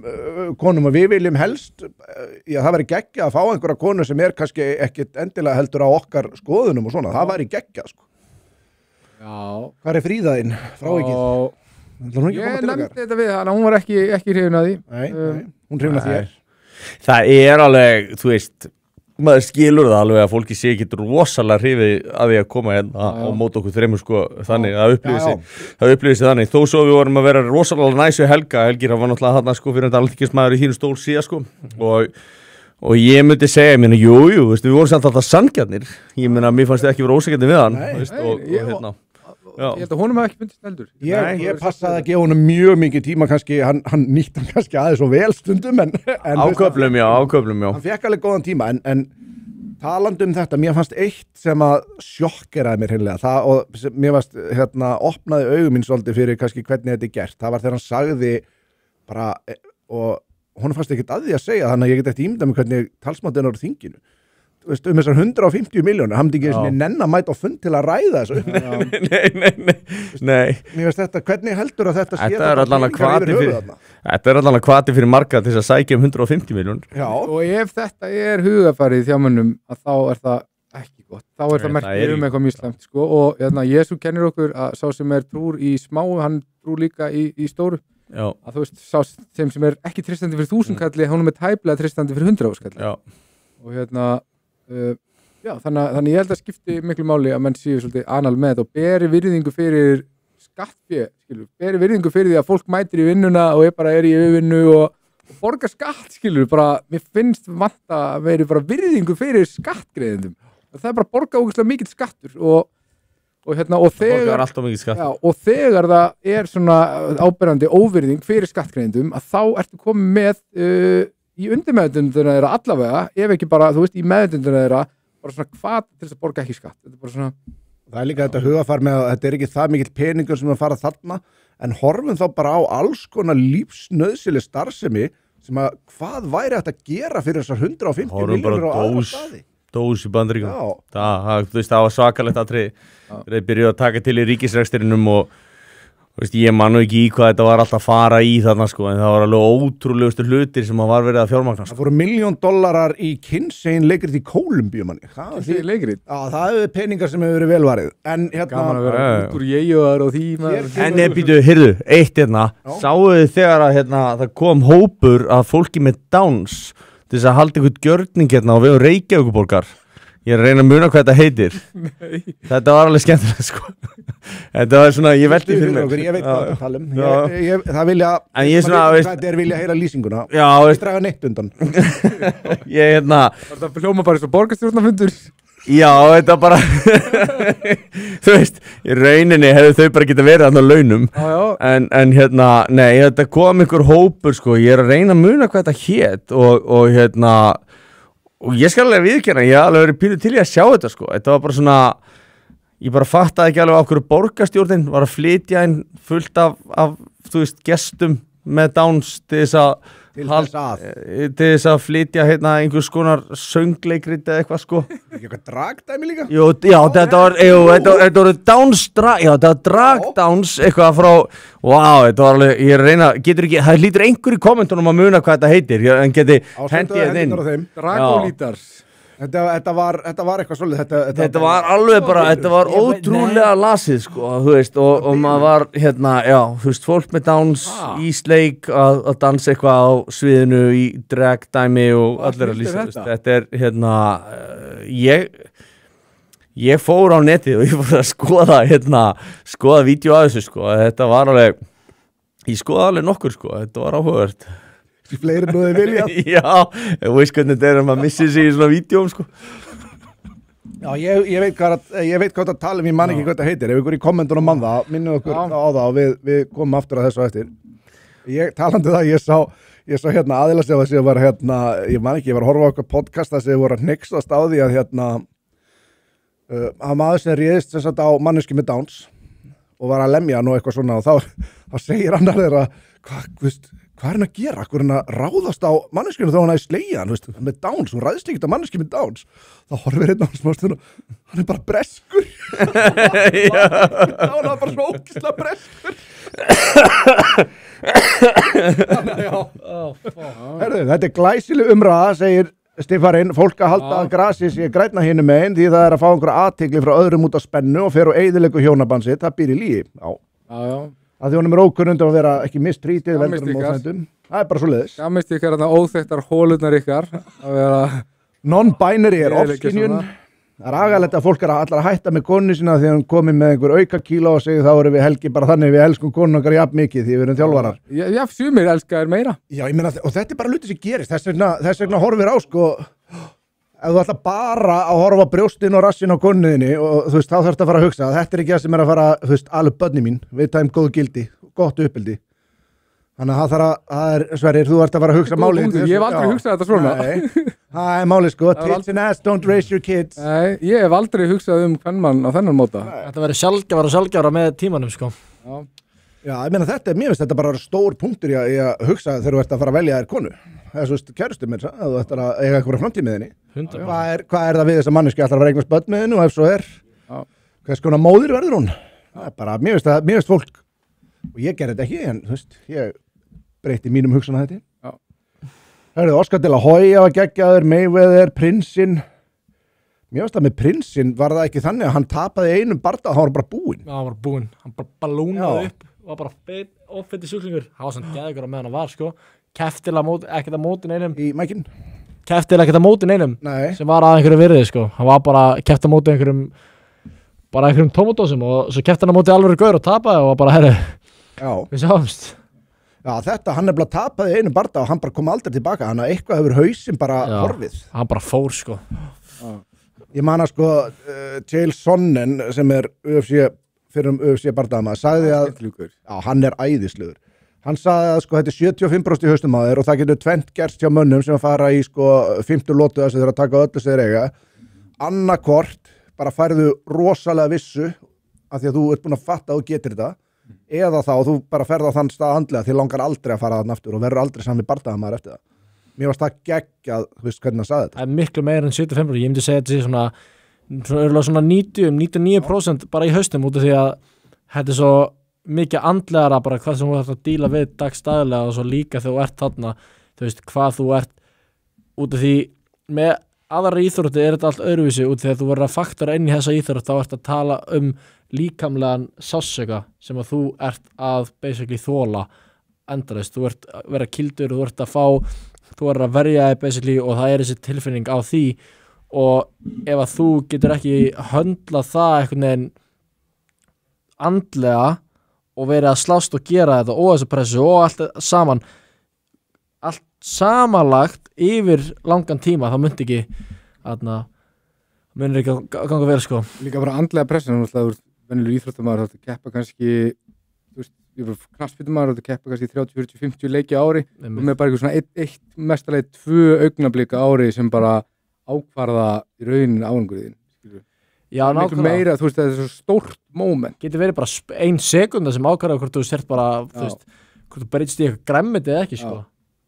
konum og við viljum helst það væri geggja að fá einhverja konu sem er kannski ekkit endilega heldur á okkar skoðunum og svona, það væri geggja sko. Já. Hvað er Fríðaðinn? Frávikið? Ég nefndi þetta við hana, hún var ekki hrifin að því Nei, hún hrifin að þér Það er alveg, þú veist maður skilur það alveg að fólki sé ekki rosalega hrifið að því að koma hérna og móta okkur þreymur sko þannig að upplýði sig þannig þó svo við vorum að vera rosalega næsu Helgir var náttúrulega þarna sko fyrir þetta alþingismæður í þínu stól síðan sko og ég myndi segja, ég meina, jú, við vorum samt alltaf sanngjarnir ég meina, mér fannst það ekki vera ósækjandi við hann og hérna Ég held að honum hafði ekki fundist heldur Ég passaði að gefa honum mjög mikið tíma kannski, hann nýtti hann kannski aðeins og vel stundum en áköflum, já hann fekk alveg góðan tíma en talandi þetta, mér fannst eitt sem að sjokkeraði mér hreinlega og mér fannst, opnaði augum mín svolítið fyrir kannski hvernig þetta er gert það var þegar hann sagði bara og honum fannst ekkert að því að segja þannig að ég get eftir ímynda með hvernig talsmáttin á þinginu þessar 150 milljónir, hann ekki nenn að mæta á fund til að ræða þessu Nei Mér veist þetta, hvernig heldur að þetta sé Þetta er allan að hvati fyrir marga til þess að sækja 150 milljónir og ef þetta er hugafarið þjámanum að þá er það ekki gott þá er það merkir eitthvað mjög slæmt sko. og Jesú kennir okkur að sá sem er trúr í smáu, hann trúr líka í stóru að þú veist, sá sem er ekki tristandi fyrir 1000 kalli, hann er með tæplega tristandi fyrir 100 kalli og þannig ég held að skipti miklu máli að menn séu svolítið anal með og beri virðingu fyrir skattfé, beri virðingu fyrir því að fólk mætir í vinnuna og bara er í yfirvinnu og borgar skatt, bara, mér finnst vanta að veri bara virðingu fyrir skattgreiðendum, það er bara borga ógeðslega mikill skattur og þegar það er svona áberandi óvirðing fyrir skattgreiðendum að þá ertu komið með í undirmeðvitundina þeirra allavega, ef ekki bara, þú veist, í meðvitundina þeirra, bara svona hvað til þess að borga ekki skatt. Þetta er bara svona... Það er líka þetta hugafar með að þetta er ekki það mikill peningur sem að fara þarna, en horfum þá bara á alls konar lífsnauðsynleg starfsemi sem að hvað væri þetta að gera fyrir þessar 150 milljónir á aðra staði. Dós í Bandaríkjunum. Þú veist, það var svakalegt atriði. Þeir byrjuðu að taka til í ríkisrekstrinum og ég man nú ekki í hvað þetta var alltaf að fara í þarna sko, en það var alveg ótrúlegustu hlutir sem að var verið að fjármagna. Það fóru $1 million í kynsegin leikrit í Kólumbíu manni. Kynsegin leikrit? Já, það hefur peningar sem hefur verið velvarið. En gaman að vera út úr ég og því maður. En býtu, heyrðu, eitt sáuðu þegar að það kom hópur af fólki með Downs til þess að halda einhvern gjörning á vegum Reykjavíkurborgar. Ég er að reyna að muna hvað þetta heitir. Nei. Þetta var alveg skemmtilegt sko. Þetta var svona, ég veldi fyrir mig. Ég veit hvað það tala um. Það vilja, þetta er vilja heyra lýsinguna. Já, ég draga neitt undan. Það hljóma bara eins og borgarstjórnarfundur. Já, þetta bara, þú veist, í rauninni hefðu þau bara getað verið þarna á launum. En nei, þetta kom einhver hópur sko, ég er að reyna að muna hvað þetta hét og ég skal alveg viðurkenna, ég hef alveg verið pínu til í að sjá þetta sko, þetta var bara svona, ég bara fattaði ekki alveg á hverju borgarstjórnin var að flytja inn fullt af þú veist, gestum með Downs til þess að til þess að flytja hérna einhvers konar söngleikrit eða eitthvað sko. Ekki eitthvað dragdæmi líka? Jú, já, þetta voru Downs dragdowns eitthvað frá, þetta var alveg, ég reyna, getur ekki, það hlýtur einhver í kommentunum að muna hvað þetta heitir, en geti hendið þetta inn. Dragolítars. Þetta var eitthvað svolítið. Þetta var alveg bara, þetta var ótrúlega lasið sko, þú veist, og maður var hérna, þú veist, fólk með Downs í sleik að dansa eitthvað á sviðinu í dragdæmi og allir að lýsa, þetta er hérna, ég fór á netið og ég fór að skoða vídeo af þessu sko, þetta var alveg, ég skoða alveg nokkur sko, þetta var áhugavert. Fleiri nú þeir vilja. Já, þú veist hvernig þetta maður missir sig í svona vídeóm sko. Já, ég veit hvað það tala ég man ekki hvað það heitir, ef ykkur í kommentunum mann það, minnum okkur á það og við komum aftur að þessu eftir. Talandi það, ég sá hérna aðilastefa sem var hérna, ég man ekki, ég var að horfa á okkur podcasta sem voru að hneykslast á því að hérna, að maður sem réðist sem sagt á manneski með Downs og var að lemja hann og eitthvað svona og þá segir annar þeirra, hvað er hann að gera? Hvað er hann að ráðast á manneskinu þá hann að slegja hann, með Downs, hún ræðist ekki á manneski með Downs. Þá horfir einn á hann smástund og hann er bara breskur. Hann er bara svo ógeðslega breskur. Herðu, þetta er glæsileg umræða, segir Stiffarinn, fólk að halda að grasi sé grænna hinum megin því það er að fá einhverja athygli frá öðrum út af spennu og fer og eyðilegu hjónaband sitt, það býr í lígi. Já. Að því honum er ókunnund að vera ekki mistrítið veldurum og þendum. Það er bara svo leiðis. Gammist ykkar að óþekktar hólurnar ykkar að vera... Non-binary er off-skinjun. Það er agalegt að fólk er allar að hætta með konu sína því að hún komið með einhver auka kíló og segir þá erum við Helgi bara þannig við elskum konun okkar jafn mikið því við erum þjálfarar. Já, sumir elska þér meira. Já, ég meina, og þetta er bara hluti sem gerist. Þess vegna horfir á sko... Ef þú ætla bara að horfa brjóstin og rassin á konunniðinni og þú veist, þá þarfst að fara að hugsa að þetta er ekki það sem er að fara, þú veist, alveg börni mín, við tæm góð gildi, gott uppeldi. Þannig að það er, Sverrir, þú ert að fara að hugsa málið. Ég hef aldrei hugsað þetta svona. Nei, það er málið sko, tits and ass, don't raise your kids. Nei, ég hef aldrei hugsað hvernmann á þennan móta. Þetta verður sjálfgjafara með tímanum sko. Já, ég meina mér finnst þetta bara stór punktur í að hugsa þegar þú ert að fara að velja þér konu. Það er svo kærustu mér, að þú ættir að eiga eitthvað framtíð með henni. Hvað er það við þess að manneski ætlar að vera eignast börn með henni og ef svo er, hvers konar móðir verður hún? Það er bara, mér finnst fólk, og ég gerði þetta ekki, en þú veist, ég breyti mínum hugsun að þetta. Hörðu, Oscar de la Hoya var geggjaður, Mayweather, prinsinn. Mér finnst að með prinsinn var það ekki þannig að hann tapaði einum barda og hann var bara búinn. Já, hann var búinn, hann bara balúnaði upp, var bara offetti sjúklingur. Það var svona geðugur á meðan hann var, sko. Ekkert að mótin einum Í mækinn? Keftilega ekkert að mótin einum sem var að einhverju virði, sko. Hann var bara keft að móti einhverjum tómatósum og svo keft hann að móti alveg gaur og tapaði og var bara, herri, við sjáumst. Já, hann er bara tapaði einum barda og hann bara kom aldrei tilbaka. Hann að eitthvað hefur hausinn bara horfið. Hann bara fór, sko. Ég man að sko, Chael Sonnen sem er fyrir UFC bardaðamaður, sagði að hann er æðislegur. Hann sagði að sko, þetta er 75% í haustum á þér og það getur tvennt gerst hjá mönnum sem að fara í sko 50 lótu þess að þeir að taka öllu sem þeir eiga. Annarkvort bara færðu rosalega vissu af því að þú ert búin að fatta að þú getur þetta eða þá þú bara ferð á þann stað andlega því langar aldrei að fara þarna aftur og verður aldrei sami bardaðamaður eftir það. Mér varst það geggjað, þú veist hvernig hann sagði þetta. Það er miklu meira en 75%. Ég myndi segja að þetta sé svona 99% bara í haustum út af því að þetta er svo mikið andlegara bara hvað sem þú ert að díla við dagstæðilega og svo líka þegar þú ert þarna, þú veist, hvað þú ert út af því með aðra íþrótti er þetta allt öðruvísi út þegar þú verður að faktora inn í þessa íþrótt þá ert að tala líkamlegan sársauka sem að þú ert að basically þola endalaust, þú ert að vera kildur, þú ert að verja þig basically og það er þessi tilfinning á því og ef að þú getur ekki höndlað það einhvern veginn andlega og verið að slást og gera þetta og þessu pressu og allt samanlagt yfir langan tíma þá myndi ekki munir ekki að ganga vel sko. Líka bara andlega pressu þú ert venjulegur íþróttamaður þú ert að keppa kannski þú veist, ég var knattspyrnumaður þú ert að keppa kannski 30, 40, 50 leiki á ári og með bara eitthvað svona eitt mestarlega 2 augnablika ári sem bara ákvarða í rauninni árangurinn. Já, nákvæmlega. Meira, þú veist, það er svo stórt moment. Getur verið bara 1 sekúnda sem ákvarða hvort þú sért bara, þú veist, hvort þú breytst í eitthvað græmmiti eða ekki, sko.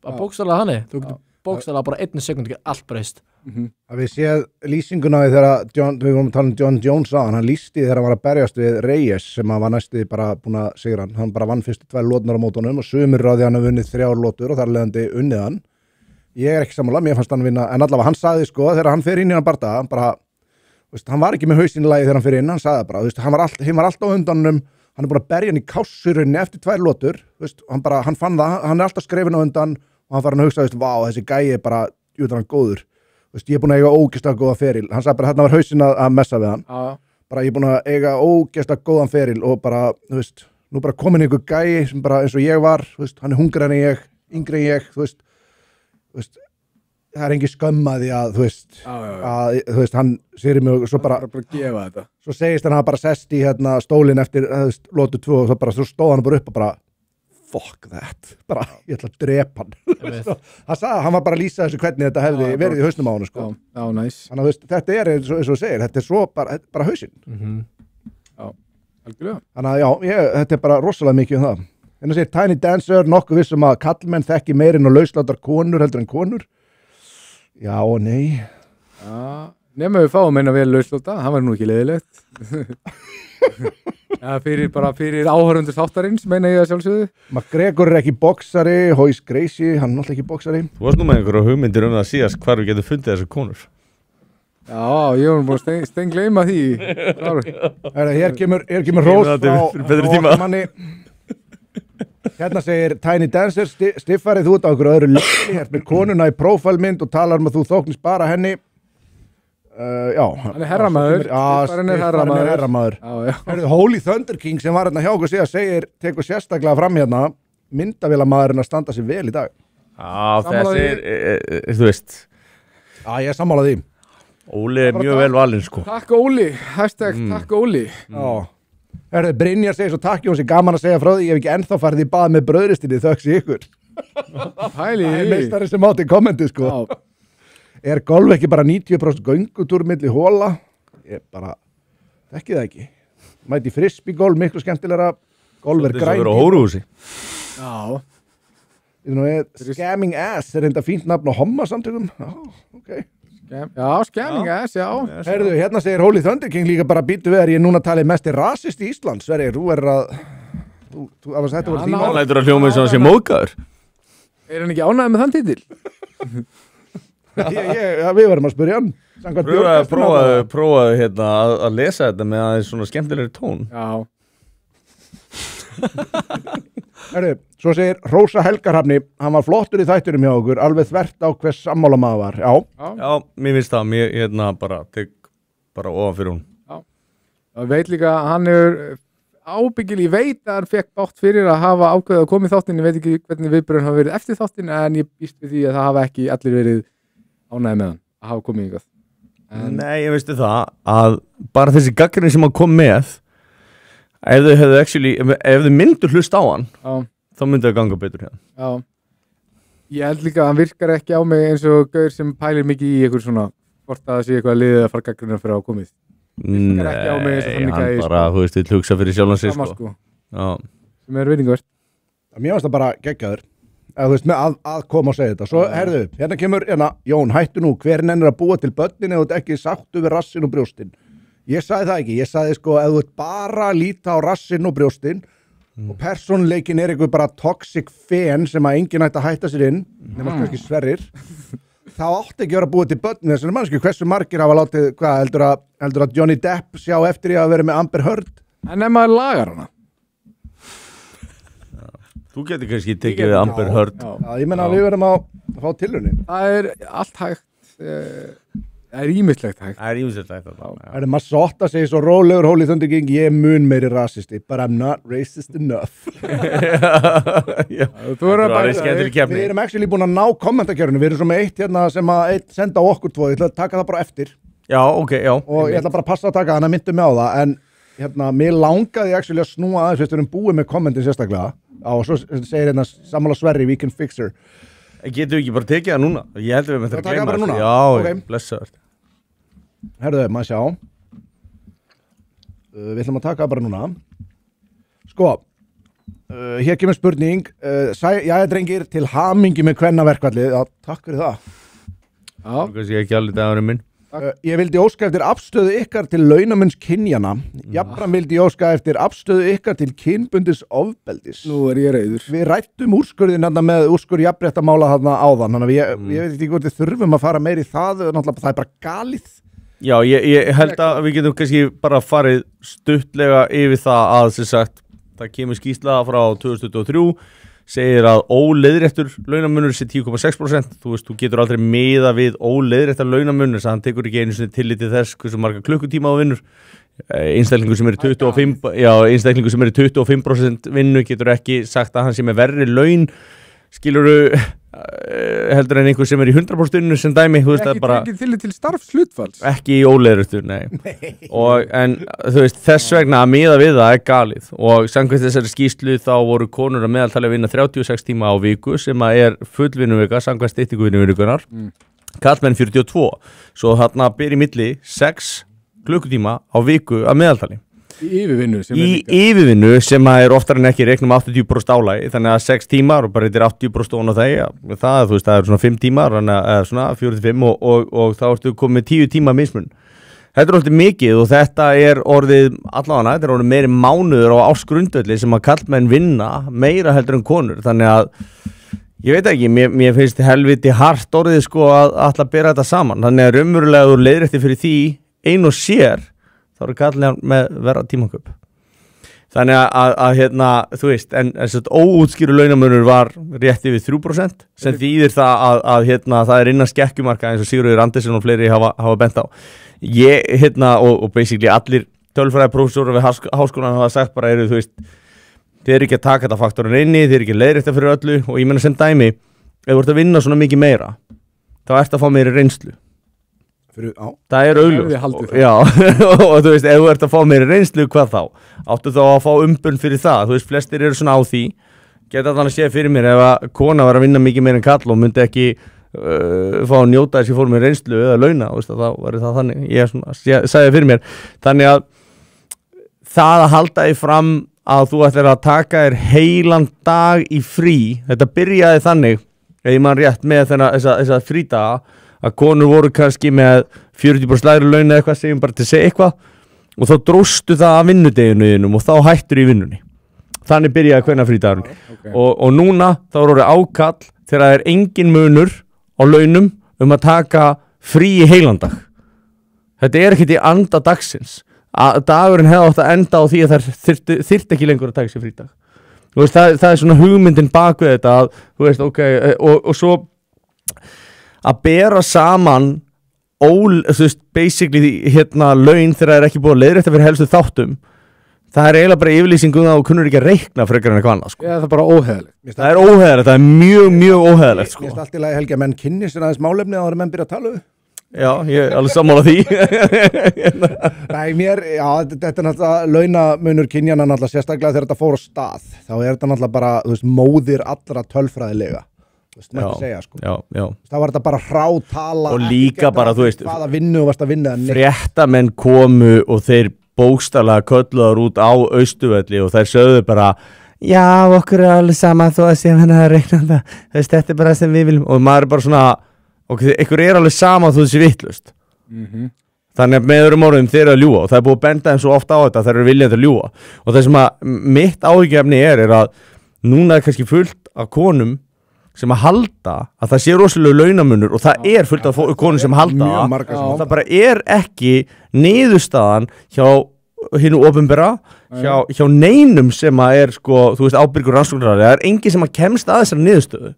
Bara bókstaflega þannig. Þú getur bókstaflega bara 1 sekúndu getur allt breyst. Að við séð lýsinguna því þegar við vorum að tala um John Jones á hann lýsti þegar hann var að berjast við Reyes sem var næstu bara búin að sigra hann bara vann fyrstu 2 lótunar á mótunum og sumir ráði hann að vunnið 3 lótur og þar leiðandi unnið hann. Ég ekki sammála, mér fannst hann vinna, en allavega hann sagði sko þegar hann fer inn í hann barda, bara, veist, hann var ekki með hausinn í lagi þegar hann fer inn, hann sagði bara, veist, hann var alltaf á undanum, hann búin að berja hann í kásurunni eftir 2 lótur, veist, hann fann það, hann alltaf skrefin á undan og hann farin að hugsa, veist, vá, þessi gæi er bara, hann góður. Veist, ég er búin að eiga ógeðslega góðan feril hann sagði bara, þarna var hausinn að messa við hann bara ég er búin að eiga ógeðslega góðan feril og bara, þú veist, nú bara komin einhver gæi sem bara eins og ég var þú veist, hann er hungrar en ég, yngri en ég þú veist, það er engin skömm að því að þú veist, hann sér í mig svo bara gefa þetta svo segist hann hafa bara sest í stólinn eftir lótu 2 og svo stóð hann bara upp og bara fuck that, bara ég ætla að drepa hann hann sagði, hann var bara að lýsa þessu hvernig þetta hefði verið í hausnum á hann sko. Já, næs Þannig að þetta er eins og þú segir, þetta er svo bara hausinn Já, algjörlega Þannig að já, þetta er bara rosalega mikið um það En það segir Tiny Dancer, nokkuð vissum að kallmenn þekki meirinn og lauslátar konur heldur en konur Já og nei Já, nema við fáum eina vel lauslóta, hann var nú ekki leiðilegt Já, fyrir áhörundur þáttarins meina ég að sjálfsögðu McGregor er ekki boksari, Hoyce Gracie hann er náttúrulega ekki boksari Þú varst nú með einhverja hugmyndir um það síðast hvar við getum fundið þessar konur Já, ég var búin að steingleyma því Hér kemur rós frá manni Hérna segir Tiny Dancer stiffari þú út á okkur öðru leikli hér með konuna í prófælmynd og talar um að þú þóknist bara henni Já, hann er herramaður hann er herramaður Holy Thunder King sem var hérna hjá okkur síðan tekur sérstaklega fram hérna myndavélamaðurinn að standa sig vel í dag Já, þessi þú veist Já, ég er sammálað því Óli er mjög vel valinn sko Takk Óli, takk Óli Já Brynjar segir svo takk Jónsi, gaman að segja frá því ég hef ekki ennþá farið í bað með brauðristinni þökks í ykkur Pæli Það er meistari sem átti í kommenti sko Já Er golf ekki bara 90% göngutúr milli hóla? Ég bara þekki það ekki. Mæti frisbee golf, miklu skemmtilegra. Golf er græn. Það er á Hóruhúsi. Já. Scamming Ass er enda fínt nafn á homma samtökum. Já, ok. Já, Scamming Ass, já. Herðu, hérna segir Holy Thunder King líka bara býtu við ég núna talið mest rasist í Íslands. Sverrir, þú er að... Þetta voru þín. Hann lætur að hljóma eins og hann sé móðgæður. Er hann ekki ánægður með þann titil? Við verðum að spyrja hann Prófaðu hérna að lesa þetta með aðeins svona skemmtilegri tón Já Svo segir Rósa Helgarhafni hann var flottur í þætturum hjá okkur alveg þvert á hvers sammála maður var Já, mér finnst það mér hérna tek bara ofan fyrir hún Ég veit líka að hann er ábyggil, ég veit að hann fekk bátt fyrir að hafa ákveðið að koma í þáttin ég veit ekki hvernig viðbröðin hafa verið eftir þáttin en ég býst við því að það hafa ekki allir verið ánægði með hann að hafa komið yngvað Nei, ég veistu það að bara þessi gagnrýni sem hann kom með ef þau myndu hlust á hann þá myndi það ganga betur hérna Já Ég held líka að hann virkar ekki á mig eins og gaur sem pælir mikið í eitthvað svona hvort að það sé eitthvað liðið að fara gagnrýna fyrir að hafa komið Nei, hann bara, þú veist, vil hugsa fyrir sjálfan sig sko. Sem er veitingavert Mér finnst það bara geggjaður Þú veist, að koma og segja þetta Svo, herðu, hérna kemur, Jón, hættu nú hver nennir að búa til börnin ef þú ert ekki sáttu við rassin og brjóstin Ég sagði það ekki, ég sagði sko ef þú ert bara að líta á rassin og brjóstin og persónuleikin er eitthvað bara toxic fan sem að enginn ætti að hætta sér inn nema kannski Sverrir þá átti ekki að vera búið til börnin þessari mannsku hversu margir hafa látið, hvað heldur að Johnny Depp sjá eftir því að vera með Amber Heard En ef maður lagar hana Þú getur kannski tekið við Amber Heard Já, ég menna að við verðum að fá tilhörni Það er allt hægt Það er ímislegt hægt Það er ímislegt hægt Það er Massotta segir svo rólegur Holy Thunder King ég er mun meiri rasisti but I'm not racist enough Þú er að bæta Við erum actually búin að ná kommentarkjörinu Við erum svo með eitt hérna sem að eitt senda á okkur tvo Ég ætla að taka það bara eftir Já, ok, já Og ég ætla bara að passa að taka þannig að myndu mig á það En hérna, mér langaði actually að snúa aðeins Fyrst við erum búið með kommentin sérstaklega og svo segir hérna sammála Sverri we can fix her Getum við ekki bara tekið það núna? Ég held við með þetta að gleyma Já, okay. Blessaður Herðu, maður sjá Við ætlum að taka það bara núna Sko hér kemur spurning Jæja drengir, til hamingju með kvennaverkvallið. Já, takk fyrir það. Kannski ekki allir dagurinn minn. Ég vildi óska eftir afstöðu ykkar til launamunns kynjana. Jafnfram vildi ég óska eftir afstöðu ykkar til kynbundis ofbeldis. Nú ég reiður. Við rættum úrskurðin hérna með úrskurð jafnréttamála þarna áðan, þannig að ég veit ekki hvort við þurfum að fara meir í það, náttúrulega það bara galið. Já, ég held að við getum kannski bara farið stuttlega yfir það að sem sagt, það kemur skýrsla frá 2023 segir að óleiðréttur launamunur sé 10,6%. Þú veist, þú getur aldrei miða við óleiðréttar launamunur, þess að hann tekur ekki einu sinni tillit til þess hversu marga klukkutíma á vinnur. Einstaklingur sem er 25% vinnu getur ekki sagt að hann sé með verri laun, skilurðu, heldur en einhver sem er í 100% vinnu sem dæmi, þú veist, það bara ekki tillit til starfshlutfalls. Ekki í óleiðréttur, nei. En þú veist, þess vegna að miða við það er galið og samkvæmt þessari skýrslu þá voru konur að meðaltali að vinna 36 tíma á viku sem að er fullvinnuvika samkvæmt styttingu vinnuvikunar, karlmenn 42, svo þarna byrja í milli 6 klukkutíma á viku að meðaltali. Í yfirvinnu sem er oftar en ekki reiknum 80% álægi, þannig að 6 tímar og bara þetta er 80% ofan á það, þú veist, það er svona 5 tímar, eða svona 45 og þá ertu komið 10 tíma mismun. Þetta er orðið mikið og þetta er orðið allavega, þetta er orðið meiri mánuður á ársgrundvelli sem að karlmenn vinna meira heldur en konur, þannig að ég veit ekki, mér finnst helviti hart orðið sko að ætla að bera þetta saman, þannig að raunverulega leiðrétti fyrir því ein og sér þá eru kallar með verra tímaköp. Þannig að hérna, þú veist, en óútskýru launamunur var rétt yfir 3% sem þýðir það að hérna, það er innan skekkjumarka eins og Sigurður Andersen og fleiri hafa bent á. Og basically allir tölfræðiprófessorar við háskólan hafa sagt bara, þú veist, þið eru ekki að taka þetta faktorinn inni, þið eru ekki leiðrétta fyrir öllu og ég meina sem dæmi, ef þú ert að vinna svona mikið meira, þá ert að fá meiri reynslu. Það er augljóst og þú veist, ef þú ert að fá meiri reynslu, hvað þá? Áttu þá að fá umbun fyrir það, þú veist, flestir eru svona á því, geta þannig að sé fyrir mér ef að kona var að vinna mikið meira en kall og myndi ekki fá að njóta þess að fór með reynslu eða launa, veist, þá var það þannig, ég sagði fyrir mér, þannig að það að halda því fram að þú ætlar að taka þér heilan dag í frí, þetta byrjaði þannig, ef man rétt með þessa frídaga, að konur voru kannski með 40% lægri laun eða eitthvað, segjum bara til að segja eitthvað og þá dróstu það að vinnudeginu og þá hættur í vinnunni. Þannig byrjaði kvennafrídagurinn og núna þá eru ákall þegar það er engin munur á launum að taka frí í heilandag. Þetta er ekkert í anda dagsins. Dagurinn hefði átt að enda á því að það þyrfti ekki lengur að taka sér frídag. Þú veist, það er svona hugmyndin bak við þetta að, þú veist, og svo að bera saman þú veist, basically hérna laun þegar það er ekki búið að leiðrétta fyrir helstu þáttum, það er eiginlega bara yfirlýsingum og kunnur ekki að reikna frekar en eitthvað annað sko. Það er bara óheðalegt. Það er óheðalegt, það er mjög óheðalegt sko. Ég veist allt í lagi, Helgi, að menn kynni sér aðeins málefni áður en menn byrja að tala um. Já, ég er alveg sammála því. Nei, þetta er náttúrulega launamunur kynjana náttúrulega sérstaklega þegar þetta fór á stað. Þá er þetta náttúrulega bara, þú veist, móðir allra tölfræðilega. Segja, sko. Það var þetta bara hrátala og líka bara, þú veist, hvaða vinnu varst að vinna fréttamenn komu og þeir bókstaflega kölluðar út á Austurvelli og þeir sögðu bara já, okkur er alveg sama þó að sem hann að reikna það, þetta er bara sem við viljum og maður er bara svona, ykkur er alveg sama þú þessi vittlust þannig að með öðrum orðum þeir eru að ljúga og það er búið að benda þeim svo ofta á þetta, þeir eru viljandi að ljúga og það sem að mitt áhyggjefni er að núna er kannski fullt af konum sem að halda að það sé rosalega launamunur og það er fullt af konum sem halda og það bara er ekki niðurstaðan hjá hinu opinbera, hjá neinum sem að er sko, þú veist, ábyrgur rannsóknarari, það er engin sem að kemst að þessari niðurstöðu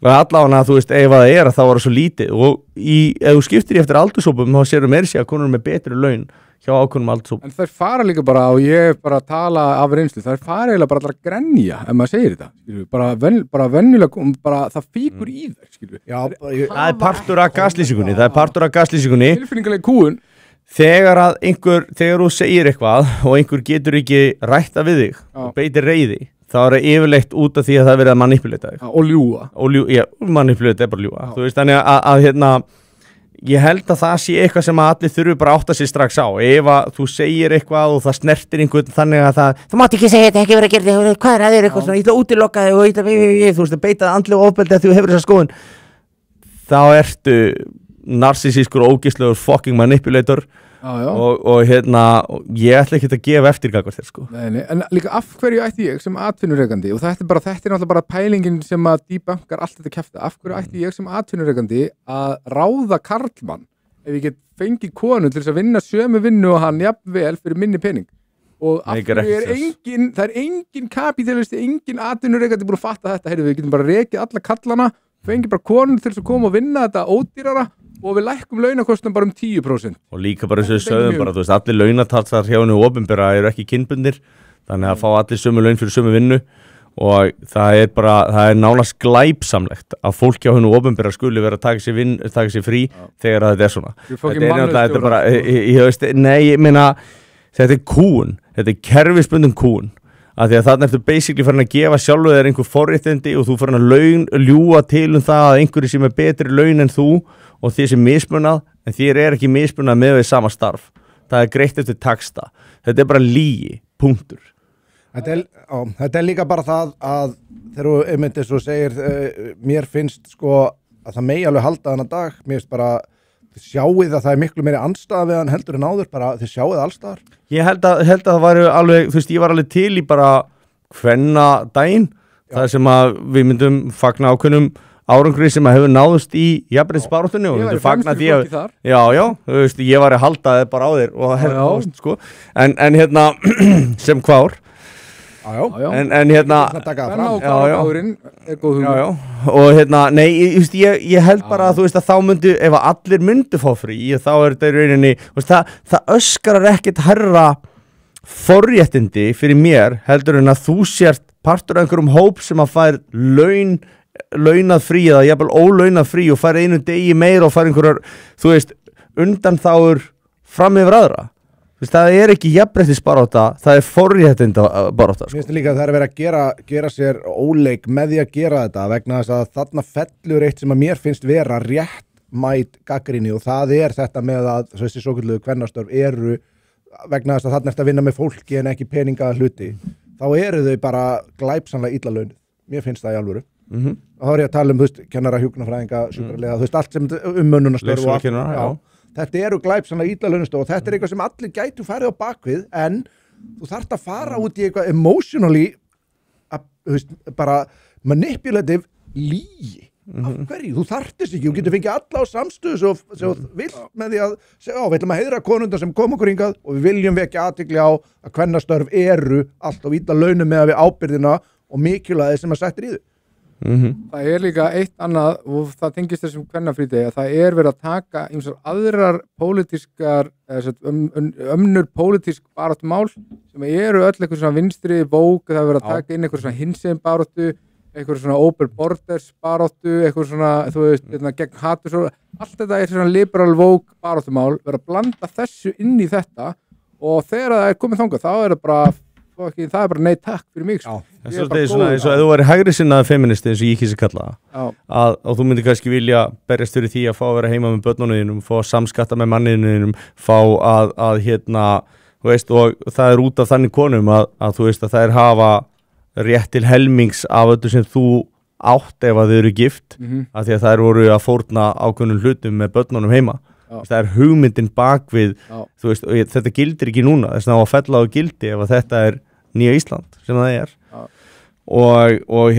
og allavega, þú veist, ef það er að það var svo lítið og ef þú skiptir í eftir aldurshópum þá sérum meira sér að konur með betri laun hjá ákveðnum aldurshópum. En þær fara líka bara, og ég bara tala af reynslu, þær fara eiginlega bara allar að grenja ef maður segir þetta, skilju, bara venjulega, bara það fíkur í þær, skilju. Já, það er partur af gaslýsingunni, Tilfinningaleg kúgun. Þegar þú segir eitthvað og einhver getur ekki rætta við þig og beitir reiði, þá er það yfirleitt út af því að það verið að manipulata þig. Og ljúga. Já, manipulata er bara ljúga. Þú veist, þannig að hérna, ég held að það sé eitthvað sem að allir þurfi bara að átta sig strax á. Ef að þú segir eitthvað og það snertir einhvern þannig að þú mátt ekki segja þetta, ekki vera að gera þetta, hvað er að þér eitthvað svona, ég ætla að útiloka þig og ég ætla þú veist að beita andlegu ofbeldi að þú hefur þessa skoðun, þá ertu narsisískur og ógeðslegur fucking manipulator. Og ég ætla ekki að gefa eftir gagvart þér sko. Nei, en líka af hverju ætti ég sem atvinnurekandi, og þetta er náttúrulega bara pælingin sem að debunkar allt þetta kjafta, af hverju ætti ég sem atvinnurekandi að ráða karlmann ef ég get fengið konu til þess að vinna sömu vinnu og hann jafnvel fyrir minni pening, og af hverju það er engin kapítalisti, engin atvinnurekandi búin að fatta þetta, við getum bara rekið alla kallana, fengið bara konu til þess að koma og vinna þetta ódýrara og við lækkum launakostnum bara 10%. Og líka bara eins og við sögðum bara, þú veist, allir launatalsar hjá henni opinbera eru ekki kynbundnir, þannig að fá allir sömu laun fyrir sömu vinnu, og það er nánast glæpsamlegt að fólk hjá henni opinbera skuli vera að taka sér frí þegar þetta er svona. Þetta er bara, ég meina, þetta er kúun, þetta er kerfisbundin kúun, af því að þarna ertu basically farin að gefa sjálfu þér einhver forréttindi og þú farin að ljúga til það að einhverju sem er betri laun en þú og því sem mismunað, en þér er ekki mismunað með við sama starf. Það er greitt eftir taxta. Þetta er bara lygi, punktur. Þetta er líka bara það að þegar þú einmitt eins og segir, mér finnst sko að það megi alveg halda þennan dag, mér finnst bara þið sjáið að það er miklu meiri andstaða við hann heldur en áður, bara þið sjáið allstaðar. Ég held að það væri alveg, þú veist, ég var alveg til í bara kvennadaginn, það sem að við myndum fagna ákveðnum árangri sem að hefur náðust í jafnréttisbaráttunni og við fagna því að þú veist, ég var að halda þið bara á þér og sko, en sem kvár og nei, ég held bara að þú veist að þá myndu, ef allir myndu fá frí, þá er þetta í rauninni, það öskrar ekkert herra forréttindi fyrir mér heldur en að þú sért partur af einhverjum hóp sem að fær launað frí eða jafnvel ólaunað frí og fær einu degi meira og fær einhverjar, þú veist, undanþágur fram yfir aðra. Þú veist, það er ekki jafnréttisbarátta, það er forréttindabarátta. Mér finnst líka að það er verið að gera sér óleik með því að gera þetta vegna þess að þarna fellur eitt sem að mér finnst vera réttmæt gagnrýni, og það er þetta með að þessi svokölluðu kvennastörf eru vegna þess að þarna ertu að vinna með fólki en ekki peninga hluti, þá eru þau bara glæpsamlega illa launuð. Mér finnst það í alvöru. Þá er ég að tala þú veist, kennara, hjúkrunarfræðinga, sjúkraliða, þú veist, allt sem mönnunarstörf og allt. Þetta eru glæpsamlega illa launastörf og þetta er eitthvað sem allir gætu farið á bakvið, en þú þarft að fara út í eitthvað emotionally, þú veist, bara manipulative lygi. Af hverju? Þú þarftist ekki, þú getur fengið alla á samstöðu svo vilt með því að segja, við ætlum að heiðra konundar sem kom okkur hingað og við viljum vekja athygli á að kvennastörf eru allt á illa launum með að við ábyrgðina og mikilvægi sem að settir í þau. Það er líka eitt annað og það tengist þessum kvennafrídegi að það er verið að taka ýmsar aðrar pólitískar önnur pólitísk baráttumál sem eru öll eitthvað svona vinstri vók, það er verið að taka inn eitthvað svona hinsegin baráttu, eitthvað svona open borders baráttu, eitthvað svona þú veist, gegn hatur, allt þetta er svona liberal vók baráttumál, verið að blanda þessu inn í þetta og þegar það er komið þangað þá er það bara nei takk fyrir mig sko. Það er svona eins og að þú væri hægri sinnaði feministi eins og ég kýsi kalla það og þú myndir kannski vilja berjast fyrir því að fá að vera heima með börnunum, fá að samskatta með manninum, fá að þú veist, og það er út af þannig konum að þú veist að það er hafa rétt til helmings af öllu sem þú átt ef að þau eru gift af því að það voru að fórna ákveðnum hlutum með börnunum heima. Það er hugmyndin bakvið, þú veist, og þetta gildir ekki núna, þess að það á að fella á gildi ef að þetta er nýja Ísland sem það er og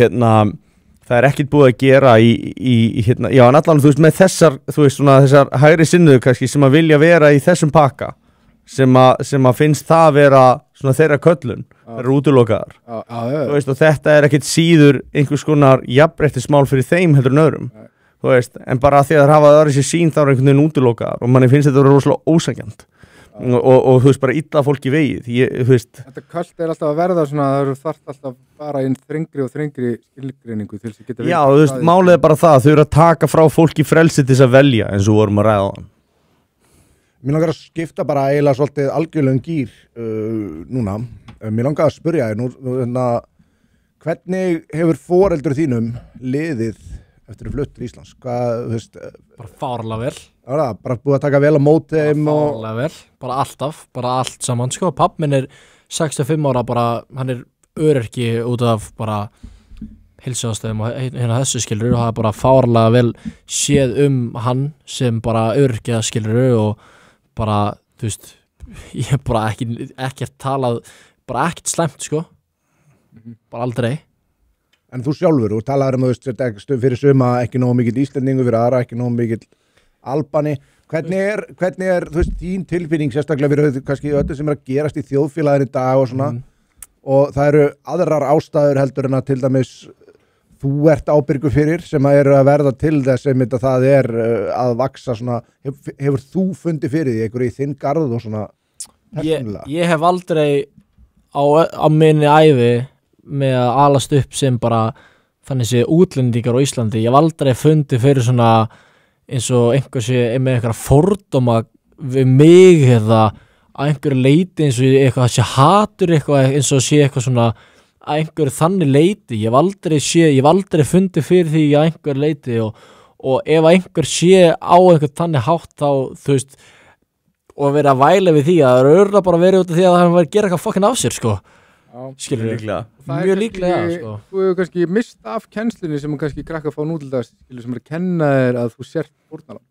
það er ekkert búið að gera en allan, þú veist, með þessar þú veist, svona þessar hægri sinnuðu kannski sem að vilja vera í þessum pakka sem að finnst það vera svona þeirra köllun, þeirra útilokaðar þú veist, og þetta er ekkert síður einhvers konar jafnréttismál fyrir þeim heldur en öðrum. Þú veist, en bara að því að það hafa öðru sér sín þá er einhvern veginn útilokaðar og manni finnst þetta rosalega ósanngjarnt og þú veist, bara illa fólk í vegið þú veist. Þetta kalt er alltaf að verða svona, það þarf alltaf bara inn þrengri og þrengri skilgreiningu til þess að geta Já, þú veist, málið er bara það, þau eru að taka frá fólki frelsi til þess að velja eins og vorum að ræða á hann. Mér langar að skipta bara eiginlega svolítið algjörlegum gír núna. Mér langar að spyrja þér hvernig hefur foreldur þínum liðið eftir að flutt til Íslands? Hvað, þú veist, bara fárlega vel bara búið að taka vel á móti þeim og... fárlega vel, bara alltaf, bara allt saman sko, papp minn er 65 ára bara, hann er öryrki út af bara heilsuðastöðum og hérna þessu skilur og það er bara fárlega vel séð hann sem bara öryrkja skilur og bara, þú veist ég er bara ekkert talað bara ekkert slæmt sko bara aldrei. En þú sjálfur, þú talaður þú veist, fyrir suma ekki nógu mikill Íslendingu, fyrir aðra ekki nógu mikill Albani. Hvernig er þú veist, þín tilfinning sérstaklega fyrir kannski öllu sem að gerast í þjóðfélaginu í dag og svona og það eru aðrar ástæður heldur en að til dæmis þú ert ábyrgur fyrir sem að eru að verða til þess að það að vaksa svona, hefur þú fundið fyrir því einhverju í þinn garð og svona persónulega? Ég hef aldrei á minni ævi með að alast upp sem bara þannig sé útlendingar á Íslandi, ég hef aldrei fundið fyrir svona eins og einhver sé með einhverja fordóma við mig eða að einhverju leiti eins og eitthvað sé hatur eitthvað eins og sé eitthvað svona að einhverju þannig leiti, ég hef aldrei fundið fyrir því að einhverju leiti og ef einhver sé á einhvern þannig hátt þá þú veist og verið að væla við því að það eru bara verið út af því að það var að gera eitthvað fucking af sér sko. Skilur líklega. Mjög líklega sko. Þú hefur kannski mist af kennslunni sem kannski krakka fá nútildags skilur sem er að kenna þér að þú sért fórnarlamb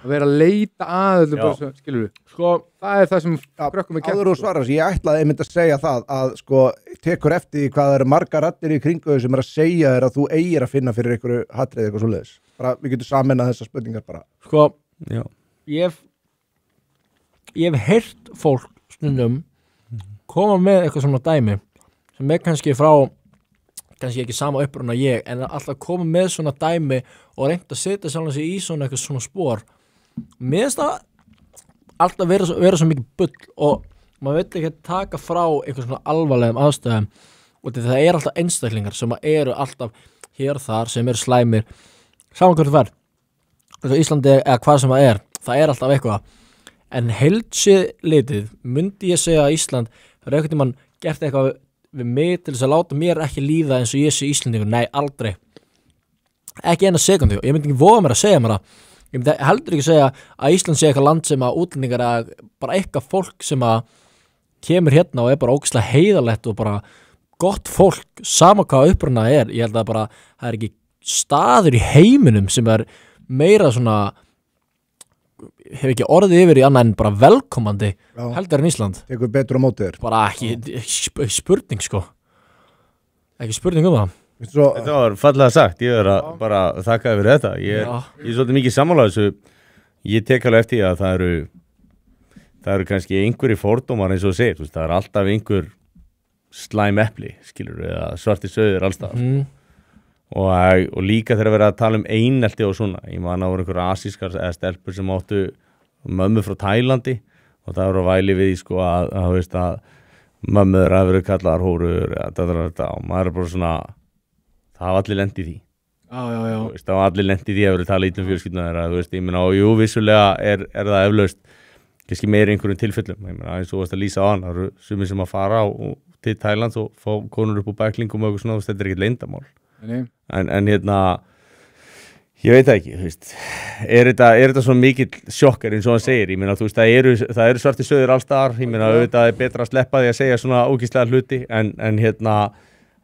að vera að leita að bara, skilur sko, það er það sem krökkum er kennt áður og svarar, ég ætlaði einmitt að segja það að sko, tekur eftir því hvað það eru margar raddir í kringu þau sem er að segja þér að þú eigir að finna fyrir einhverju hatrið eitthvað svoleiðis bara, við getum samennað þessar spurningar bara sko, ég hef heyrt fólk stundum koma með eitthvað svona dæmi sem er kannski ekki sama uppruna ég en alltaf koma með svona dæmi og reynda að setja sjálf sig í svona eitthvað svona spór mér finnst það alltaf vera svo mikið bull og maður veit ekki að taka frá eitthvað svona alvarlegum aðstöðum og það er alltaf einstaklingar sem eru alltaf hér og þar sem eru slæmir saman hvernig það er Íslandi eða hvað sem það er alltaf eitthvað en heildsið litið myndi ég segja að Ísland það er einhvern veginn gert eitthvað við mig til þess að láta mér ekki líða eins og ég sé Íslandingur, nei aldrei ekki eina sekundi og ég myndi ekki voga mér að segja mér það ég myndi heldur ekki segja að Ísland sé eitthvað land sem að útlendingar að bara eitthvað fólk sem að kemur hérna og er bara ógeðslega heiðarlegt og bara gott fólk sama hvað uppruna ég held að bara það er ekki staður í heiminum sem er meira svona hef ekki orðið yfir í annað en bara velkomandi heldur en Ísland tekur betur á móti þér bara ekki spurning sko ekki spurning það Þetta var fallega sagt, ég er að bara þakka fyrir þetta ég er svolítið mikið sammála þessu ég tek alveg eftir að það eru kannski einhverjir fordómar eins og þú segir, það er alltaf einhver slæm epli, skilur eða svarti sauðir allstað og líka þegar verið að tala um einelti og svona, ég man að voru einhverja asískar eða stelpur sem áttu mömmu frá Tælandi og það voru að væli við sko að mömmur hafa verið kallaðar hórur og maður er bara svona það hafa allir lent í því það hafa allir lent í því að verið tala ítlum fjölskylduna þeirra ég meina og jú vissulega er það eflaust kannski meira einhverjum tilfellum ég meina eins og varst að lýsa á hann það eru sumir sem að fara til Tælands og fá konur upp úr bæklingum og eitthvað svona þetta er ekkert leyndamál en hérna ég veit það ekki er þetta svona mikill sjokkar eins og hann segir ég meina það eru svarti söður allstaðar ég meina auðvitað er betra að sleppa því að segja svona ógeðslega hluti en hérna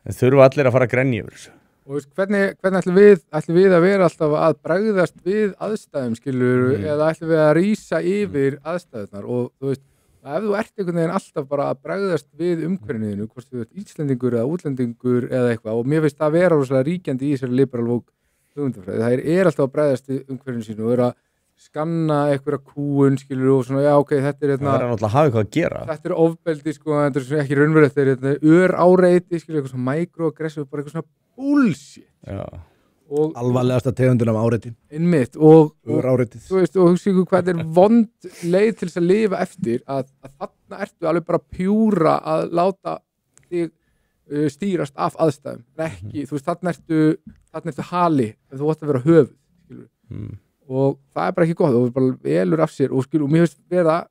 þurfa allir að fara að grenja yfir þessu og hvernig ætlum við að vera alltaf að bregðast við aðstæðum skilur eða ætlum við að rísa yfir aðstæðunar og þú veist ef þú ert einhvern veginn alltaf bara að bregðast við umhverfinu hvort þú ert Íslendingur eða útlendingur eða eitthvað og mér finnst það að vera rosalega ríkjandi í þessari liberal woke hugmyndafræði það er alltaf að bregðast við umhverfinu sínu og vera að skanna einhverja kúun skilur og svona ok þetta er það er náttúrulega að hafa eitthvað að gera þetta er ofbeldi sko þetta er ekki raunverulegt þetta er öráreiti skilur eitthvað svona microaggressive bara eitthvað svona bullshit og alvarlegasta tegundin af áreiti einmitt og öráreitið þú veist og hugsa ykkur hvað er vond leið til þess að lifa eftir að þarna ertu alveg bara pjúra að láta þig stýrast af aðstæðum ekki þú veist þarna ertu hali ef þú átt að vera höfuð skilur og það er bara ekki gott og bara velur af sér og mér finnst vera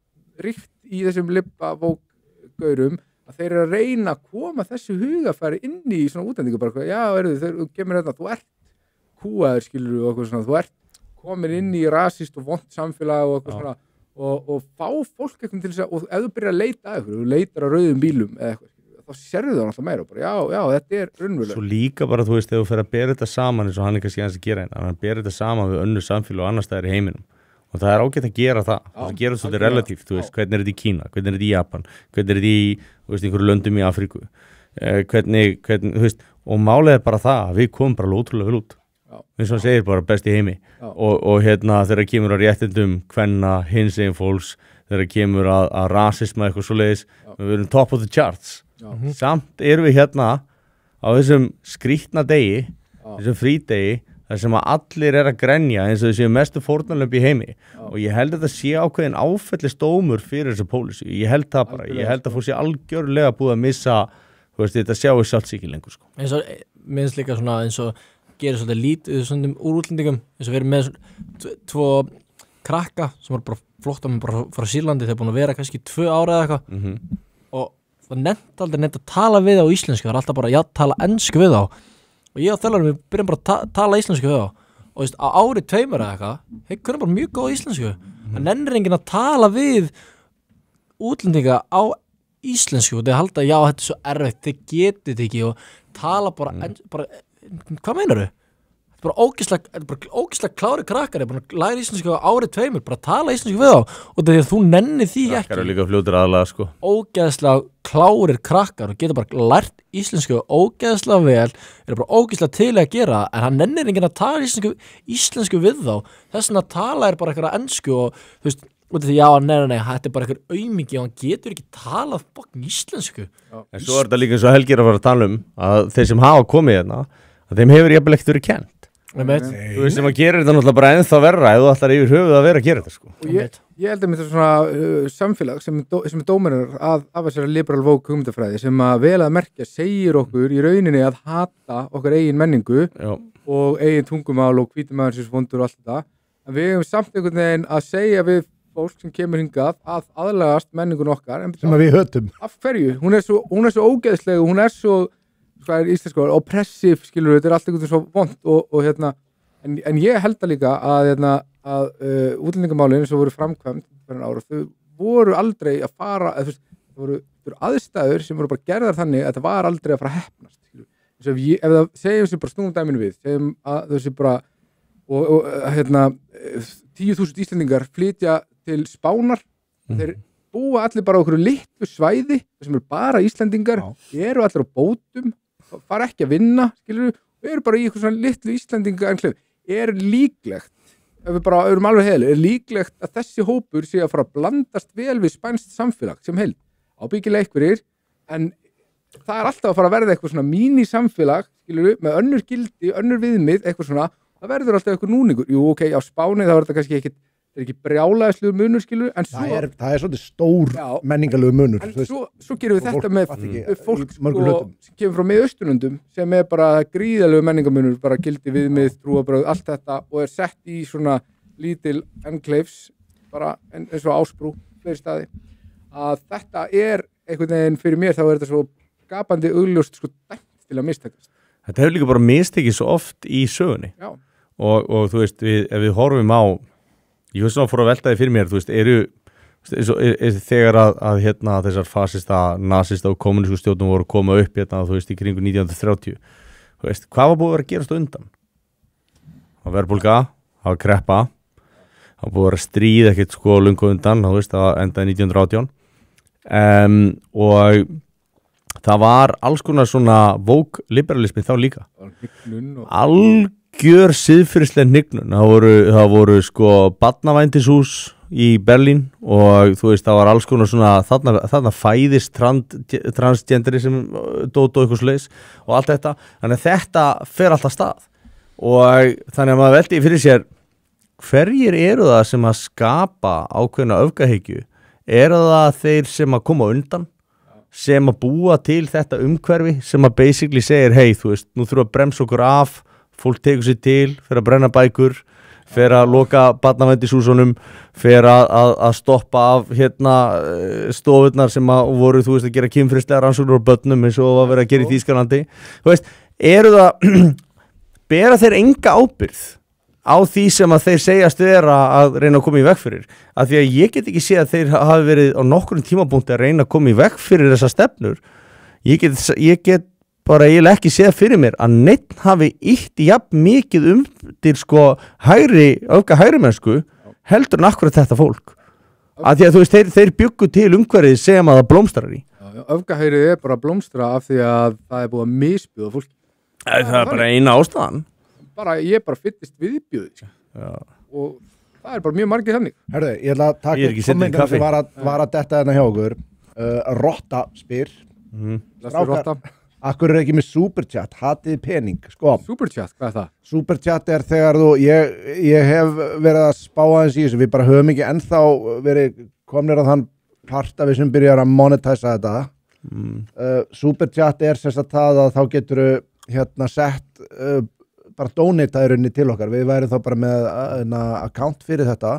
ríkt í þessum lippavókgaurum að þeir eru að reyna að koma þessu hugafæri inn í svona útlendingu bara, já, þeir kemur hérna, þú ert kúaður skilur og eitthvað svona, þú ert komin inn í rasist og vont samfélag og eitthvað svona og fá fólk eitthvað til þess að, og ef þú byrjar að leita að eitthvað, þú leitar á rauðum bílum eða eitthvað, þá sérðu það alltaf meira og bara já, þetta er raunverulega. Svo líka bara, þú veist, ef þú fer að bera þetta saman eins og hann er kannski aðeins að gera hann bera þetta saman við önnur samfélag og annars staðar í heiminum og það er ágætt að gera það gera þetta svolítið relatíft, þú veist, hvernig er þetta í Kína, hvernig er þetta í Japan, hvernig er þetta í, þú veist, einhverju löndum í Afríku, hvernig, þú veist, og málið er bara það að við komum bara ótrúlega vel út eins og hann segir bara best í heimi og þegar kemur að réttindum kvenna, hinsegin fólks, þegar kemur að rasisma eitthvað svoleiðis, við erum top of the charts samt erum við hérna á þessum skrýtna degi þessum frídegi þar sem að allir er að grenja eins og þessi mestu fórnarlömb í heimi og ég held að þetta sé ákveðin áfellisdómur fyrir þessu pólicy, ég held það bara ég held að fólk sé algjörlega búið að missa þú veist, þetta sjáu sjálfs ekki lengur sko. Eins og, minnst líka svona eins og gerir svolítið lítið svona úr útlendingum eins og við erum með tvo krakka sem voru bara flóttamenn bara frá Sýrlandi, þeir búin að vera kannski 2 ára eða eitthvað og það nefnt aldrei neitt að tala við á íslensku, það er alltaf bara, já, tala ensku við á og ég og þjálfarinn, við byrjum bara að tala íslensku við á og veist, á ári 2 eða eitthvað, þeir kunna bara mjög góð íslensku það nennir enginn að tala við útlendinga á íslensku og þeir halda, já, þetta er svo erfitt, þeir getið þetta ekki og tala bara, hvað meinar þau? Þetta er bara ógeðslega klári krakkar, ég er bara að læra íslensku á ári 2, bara tala íslensku við á og þetta er því að þú nennir því ekki. Krakkar eru líka fljótir aðlaga sko. Ógeðslega klárir krakkar og getur bara lært íslensku ógeðslega vel, er bara ógeðslega til að gera en hann nennir enginn að tala íslensku við þá, þess vegna tala er bara eitthvað ensku og þú veist, út af því já, nei, þetta er bara eitthvað aumingi og hann getur ekki talað fokkin íslensku. En svo er þetta líka eins og Helgi er að fara að tala að þeir sem hafa komið hérna, að þeim hefur jafnvel ekkert verið kennt. Þú veist sem að gera þetta náttúrulega bara ennþá verra ef þú ætlar yfir höfuð að vera að gera þetta sko. Og ég held að þetta er svona samfélag sem er dómarar af þessari liberal woke hugmyndafræði sem að vel að merkja segir okkur í rauninni að hata okkar eigin menningu og eigin tungumál og hvítumaður vondur og allt þetta en við hefum samt einhvern veginn að segja við fólk sem kemur hingað að aðlagast menningun okkar sem að við hötum. Af hverju? Hún er svo ógeðsleg og hún er svo hvað er íslensku, oppressive, skilur þetta er allt einhvern svo vond og hérna en ég held að líka að útlendingamálin sem voru framkvæmt fyrir ára, þau voru aldrei að fara, það voru aðstæður sem voru bara gerðar þannig að það var aldrei að fara að heppnast, skilur ef það segjum sem bara snúum dæminu við segjum að þessi bara og hérna 10.000 Íslendingar flytja til Spánar þeir búa allir bara á okkur litlu svæði sem eru bara Íslendingar eru allir á bótum fara ekki að vinna, skilur við eru bara í eitthvað svona litlu Íslendinga enkleif er líklegt, ef við bara erum alveg heilig, er líklegt að þessi hópur sé að fara að blandast vel við spænskt samfélag sem heild, ábyggilega einhverjir en það er alltaf að fara að verða eitthvað svona mínisamfélag, skilur við, með önnur gildi, önnur viðmið, eitthvað svona það verður alltaf eitthvað núningur, jú ok, á Spáni þá er þetta kannski ekkit það er ekki brjálæðislegur munur, skilur en svo, það er svolítið stór menningarlegur munur en svo gerum við þetta með fólk sko, sem kemur frá Miðausturlöndum sem er bara gríðalegur menningarmunur bara gildi viðmið, trúarbrögð, allt þetta og er sett í svona lítil enclaves, bara eins og Ásbrú, fleiri staði að þetta er einhvern veginn fyrir mér þá er þetta svo gapandi augljóst sko dæmt til að mistakast. Þetta hefur líka bara mistekið svo oft í sögunni og þú veist, ef við horfum á ég veist svona fór að velta því fyrir mér, þú veist, þegar að hérna þessar fasista, nasista og kommunísku stjórnum voru að koma upp hérna, þú veist, í kringu 1930, þú veist, hvað var búið að vera að gerast undan? Það var verðbólga, það var kreppa, það var búið að vera stríð ekkert sko lungu undan, þú veist, það endaði 1918 og það var alls konar svona woke liberalismi þá líka. Algjör siðferðisleg hnignun, það voru sko barnavændishús í Berlín og þú veist það var alls konar svona þarna fæðist transgenderi sem dót og eitthvað slags og allt þetta, þannig að þetta fer alltaf stað og þannig að maður veldi fyrir sér hverjir eru það sem að skapa ákveðna öfgahyggju, eru það þeir sem að koma undan sem að búa til þetta umhverfi sem að basically segir hei þú veist nú þurfum að bremsa okkur af fólk tekur sér til, fer að brenna bækur fer að loka barnavændishúsunum fer að stoppa af hérna stofurnar sem að voru þú veist að gera kynferðislegar rannsóknir á börnum eins og að vera að gera í Þýskalandi þú veist, eru það bera þeir enga ábyrgð á því sem að þeir segjast vera að reyna að koma í veg fyrir, af því að ég get ekki séð að þeir hafi verið á nokkrum tímapunkti að reyna að koma í veg fyrir þessa stefnur. Ég get bara eiginlega ekki séð fyrir mér að neitt hafi ítt jafn mikið til sko hægri mennsku heldur en akkurat þetta fólk, af því að þú veist þeir bjuggu til umhverfið sem að það blómstrar í. Öfgahægrið bara blómstra af því að það búið að misbjóða fólk. Það bara eina ástæðan. Ég bara fyllist viðbjóði og það bara mjög margir þannig. Herðu, ég ætla að taka kommentar sem var að detta hérna hjá okkur. Rotta spyr Strákar, akkur ekki með superchat, hatið pening sko. Superchat, hvað það? Superchat þegar ég hef verið að spá aðeins í þessu, við bara höfum ekki ennþá verið komnir að þann part að við sem byrjar að monetæsa þetta. Superchat sem sagt það að þá getur hérna sett bara donataðurinni til okkar, við værum þá bara með account fyrir þetta.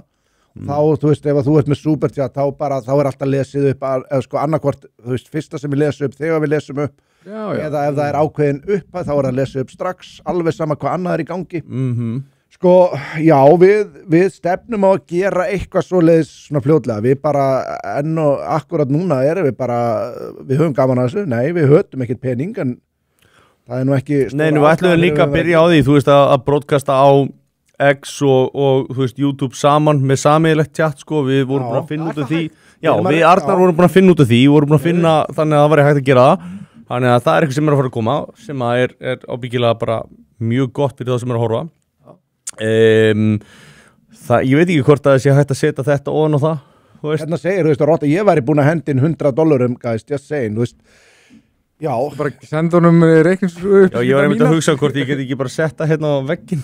Þá, þú veist, ef þú ert með superchat þá alltaf lesið upp eða sko annarkvort, þú veist, fyrsta sem við lesum upp þegar við lesum upp, eða ef það er ákveðin upp þá er það lesið upp strax, alveg sama hvað annað í gangi. Sko, já, við stefnum á að gera eitthvað svoleiðis svona fljótlega, við bara enn og akkurat núna við höfum gaman að þessu, nei, við hötum ekkert pening, en það er nú ekki... Nei, við ætlum líka að byrja á því, þú veist, að broadcasta á X og þú veist, YouTube saman með sameiginlegt chat, sko, við vorum búin að finna út af því. Já, við Arnar vorum búin að finna út af því, vorum búin að finna þannig að það væri hægt að gera það. Þannig að það er eitthvað sem er að fara að koma, sem að er ábyggilega bara mjög gott fyrir það sem er að horfa. Ég veit ekki hvort að það sé hægt að setja þetta ofan á það. Hérna segir, þú veist, Rotta, ég væri búin að hendi inn $100, guys, just saying, þú veist. Já. Bara senda honum reiknings upp. Já, ég var einmitt að hugsa hvort ég get ekki bara setta hérna á vegginn.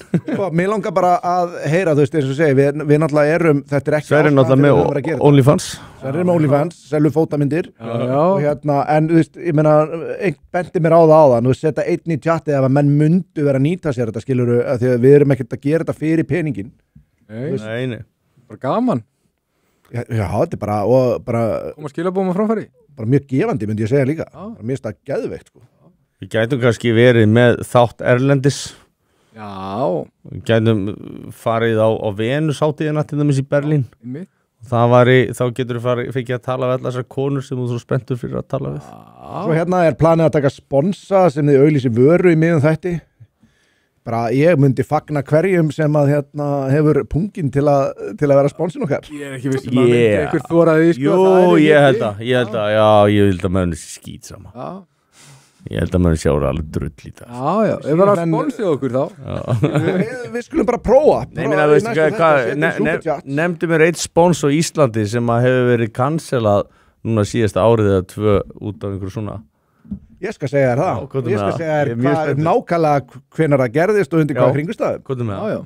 Mér langar bara að heyra, þú veist, eins og segi, við náttúrulega erum, þetta er ekki Sverrir náttúrulega með OnlyFans. Sverrir með OnlyFans, selur fótamyndir. Já. Og hérna, en þú veist, ég meina, einn bendi mér á það áðan, þú veist, setja einn í chatið ef að menn mundu vera að nýta sér þetta, skiluru, því að við erum ekkert að gera þetta fyrir peningin. Nei. Bara gaman. Já, þetta er bara Koma skilabóma framfæri. Bara mjög gefandi, myndi ég segja líka. Mér finnst það geðveikt, sko. Við gætum kannski verið með þátt erlendis. Já. Við gætum farið á Venus-hátíðina til dæmis í Berlín. Þá getur við fikið að tala við allar þessar konur sem þú svo spenntur fyrir að tala við. Svo hérna er planið að taka sponsa sem þið auglýsi vöru í miðum þætti. Bara ég myndi fagna hverjum sem að hérna hefur pungin til að vera sponsin okkar. Ég er ekki viss að myndi einhver þoraði sko. Jú, ég held að maður sé skít sama. Já. Ég held að maður sé ára alveg drull í það. Já, ef það er að sponsið okkur þá. Við skulum bara prófa. Nei, minna, veistu hvað, nefndu mér eitt spons á Íslandi sem að hefur verið cancelað núna síðasta árið eða 2 út af einhverju svona. Ég skal segja þér það. Ég skal segja þér nákvæmlega hvenær það gerðist og undir hvaða kringumstæðum. Hvað með það?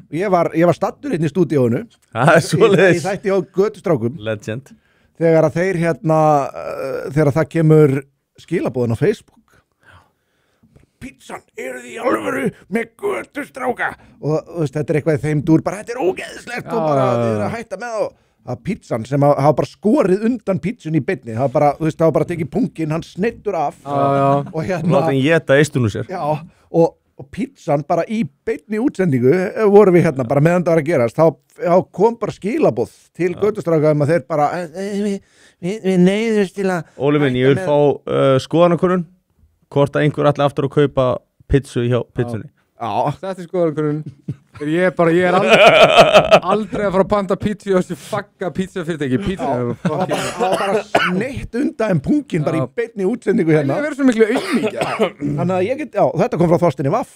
Ég var stattur hérna í stúdíónu. Það er svoleiðis. Ég þætti á Götustrákum. Legend. Þegar að þeir þegar það kemur skilabóðin á Facebook. Pizzan, eru þið í alvöru með Götustráka? Og þetta er eitthvað í þeim dúr, bara þetta er ógeðslegt og bara þið eru að hætta með það. Að pizzan sem hafa bara skorið undan pizzun í beinni, það hafa bara tekið pungin, hann snittur af og hérna láta hann geta eistunum sér. Já, og pizzan bara í beinni útsendingu vorum við hérna bara meðan það var að gerast, þá kom bara skilaboð til Götustráka að þeir bara við neyðumst til að Óli minn, ég vil fá skoðanakönnun hvort að einhver ætli aftur að kaupa pizzu hjá pizzunni. Já, þetta er skoðanakönnun. Ég er aldrei að fara að panta pizza og þessi fucka pizzafyrirtæki. Það var bara sneitt undan pungin bara í beinni útsendingu hérna. Það verður svo miklu auðmíkja. Þannig að þetta kom frá Þorsteini Vaff.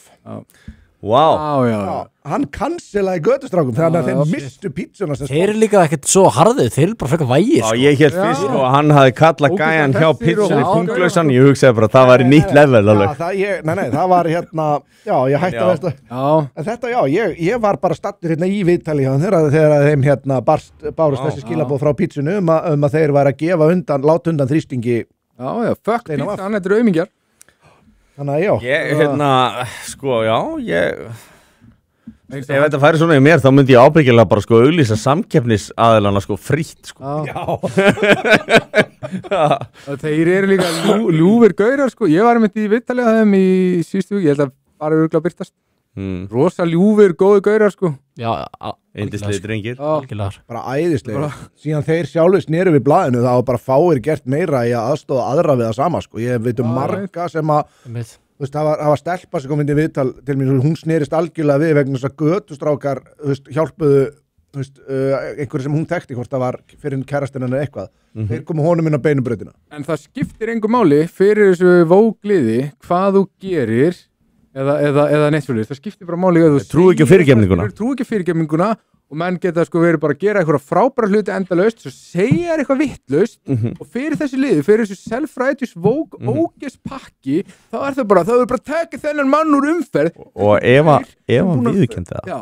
Wow. Já. Hann cancelaði Götustrákum þannig að þeir mistu pizzuna. Þeir eru líka ekkert svo harðið, þeir eru bara frekar vægir. Já, ég hélt fyrst og hann hafði kallað gæjan hjá pizzunni punglausan, ég hugsaði bara það væri nýtt level alveg. Nei, það var hérna, ég hætti að veist en þetta, ég var bara stattur hérna í viðtali þegar þeim hérna bárust þessi skilabóð frá pizzunni að þeir væri að gefa láta undan þrýstingi. Já, fuck pizza, hann er auðmíkjar. Þannig að ef þetta færi svona í mér þá myndi ég ábyggilega bara auglýsa samkeppnisaðilana frítt Þeir eru líka ljúfir gaurar ég var með í viðtalið að þeim í síðustu viku, ég held að bara örgulega byrtast rosa ljúfir, góði gaurar sko. Já, Yndislegir drengir. algjörlega. bara æðislega, síðan þeir sjálfur sneru við blaðinu, þá bara fáir gert meira í að aðstofa aðra við það sama sko. Ég veit marga sem að Einmitt. þú veist, það var stelpa sem kom inn í viðtal til mér, hún snerist algjörlega við vegna þess að götustrákar, þú veist, hjálpuðu, þú veist, einhverju sem hún þekkti hvort það var fyrir kærastinn en eitthvað, þeir komu honum inn á beinubrautina. En það skiptir engu máli fyrir þessu vógliði hvað þú gerir eða neitt svolítið, það skiptir bara máli að þú Trúi ekki á fyrirgefninguna. Trúi ekki á fyrirgefninguna og menn geta sko verið bara að gera eitthvað frábæra hluti endalaust, svo segja eitthvað vittlaust og fyrir þessu liði, fyrir þessu self-righteous ógeðs pakki, þá er það bara tekið þennan mann úr umferð Og ef hann viðurkenndi það, Já.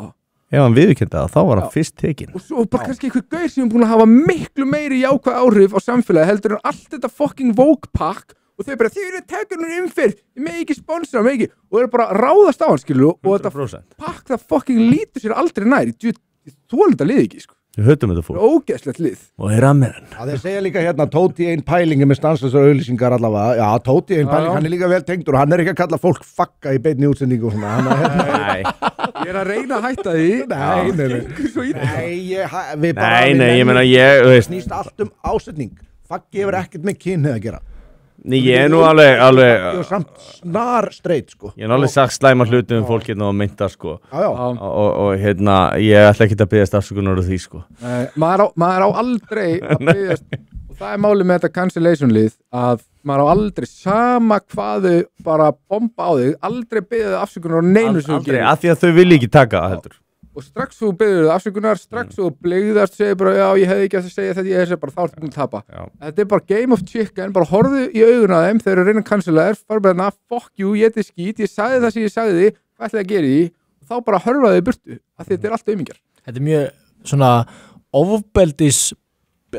ef hann viðurkenndi það, þá var hann fyrst tekinn. Og svo bara kannski einhver gaur sem er búin að hafa miklu meiri jákvæð áhrif á samfélagi heldur en allt þetta fucking woke pakk og þau bara, þið eru tekunum umferð, þið megi ekki sponsora, megi ekki, og þeir bara ráðast á hann, skilur, og þetta 100%. pakk það fucking lítur sér aldrei nær, þú alveg þetta lið ekki, sko, Við höfum þetta fólk. ógeðslegt lið. Og er að með hann. Já, þeir segja líka hérna, Tóti ein pælingi með stanslösar auðlýsingar allavega, já, Tóti ein pæling, hann er líka vel tengdur og hann er ekki að kalla fólk fakka í beinni útsendingu og svona, hann Nei, Ég er að reyna að hætta því, nei, ég meina, þú veist, snýst allt ásetning, fakki hefur ekkert með kynhneið að gera. ég er nú alveg, Fakki og samt snar streit, sko. ég er alveg sagt slæma hluti um fólk hérna og mynda, sko. Já, Og hérna, ég ætla ekki að biðjast afsökunar á því, sko. maður á aldrei að biðjast, og það er málið með þetta cancellation lið, að maður á aldrei sama hvað þau bara bomba á þig, aldrei biðja þau afsökunar á neinu sem þú Aldrei, gerir. af því að þau vilja ekki taka það heldur. Og strax þú byggður afsökunar, strax þú blegðast, segir bara, já, ég hefði ekki að segja þetta, ég er bara þá búin að tapa. Já. Þetta er bara game of chicken, bara horfðu í augun að þeim, þeir eru að reyna að cancela þér, fara bara hérna, fuck you, ég er skít, ég sagði það sem ég sagði því, hvað ætlaði að gera í því, og þá bara hörfa þau í burtu, af því þetta er allt aumingjar. Þetta er mjög svona ofbeldis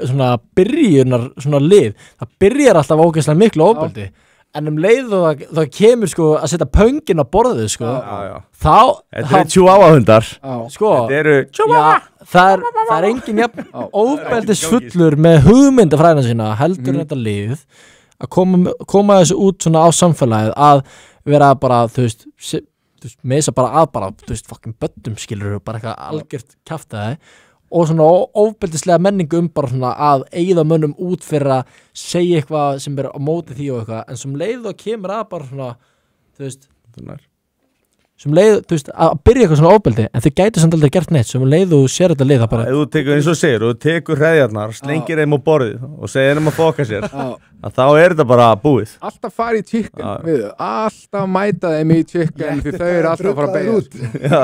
svona byrjunar svona lið, það byrjar alltaf ógeðslega miklu ofbeldi en leið og það kemur sko að setja pöngin á borðið sko þá Þetta eru chihuahua-hundar. sko Þetta eru já, það er engin jafn ofbeldisfullur með hugmyndafræðina sína heldur en þetta lið að koma þessu út svona á samfélagið að vera bara þú veist með þess að bara þú veist fucking böddum skilur bara eitthvað algjört kjaftaði og svona ofbeldislega menningu bara svona að eyða mönnum út fyrir að segja eitthvað sem er á móti því og eitthvað en sem leið og kemur að bara svona þú veist sem leið, þú veist, að byrja eitthvað svona ofbeldi en þau gætu samt aldrei gert neitt sem leið og sér þetta lið það bara Ef þú tekur eins og segir, og þú tekur hreðjarnar, slengir þeim á borðið og segir þeim að fokka sér að þá er þetta bara búið. Alltaf fara í chicken við þau, alltaf mæta þeim í chicken því þau eru alltaf að fara að beigja út. Já.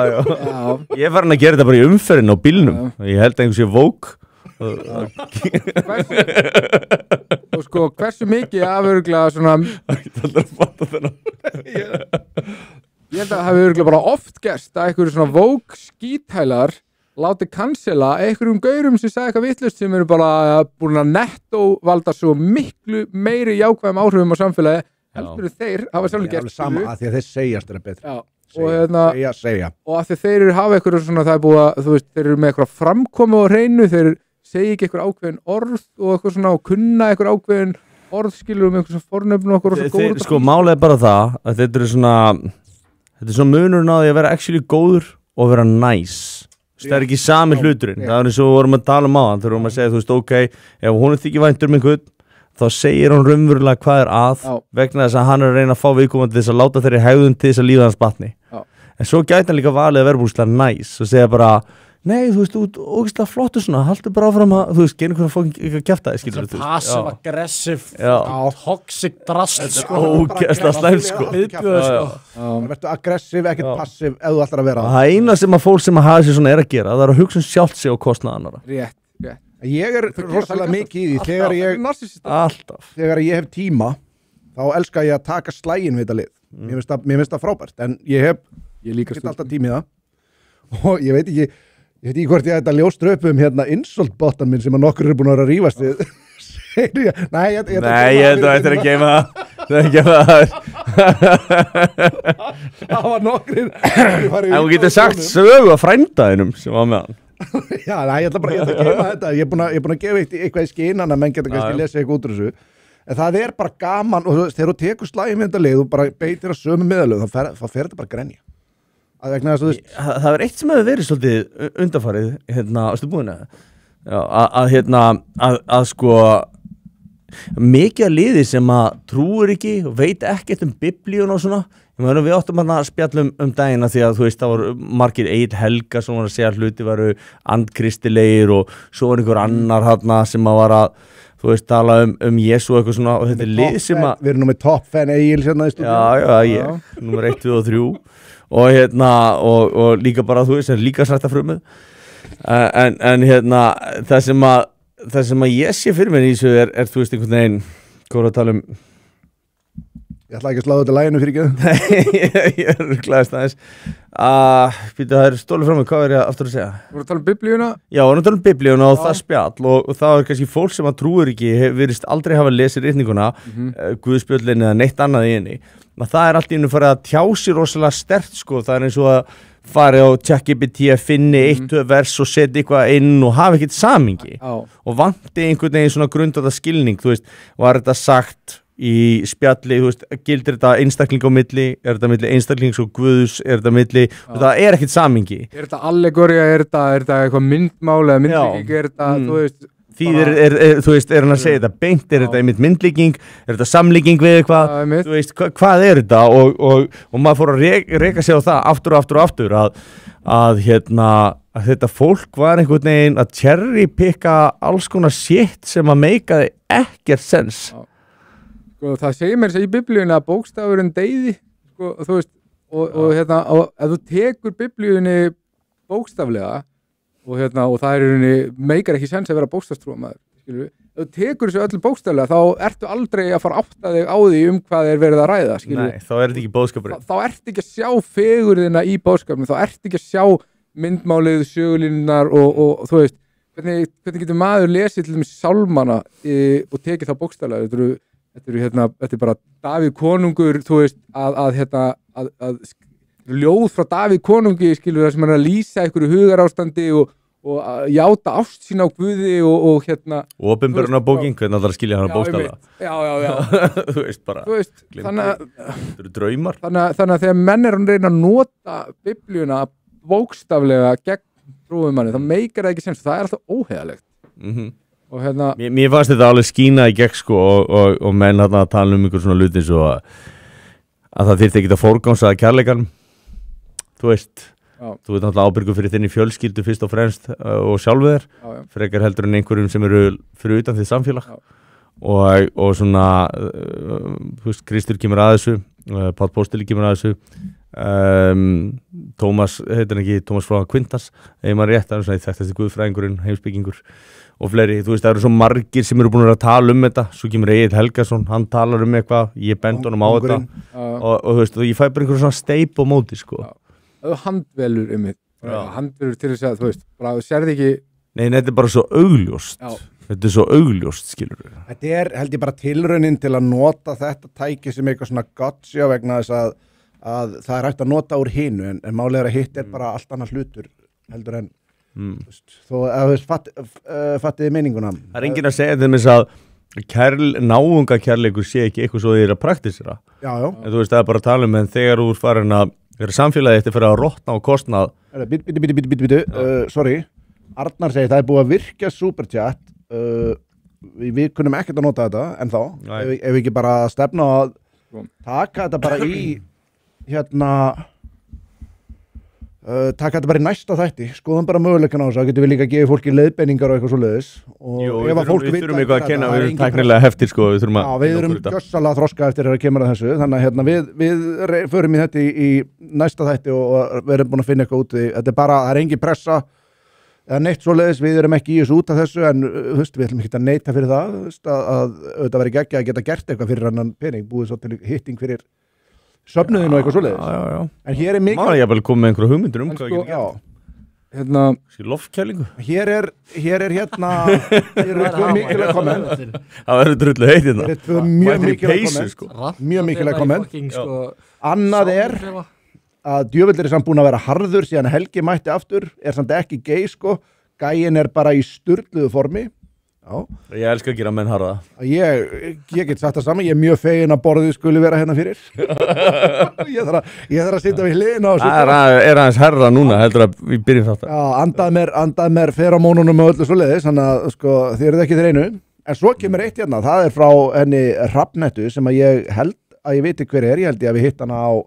Ég er farin að gera þetta bara í umferðin á bílnum. Ég held að einhversi vók. Og sko, hversu mikið afurglega svona Ég held að það hafi örgulega bara oft gerst að einhverju svona vók skítælar láti cancela einhverjum gaurum sem sagði eitthvað vitlaust sem eru bara búin að nettó valda svo miklu meiri jákvæðum áhrifum á samfélagi heldur þeir hafa sjálfur gert sama að því að þeir segjast þeirra betri segja og að því þeir hafa einhverju svona það er búið að þú veist þeir eru með eitthvað framkomu á hreinu þeir segja ekki eitthvað ákveðin orð og eitthvað svona og kunna eitthvað ákveðin orðskilur um eitthvað svona fornöfn og eitthvað sko málið er bara það að þetta er svona munurinn á því að vera actually góður og vera nice. Það er ekki sami hluturinn. Það er eins og við vorum að tala um á hann þegar við vorum að segja, þú veist, ok, ef hún er þykir væntur með einhvern, þá segir hún raunverulega hvað er að vegna þess að hann er að reyna að fá viðkomandi þess að láta þeirri hegðun til þess að líða hans batni. En svo gæti hann líka valið að vera búslega nice og segja bara, nei, þú veist, þú ert ógeðslega flottur svona, haltu bara áfram að, þú veist, gera einhverja fókin kjaftaði, skilur þú. Passive-aggressive, toxic drast, sko. Ógeðslega slæm, sko. Viðbjöður, sko. Vertu aggressiv, ekkert passiv, ef þú ætlar að vera. Það eina sem að fólk sem að hafa sér svona er að gera, það er að hugsa sjálft sig á kostnað annara. Rétt. Ég er rosalega mikið í því, þegar ég hef tíma, þá elska ég að taka slægin við þetta lið. Mér finnst það frábært, en ég get alltaf tími í það. Og ég veit ekki hvort ég ætti að ljóstra upp hérna insult-bottan minn sem að nokkur eru búin að vera að rífast við. Nei, ég held að þetta er að geima það. Það var nokkur. En þú getur sagt sögu að frændaðinum sem var með hann. Já, ég ætla að geima þetta. Ég er búin að gefa eitthvað í skinan að menn geta kannski lesið eitthvað út úr þessu. En það er bara gaman og þegar þú tekur slagið með þetta lið og bara beitir að sömu miðalög, þá fer þetta bara grenja. að vegna þess að þú veist Það er eitt sem hefur verið svolítið undanfarið ástu búin að sko mikið að liði sem að trúir ekki og veit ekkert biblíun og svona við áttum að spjalla dagina því að þú veist það voru margir Egill Helga sem var að segja hluti varu andkristilegir og svo var einhver annar sem að var að þú veist tala Jésu og eitthvað svona og þetta lið sem að við erum nú með top fan Egil hérna í stúdíu ég, nummer 1, 2 og 3 og og líka bara þú veist líka sætta frumið en það sem að ég sé fyrir mér í þessu er þú veist einhvern veginn hvað er að tala Ég ætla ekki að slá þetta læginu fyrir ekki Nei, ég er glæðist aðeins Býtu, það stólið frá mig, hvað er ég aftur að segja? Þú voru að tala biblíuna? Já, við vorum að tala biblíuna og það spjall og það er kannski fólk sem að trúir ekki virðist aldrei hafa lesið ritninguna Guðspjöllin eða neitt annað í henni það er allt í einu farið að tjá sér rosalega sterkt sko, það er eins og að farið á ChatGPT að finni 1-2 vers og setja eitthvað inn og hafa ekkert samingi og vanti einhvern veginn svona grundvalda skilning, þú veist, var þetta sagt í spjalli, þú veist, gildir þetta einstakling á milli, er þetta milli einstaklings og guðs, er þetta milli, það er ekkert samingi. Er þetta allegoria, er þetta eitthvað myndmál eða myndlíking, er þetta, þú veist Þýðir, þú veist, er hann að segja þetta beint, er þetta einmitt myndlíking, er þetta samlíking við eitthvað, þú veist, hvað er þetta og maður fór að reka sig á það aftur og aftur að þetta fólk var einhvern veginn að cherrypicka alls konar shit sem að meikaði ekkert sens. Sko, það segir mér í biblíunni að bókstafurinn deyði, sko, þú veist, og ef þú tekur biblíunni bókstaflega og það er í rauninni meikar ekki sens að vera bókstafstrúamaður, skilur við. Ef þú tekur þessu öllu bókstaflega, þá ertu aldrei að fara að átta þig á því hvað er verið að ræða, skilur við. Nei, þá er þetta ekki boðskapurinn. Þá ertu ekki að sjá fegurðina í boðskapnum, þá ertu ekki að sjá myndmálið, sögulínunar og þú veist, hvernig getur maður lesið til dæmis sálmana og tekið þá bókstaflega. Þetta er bara Davíð konungur, þú veist, að ljóð frá Davíð konungi, skilur það sem hann er að lýsa einhverju hugarástandi og játa ást sína á Guði og opinberunarbóking, hvernig það er að skilja hann á bókstaflega. Já. Þú veist bara, þannig þetta eru draumar. Þannig að þegar menn er að reyna að nota biblíuna bókstaflega gegn trúumanni, þá meikar það ekki sens, það er alltaf óheiðalegt. Og Mér fannst þetta alveg skína í gegn sko og menn að tala einhver svona hluti eins og að það þyrfti ekki að forgangsa kærleikanum. Þú veist, þú veit náttúrulega ábyrgur fyrir þinni fjölskyldu fyrst og fremst og sjálfu þér, frekar heldur en einhverjum sem eru fyrir utan því samfélag og svona, þú veist, Kristur kemur að þessu, Páll Póstili kemur að þessu, Tómas, heitir hann ekki, Tómas frá Quintas, ef maður rétt, það er svona þekktasti guðfræðingurinn, heimspekingur og fleiri, þú veist, það eru svo margir sem eru búin að tala þetta, svo kemur Egill Helgason, hann talar eitthvað, ég bend honum á þetta og þú veist, og ég fæ bara einhverjum svona steip á móti, sko. Það er handvelur handvelur til þess að, þú veist, bara þú sérði ekki Nei, þetta er bara svo augljóst þetta er svo augljóst, skilur við. Þetta er, held ég, bara tilraunin til að nota þetta tæki sem eitthvað svona gotcha vegna þess að það er hægt að nota úr hinu en málið er að hitt er bara allt annars hlutur heldur en þó að þú fattiði meininguna. Það er enginn að segja til þess að náunga kærleikur sé ekki eitthvað svo þeir að praktisera. Já. En þú veist, það er bara að tala en þegar þú er farin að samfélagi eftir fyrir að rotna og kostnað. Bítu, sorry. Arnar segir það er búið að virka superchat. Við kunum ekkert að nota þetta en þá. Ef við ekki bara stefna að taka þetta bara í taka þetta bara í næsta þætti, skoðum bara möguleikan á þessu, þá getum við líka að gefa fólki leiðbeiningar og eitthvað svoleiðis. Við þurfum eitthvað að kenna, við erum tæknilega heftir sko, við erum gjössalega þroska eftir að kemur að þessu, þannig að við förum í þetta í næsta þætti og við erum búin að finna eitthvað út, þetta er bara, það er engin pressa eða neitt svoleiðis, við erum ekki í þessu út af þessu en við ætlum ekki að neita fyrir það að auðvitað verið ekki að geta gert eitthvað fyrir annan pening, búið svo til hitting fyrir söfnuðin og eitthvað svoleiðis. En hér er mikil... Má ég vel koma með einhverju hugmyndur hvað ég geta gert. Loftkælingu. Hér er tvö mikilvæg komment. Það verður drullu heitt hérna. Hér er tvö mjög mikilvæg komment. Mjög mikilvæg komment. Annað er að djöfull er samt búin að vera harður síðan Helgi mætti aftur, er samt ekki gay sko. Gæin er bara í sturluðu formi. Já. Ég elska að gera menn harða. Ég get sagt það saman, ég er mjög fegin að borðið skuli vera hérna fyrir. ég þarf að sitja við hliðina á þessu. Það er aðeins herra núna, heldur að við byrjum þetta. Já, andað mér feramónunum og öllu svo leiðis, þannig að sko, þið eruð ekki þeir einu. En svo kemur eitt hérna, það er frá henni Hrafnettu sem að ég held að ég viti hver ég held ég að við hitt hana á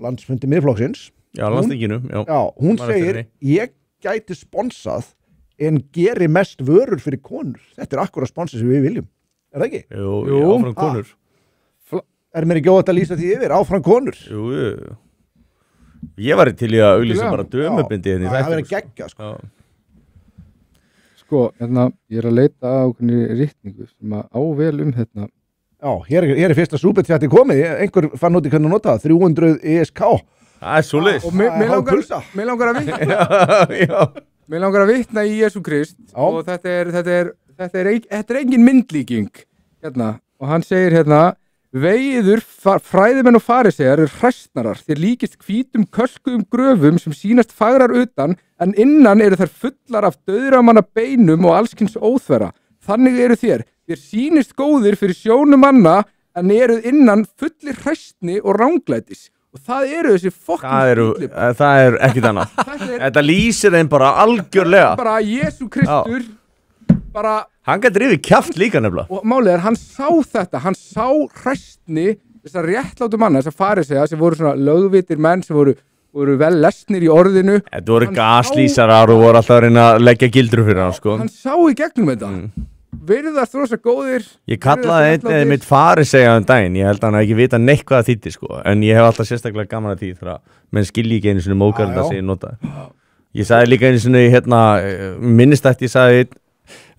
landsfundi Miðflokksins. Já, landsþinginu, já. Já, hún segir, ég gæti sponsað en geri mest vörur fyrir konur. Þetta er akkurat sponsið sem við viljum. Er það ekki? Jú, áfram konur. Er mér ekki óvægt að lýsa því yfir? Áfram konur. Jú. Ég var til í að auglýsa bara dömubindi henni. Það verið geggja, sko. Sko, ég er að leita á hvernig ritningu sem að ável þetta. Já, hér er fyrsta súbetjætti komið. Einhver fann út í hvernig að nota það. 300 ESK. Það er svoleiðis. Og mér langar að vitna. Mér langar að vitna í Jesú Krist og þetta er engin myndlíking hérna og hann segir hérna veiður fræðimenn og farisegar hræstnarar, þér líkist hvítum kölkuðum gröfum sem sýnast fagrar utan en innan eru þær fullar af dauðramanna beinum og allskins óþverra. Þannig eru þér sýnist góðir fyrir sjónum manna en eruð innan fullir hræstni og ránglætis. Og það eru þessi fokkin það er ekkit annað. Þetta lýsir þeim bara algjörlega. Bara Jesú Kristur bara hann gæti rifið kjaft líka nefnilega. Og málið er, hann sá þetta, hann sá hræstni þessar réttlátu manna, þessar farisea sem voru svona lögvitir menn sem voru vel lesnir í orðinu. Þetta voru gaslýsarar og voru alltaf að reyna að leggja gildur fyrir hann sko. Hann sá í gegnum þetta. Virðast rosa góðir. Ég kallaði einn mitt farisea daginn, ég held að hann ekki vita neitt hvað það þýddi sko, en ég hef alltaf sérstaklega gaman að því þegar menn skilji ekki einu sinni mókarlda sem ég notaði. Ég sagði líka einu sinni minnistætt, ég sagði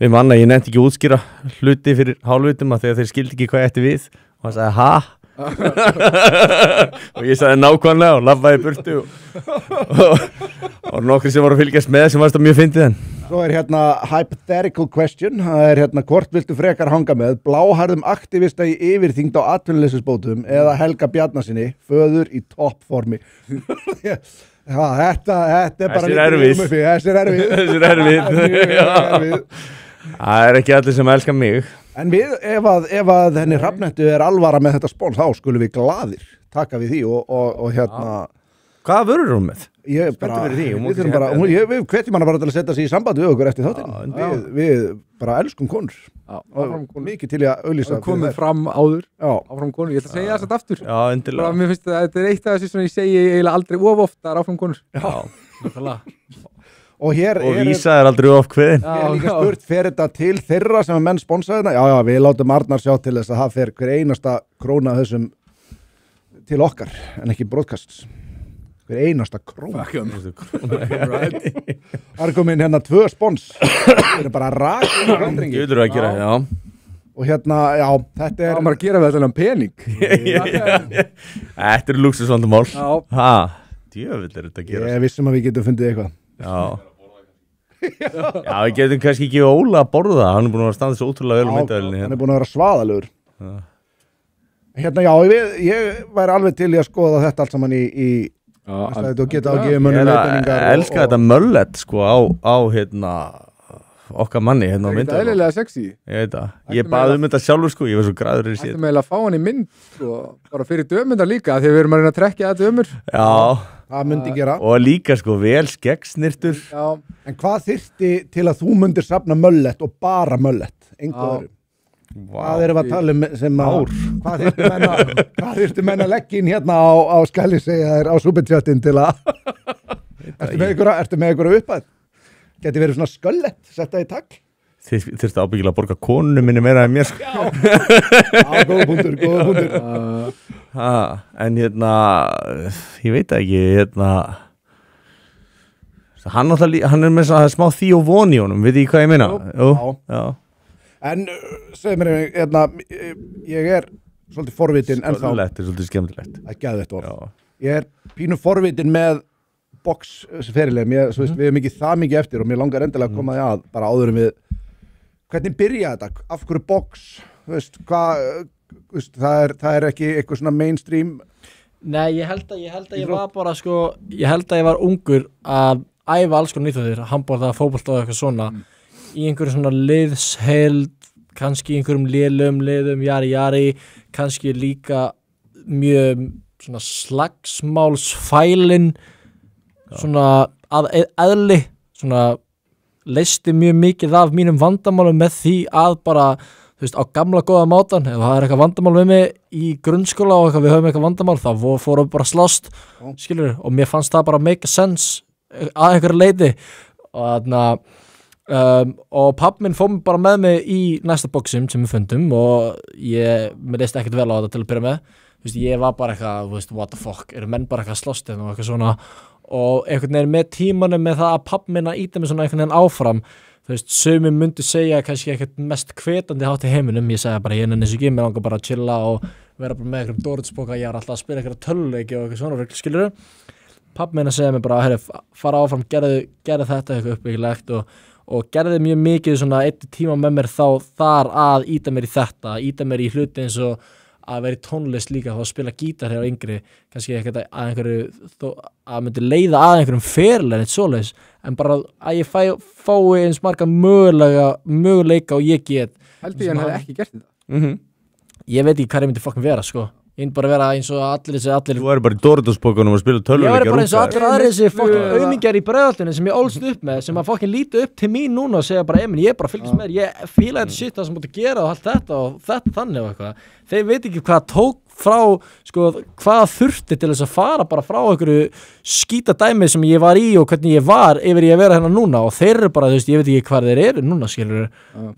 við manna, ég nefndi ekki að útskýra hluti fyrir hálfvitum að þegar þeir skildi ekki hvað ég ætti við og hann sagði ha? Og ég sagði nákvæmlega og labbaði í burtu og nokkri sem voru að fylgjast með sem varst að mjög fyndið henn. Svo er hérna hypothetical question, það er hérna hvort viltu frekar hanga með bláharðum aktivista í yfirþyngd á atvinnuleysisbótum eða Helga Bjarnasyni, föður í toppformi. Já, þetta er bara Þessi er erfið. Það er ekki allir sem elskar mig. En við, ef að henni Hrafnettu er alvara með þetta spóns, þá skulum við glaðir taka við því og hérna Hvað vörur hún með? Við hvetjum hana bara til að setja sig í sambandi við okkur eftir þáttinn. Við bara elskum konur. Og mikið til að auglýsa. Það komið fram áður. Áfram konur. Ég ætla að segja þess að aftur. Já, endilega. Mér finnst þetta er eitt af þessu sem ég segi eiginlega aldrei of ofta áfram konur. Já. Og vísa er aldrei of kveðin. Ég er líka spurt, fer þetta til þeirra sem menn sponsaði þetta? Já, við látum Arnar sjá til þess að það fer hver einasta króna þessum til okkar, en ekki broadcasts. Hver einasta króna. Það er komin hérna 2 spons. Það er bara rakið vandringi. Ég vilur að gera, já. Og hérna, já, þetta er... Það maður að gera við þetta pening. Þetta er luxusvandamál. Djöfull er þetta að gera. Ég vissum að við getum fundið eitthvað. Já, við getum kannski ekki Óla að borða. Hann er búin að standa svo ótrúlega vel á myndavélinni. Hann er búin að vera svaðalegur. Hérna, já, ég væri alveg til í að skoða þetta allt saman í og geta að gefa mönnum leiðbeiningar. Ég elska þetta möllet sko á hérna okkar manni hérna á myndavélinni. Þetta er eðlilega sexy. Ég veit það. Ég baði þetta sjálfur sko, ég var svo græður í síðan. Þetta með að fá hann í mynd sko, bara fyrir dömundar líka, þegar við erum að reyna að trekkja að dömur. Já. Það myndi gera. Og líka sko vel skeggsnirtur. Já. En hvað þyrfti til að þú myndir safna möllet og bara möllet? Engu öðru. Hvað erum við að tala um sem ár? Hvað þyrfti menn að leggja inn hérna á skæli segja þér á superchatinn til að Ertu með einhverja uppæð? Geti verið svona sköllett, setta í tagl? Þyrfti ábyggilega að borga konunum minni meira en mér sko. Já, góða punktur. En hérna, ég veit ekki, hérna, hann er með smá því og von í honum, veit ég hvað ég meina? Já. En segð mér, hérna, ég er svolítið forvitin ennþá. Sköllett er svolítið skemmtilegt. Það er geðveitt orð. Ég er pínu forvitin með boxferilegum, við erum ekki það mikið eftir og mér langar endilega að koma því að bara áður við hvernig byrja þetta, af hverju box það er ekki eitthvað svona mainstream. Nei, ég held að ég var bara sko, ég held að ég var ungur að æfa alls konar nýþjóðir, handbolta, fótbolta og eitthvað svona í einhverjum svona liðsheild, kannski í einhverjum liðum, jari, kannski líka mjög svona slagsmálsfælin svona að eðli, svona leysti mjög mikið af mínum vandamálum með því að bara, þú veist, á gamla góða mátan, ef það eitthvað vandamál við mig í grunnskóla og við höfum eitthvað vandamál, þá fórum við bara að slást, skilur, og mér fannst það bara make sense að einhverju leiti og þarna og pabbi minn fór bara með mig í næsta boxum sem við fundum og mér leist ekkert vel á þetta til að byrja með, þú veist, ég var bara eitthvað, þú veist, what the fuck, eru menn bara eitthvað að slást og eitthvað svona og einhvern veginn með tímanum með það að pabbi minn að íta mig svona einhvern veginn áfram, þú veist, sumir myndu segja kannski ekkert mest hvetandi hátt í heiminum, ég segja bara, ég nenni þessu ekki, mér langar bara að chilla og vera bara með einhverjum Doritos-poka, ég var alltaf að spila einhverja tölvuleiki og eitthvað svona, skilurðu. Pabbi minn að segja mér bara, herri, fara áfram, gerðu þetta eitthvað uppbyggilegt og gerði mjög mikið svona 1 tíma með mér þá þar að íta mér í þetta, íta mér í hluti eins og að vera í tónlist líka, þá að spila gítar hér á yngri, kannski ekkert að einhverju, að myndi leiða að einhverjum ferlega eitt svoleiðis, en bara að ég fái eins marga möguleika og ég get. Heldur ég hann hefði ekki gert þetta? Ég veit ekki hvað ég myndi fucking vera, sko. Ég myndi bara vera eins og allir Þú væri bara í Doritos-pokunum og spila tölvuleiki. Ég væri bara eins og allir aðrir þessi fucking aumingjar í Breiðholtinu sem ég ólst upp með, sem að fucking líta upp til mín núna og segja bara, ég bara fylgist með, ég fíla þetta shit það sem mútti gera og allt þetta og þetta þannig og eitthvað. Þeir veit ekki hvað tók frá, sko, hvað þurfti til þess að fara bara frá einhverju skýta dæmi sem ég var í og hvernig ég var yfir ég að vera hérna núna og þeir eru bara, þú veist, ég veit ekki hvað þeir eru núna, skilur,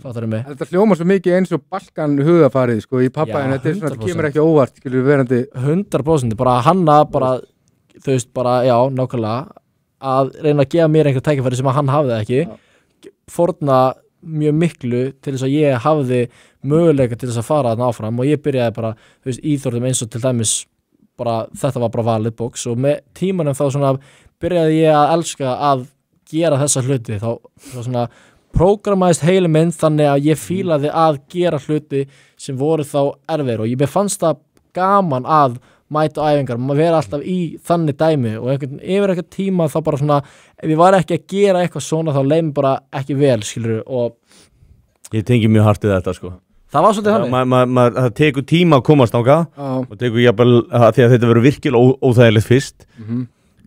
fattar mig. Þetta hljómar svo mikið eins og Balkan hugafarið, sko, í pappa, en þetta er svona, þetta kemur ekki óvart, skilur, verandi 100%, bara hanna, bara, þú veist, bara, já, nákvæmlega, að reyna að gefa mér einhver tækifæri sem að hann hafði ekki, fórna mjög miklu til þess að ég hafði möguleika til þess að fara þarna áfram og ég byrjaði bara, þú veist, íþórtum eins og til dæmis bara, þetta var bara valið box og með tímanum þá svona byrjaði ég að elska að gera þessa hluti, þá svona prógramaðist heili minn þannig að ég fílaði að gera hluti sem voru þá erfir og ég fannst það gaman að mæta æfingar, maður vera alltaf í þannig dæmi og yfir eitthvað tíma þá bara svona, ef ég var ekki að gera eitthvað svona þá leið mér bara ekki vel, skilur og ég tengi mjög hart í þetta, sko. Það var svolítið þannig. Það tekur tíma að komast ángað og tekur jafnvel, því að þetta verður virkilega óþægilegt fyrst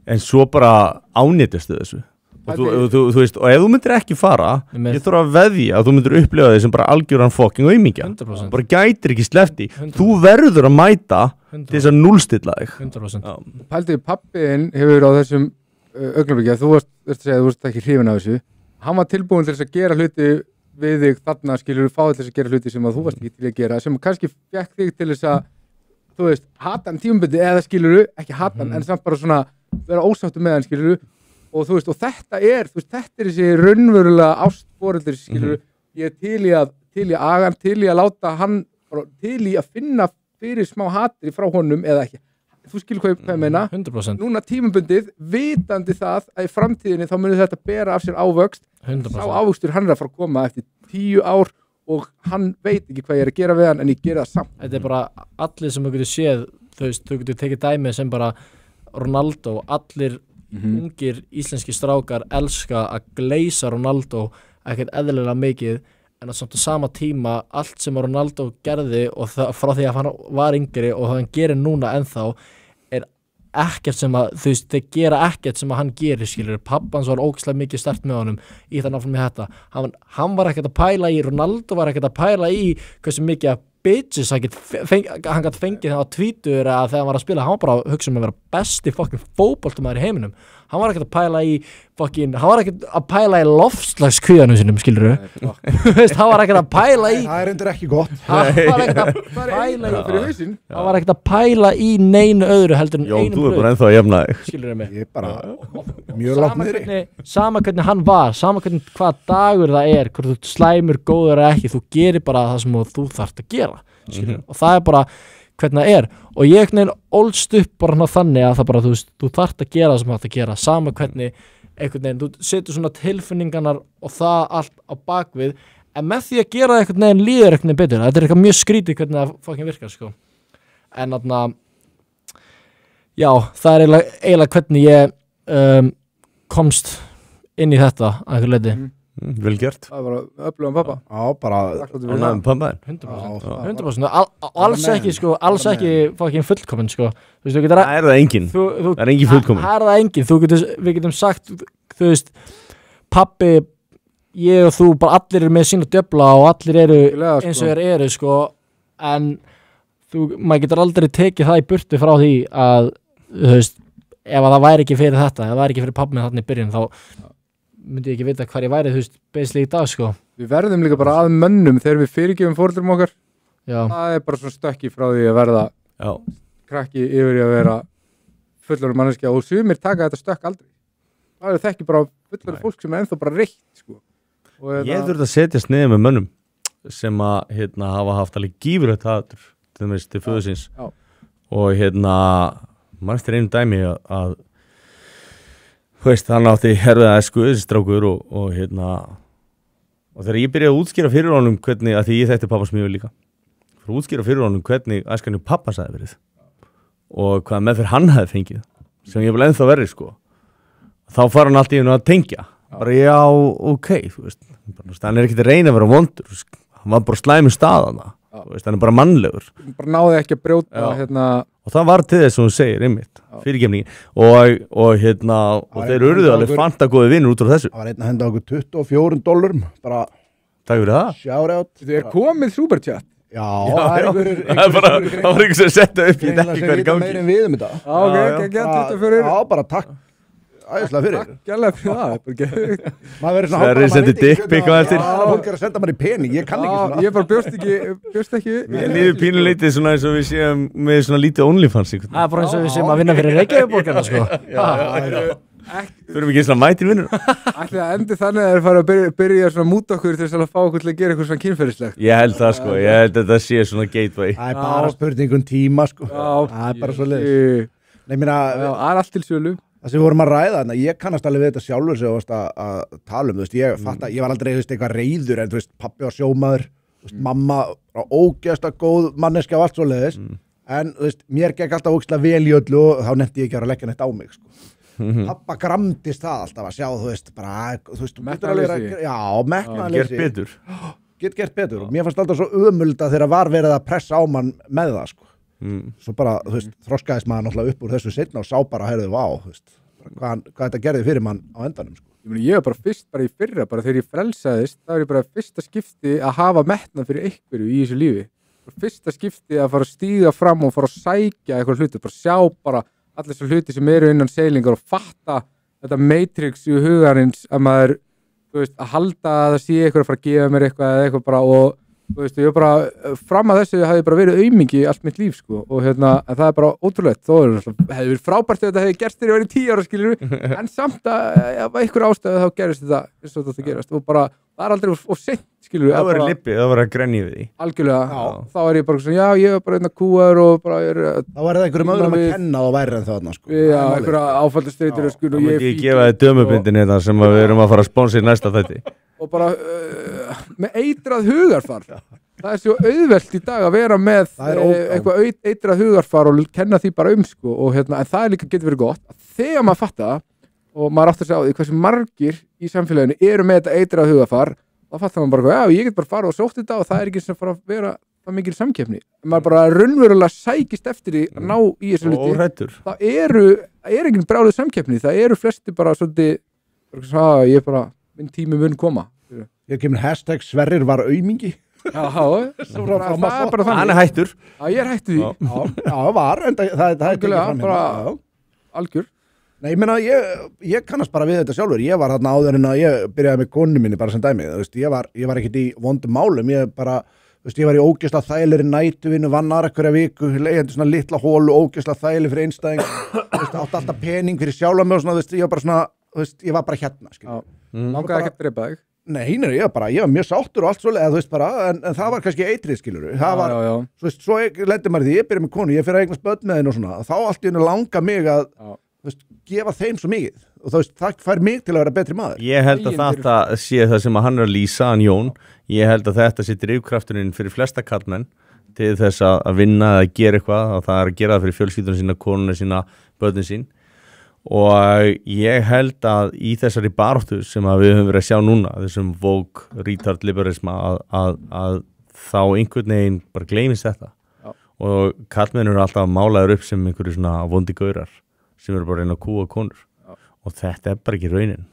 en svo bara ánýttistu þessu og þú veist, og ef þú myndir ekki fara ég þarf að veðja að þú myndir upplifa þig sem bara algjöran fucking aumingja, bara gætir ekki slefti, þú verður að mæta til þess að núllstilla þig 100%. Pældi, pappiðinn hefur á þessum augnablikki að þú varst ekki hrifin af þessu, hann var tilbúin til þess að gera hluti við þig þarna, skilur, fá til þess að gera hluti sem að þú varst ekki til að gera, sem kannski fekk þig til þess að, þú veist, hata hann tímabundið eða skilur, ekki hata hann, en samt bara svona vera ósáttu með hann, skilur, og þú veist, og þetta er þessi raunverulega ástforeldri, skilur, ég er til í að aga hann, til í að láta hann, til í að finna fyrir smá hatri frá honum eða ekki, þú skilur hvað ég meina 100%. Núna tímabundið, vitandi það að í framtíðinni þá munir þetta bera af sér ávöxt 100%. Sá ávöxtur hann er að fara að koma eftir 10 ár og hann veit ekki hvað ég er að gera við hann en ég gera það samt. Þetta er bara allir sem þú getur séð, þú veist, þú getur tekið dæmi sem bara Ronaldo, allir ungir íslenski strákar elska að gleysa Ronaldo ekkert eðlilega mikið en að samt á sama tíma allt sem Ronaldo gerði og frá því að hann var yngri og það hann gerir núna ennþá er ekkert sem að, þú veist, þeir gera ekkert sem að hann gerir, skilur, pappans var ógeðslega mikið sterkt með honum í þann áfram með þetta, hann var ekkert að pæla í, Ronaldo var ekkert að pæla í hversu mikið að bitches hann gæti fengið þegar á tvítur að þegar hann var að spila, hann var bara að hugsa um að vera besti fucking fótboltamaður í heiminum, hann var ekkert að pæla í fucking, hann var ekkert að pæla í loftslagskvíðanum sinum, skilur hann var ekkert að pæla í það er endur ekki gott hann var ekkert að pæla í hann var ekkert að pæla í neinu öðru heldur en einum þú er bara ennþá að jafna þig skilur mig ég er bara mjög langt niðri sama hvernig hann var, sama hvernig hvað dagur það er, hvort þú slæmur góður eða ekki, þú gerir bara það sem þú þarft að gera og það er bara hvernig það er og ég ólst upp bara þannig að það bara, þú veist, þú þarft að gera það sem þú þarft að gera, sama hvernig einhvern veginn, þú setur svona tilfinningarnar og það allt á bakvið en með því að gera það einhvern veginn líður einhvern veginn betur, þetta er eitthvað mjög skrítið hvernig það fucking virkar, sko en þarna já, það er eiginlega hvernig ég komst inn í þetta að einhver leiti Vel gert. Það var bara öflugan pappa. Já, bara Ánægður pappaðinn. 100% og alls ekki sko, alls ekki fucking fullkomin sko. Þú veist, þú getur Það er það engin. Það er engin fullkomin. Það er það engin, við getum sagt, þú veist, pappi, ég og þú, bara allir eru með sína djöfla og allir eru eins og þeir eru sko, en maður getur aldrei tekið það í burtu frá því að, þú veist, ef að það væri ekki fyrir þetta, ef það væri ekki fyrir pappi með þarna í byrjun, þá myndi ég ekki vita hvar ég væri, þú veist, beislega í dag, sko. Við verðum líka bara að mönnum þegar við fyrirgefum foreldrum okkar. Já. Það er bara svona stökki frá því að verða krakki yfir í að vera fullorðin manneskja og sumir taka þetta stökk aldrei. Það er þekki bara fullorðin fólk sem er ennþá bara reitt, sko. Ég þurfti að setjast niður með mönnum sem að hafa haft alveg gífurlegt hatur til föður síns. Og mannstir einu dæmi að þú veist, hann átti herfiða æsku, þessi strákur og þegar ég byrjaði að útskýra fyrir honum hvernig, að því ég þekkti pappas mjög líka, fyrir að útskýra fyrir honum hvernig æskan pappas hefði verið og hvað meðferð hann hefði fengið, sem ég vil ennþá verið, sko. Þá fara hann allt í hennu að tengja, bara já, ok, þú veist, hann er ekkert að reyna að vera vondur, hann var bara slæmi staðana, þú veist, hann er bara mannlegur. Bara náði ekki að brjóta, Og það var til þess sem hún segir, einmitt, fyrirgefningin. Og þeir urðu alveg fantagóði vinnur út frá þessu. Það var einn að henda okkur $24, bara takk fyrir það. shout out. Þið er komið superchat. Já, það var einhver sem setja upp, ég ekki hvað er gangi. Meir en við þetta. Já, bara takk. Æðislega fyrir. Takk gælega fyrir það. Maður verður Sverrir sendi dick pic á eftir. Fólk er að senda manni pening, ég kann ekki svona. Ég bara bjóst ekki. Mér líður pínuleitið svona eins og við séum með svona lítið OnlyFans. Það er bara eins og við séum að vinna fyrir Reykjavík-borgarna, sko. Þurfum ekki eins og mæti vinnur. Ætli að endi þannig að þeir fara að byrja svona múta okkur til að fá okkur til að gera eitthvað svona kynferðislegt. Ég held það, sko. Ég held að þetta sé svona gateway. Það er bara spurningum tíma, sko. Það er bara svo leiðis. Nei, mér það er allt til sölu. Það sem við vorum að ræða þarna, ég kannast alveg við þetta sjálfur sem þú varst að tala þú veist, ég var aldrei, þú veist, eitthvað reiður en þú veist, pappi var sjómaður, þú veist, mamma var ógeðslega góð manneskja og allt svoleiðis, en þú veist, mér gekk alltaf ógeðslega vel í öllu og þá nefndi ég ekki að leggja neitt á mig, sko. Pappa gramdist það alltaf að sjá, þú veist, bara, þú veist, metnaðarleysi. Já, metnaðarleysi. Gert betur. Get gert betur og mér fannst alltaf svo ömulda þegar var verið að pressa á mann með það, sko. Svo bara, þú veist, þroskaðist maður náttúrulega upp úr þessu seinna og sá bara, heyrðu, vá, þú veist, hvað þetta gerði fyrir mann á endanum, sko. Ég var bara fyrst bara í fyrra, bara þegar ég frelsaðist, það var ég bara fyrsta skipti að hafa metnað fyrir einhverju í þessu lífi. Fyrsta skipti að fara að stíga fram og fara að sækja eitthvað hluti, bara sjá bara allir þessu hluti sem eru innan seilingar og fatta þetta matrix í hugarins að maður, þú veist, að halda að það sé eitthvað að fara að gefa mér eitthvað eða eitthvað bara og þú veist, ég bara, fram að þessu hafði bara verið aumingi allt mitt líf, sko, og en það er bara ótrúlegt, þó hefði verið frábært ef þetta hefði gerst þegar ég var í 10 ára, skilur en samt að einhver ástæðu þá gerist þetta, eins og þetta gerast, og bara, það er aldrei of seint, skilur Það var lippið, það var að grenja við því. Algjörlega, þá er ég bara svona, já, ég var bara einna kúar og bara þá var það einhverjum öðrum að kenna og væri en þarna, sko. Já, einhverja áfallastreitur, sko, og ég gefa þið dömubindin þetta sem við erum að fara að sponsa í næsta þætti. Og bara með eitrað hugarfar það er svo auðvelt í dag að vera með eitthvað eitrað hugarfar og kenna því bara sko, og en það er líka getur verið gott að þegar maður fatta og maður áttar sig á því hversu margir í samfélaginu eru með þetta eitrað hugarfar þá fattar maður bara, já, ég get bara fara og sótt þetta og það er ekki sem fara að vera það mikil samkeppni maður bara raunverulega sækist eftir því að ná í þessu hluti það er engin brjáluð samkeppni það eru flesti bara svolítið ég bara minn tími mun koma. Ég kemur hashtag Sverrir var aumingi. Já, það er bara þannig. Hann er hættur. Já, ég er hættur því. Já, var, en það er algjörlega, bara algjör. Nei, ég meina, ég kannast bara við þetta sjálfur. Ég var þarna áður en að ég byrjaði með konu minni bara sem dæmi. Þú veist, ég var ekkert í vondum málum. Ég bara, þú veist, ég var í ógeðslega þægilegri nætuvinnu, vann aðra hverja viku, leiðandi svona litla hólu, ógeðslega þægileg fyrir einstæðing. Þú veist, átti alltaf pening fyrir sjálfa mig og svona, þú veist, ég var bara svona, þú veist, ég var bara hérna, skilur. Langaði ekki að drepa þig? Nei, ég var mjög sáttur og allt svoleiðið, þú veist bara, en það var kannski eitrið, skilur. Það var, þú veist, svo lendi maður því, ég byrja með konu, ég fyrir að eignast börn með henni og svona, þá allt í henni langa mig að, þú veist, gefa þeim svo mikið. Og þú veist, það fær mig til að vera betri maður. Ég held að þetta sé það sem hann er að lýsa, hann Jón, ég held að þetta sé drifkrafturinn fyrir flesta karlmenn til þess að vinna, að gera eitthvað, og það er að gera það fyrir fjölskylduna sína, konuna sína, börnin sín. og ég held að í þessari baráttu sem að við höfum verið að sjá núna, þessum woke retard liberalisma að þá einhvern veginn bara gleymist þetta og kallmenn eru alltaf málaður upp sem einhverju svona vondi gaurar sem eru bara að reyna að kúga konur og þetta bara ekki raunin.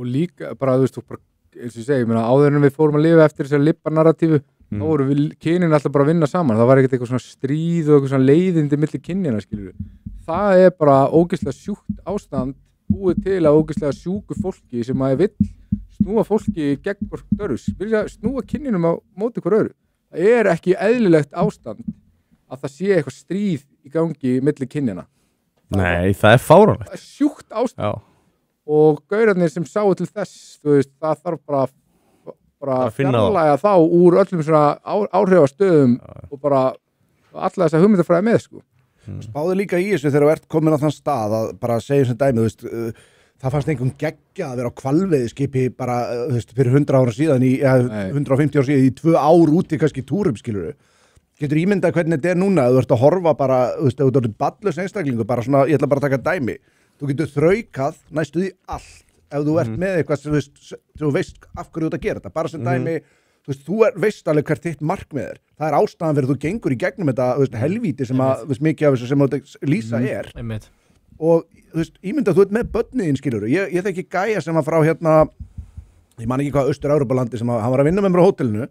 Og líka bara, þú veist, þú bara, eins og ég segi, áður en við fórum að lifa eftir þessari libba-narratífu, þá voru við kynin alltaf bara að vinna saman, það var ekkert eitthvað svona stríð og eitthvað svona leiðindi milli kynjana, skilur við. Það bara ógeðslega sjúkt ástand búið til að ógeðslega sjúku fólki sem að vill snúa fólki gegn hvort öðru, vilja snúa kynjunum á móti hver öðru. Það ekki eðlilegt ástand að það sé eitthvað stríð í gangi milli kynjana. Nei, það fáránlegt. Það sjúkt ástand. Já. Og gaurarnir sem sáu til þess, þú veist, það þarf bara að fjarlæga þá úr öllum svona áhrifastöðum og bara alla þessa hugmyndafræði með, sko. Spáðu líka í þessu þegar þú ert komin á þann stað að bara segja sem dæmi, þú veist, það fannst einhvern geggja að vera á hvalveiðiskipi bara, þú veist, fyrir 100 ára síðan 150 ára síðan í 2 ár úti kannski túrum, skilurðu. Getur ímyndað hvernig þetta núna, þú ert að horfa bara, þú veist, þú ert badlaus einstaklingu, bara svona, ég ætla bara að taka dæmi. Þú getur þraukað næstu því allt ef þú ert með eitthvað sem þú veist af hverju þú ert að gera þetta. Bara sem dæmi, þú veist, veist alveg hvert þitt markmið er. Það er ástæðan fyrir þú gengur í gegnum þetta, þú veist, helvíti sem að, þú veist, mikið af þessu sem þú lýsa er. Og, þú veist, ímyndað þú ert með börniðin, skilur. Ég þekki gæja sem var frá hérna, ég man ekki hvað Austur-Evrópalandi sem hann var að vinna með mér á hótelinu.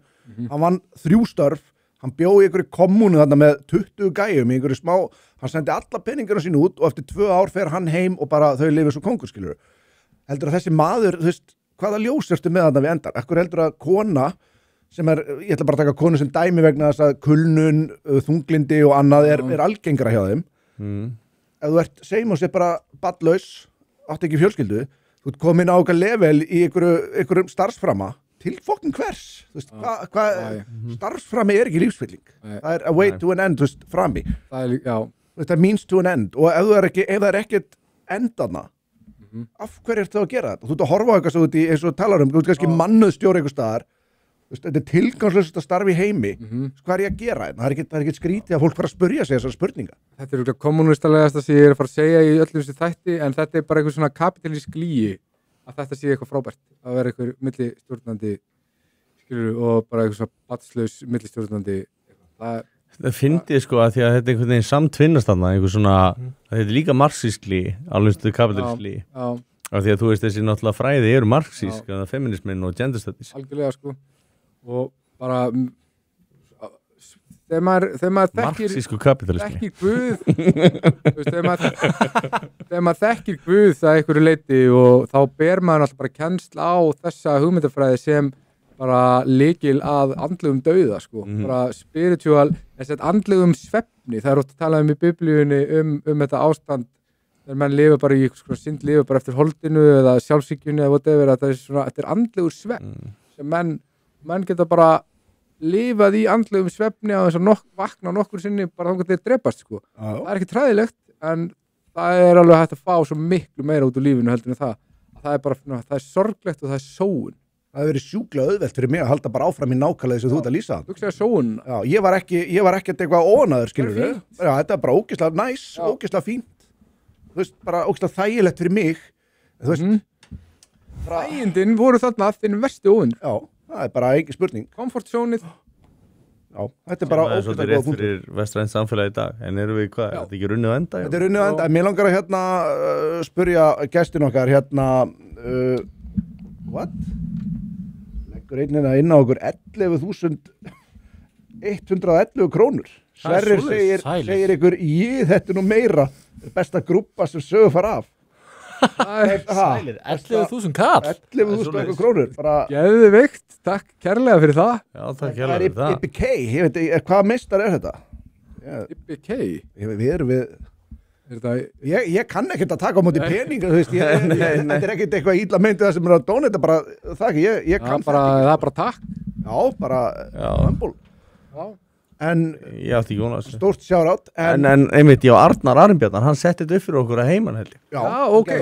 Hann vann 3 störf. Hann bjó í einhverju kommunu þarna með 20 gæjum í einhverju smá, hann sendi alla peningana sín út og eftir 2 ár fer hann heim og bara þau lifið svo kongur, skilur. Heldur að þessi maður, þú veist, hvaða ljós ertu með þarna við endar? Ekkur heldur að kona sem ég ætla bara að taka konu sem dæmi vegna þess að kulnun, þunglindi og annað er algengara hjá þeim. Ef þú ert, segjum og sé bara badlaus, átt ekki fjölskyldu, þú ert komin á okkar level í einhverjum starfsframa, til fokkin hvers, þú veist, starfsframi er ekki lífsfylling, það er a way to an end, þú veist, frami, það means to an end, og ef það er ekkert endana, af hverju ertu að gera þetta? Þú ert að horfa á eitthvað svo út í, eins og talar þú ert kannski mannuð stjóri eitthvað staðar, þetta er tilgangslaust að starfa í heimi, hvað er ég að gera þetta? Það er ekkert skrítið að fólk fara að spurja sig þessar spurninga. Þetta er kommunístalegasta sem ég að fara að segja í öllum þessu þætti, en þetta er bara eitthvað svona kapitalísk glýi að þetta sé eitthvað frábært að vera eitthvað millistjórnandi skilur og bara eitthvað svona batslaus millistjórnandi það fyndið sko að því að þetta er einhvern veginn samtvinnast þarna einhver svona, þetta er líka marxísk glý alveg stuð kapitalísk glý af því að þú veist þessi náttúrulega fræði eru marxísk feminismin og gender studies algjörlega sko og bara þegar maður þekkir Guð þegar maður þekkir Guð það einhverju leyti og þá ber maður alltaf bara kennsl á þessa hugmyndafræði sem bara lykil að andlegum dauða sko, bara spiritual andlegum svefni, það er oft að tala í biblíunni þetta ástand þegar menn lifa bara í synd lifa bara eftir holdinu eða sjálfsíkjunni eða whatever, þetta er andlegur svefn sem menn geta bara lifað í andlegum svefni á þess að vakna nokkur sinni bara þannig að þeir drepast sko. Það er ekki træðilegt en það er alveg hægt að fá svo miklu meira út úr lífinu heldur en það er bara, það er sorglegt og það er sóun. Það hefur verið sjúklega auðvelt fyrir mig að halda bara áfram í nákvæmlega þess að þú ert að lýsa. Þú segir sóun. Já, ég var ekkert eitthvað óanaður, skilur við. Já, þetta er bara ógeðslega næs, ógeðslega fínt. Þú veist, bara ógeðslega þægilegt fyrir mig. Þú veist, þægindin voru þarna þinn versti óvinn. Já. Það er bara ekki spurning. Komfortzónið. Já, þetta er bara ógeðslega góð punktur. Það er svolítið rétt fyrir vestrænt samfélagi í dag. En erum við hvað? Þetta er ekki runnið á enda? Þetta er runnið á enda. Mér langar að spurja gestin okkar what? Leggur einnina inn á okkur 11.111 krónur. Sverrir segir ykkur, þetta er nú meira. Besta grúppa sem sögur fara af. Sælir, 11.000 kall 11.000 krónur Geðveikt, takk kærlega fyrir það. Já, takk kærlega fyrir það. IPK, ég veit, hvaða meistar er þetta? IPK? Við erum ég kann ekkert að taka á móti peninga, þú veist, þetta er ekkert eitthvað illa meintið það sem er að dónita, bara það ekki, ég kann það ekki. Það er bara takk. Já, bara humble. Já. En stórt sjárátt en einmitt, já, Arnar Arnbjarnar hann setti þetta upp fyrir okkur að heiman held ég. Já, ok.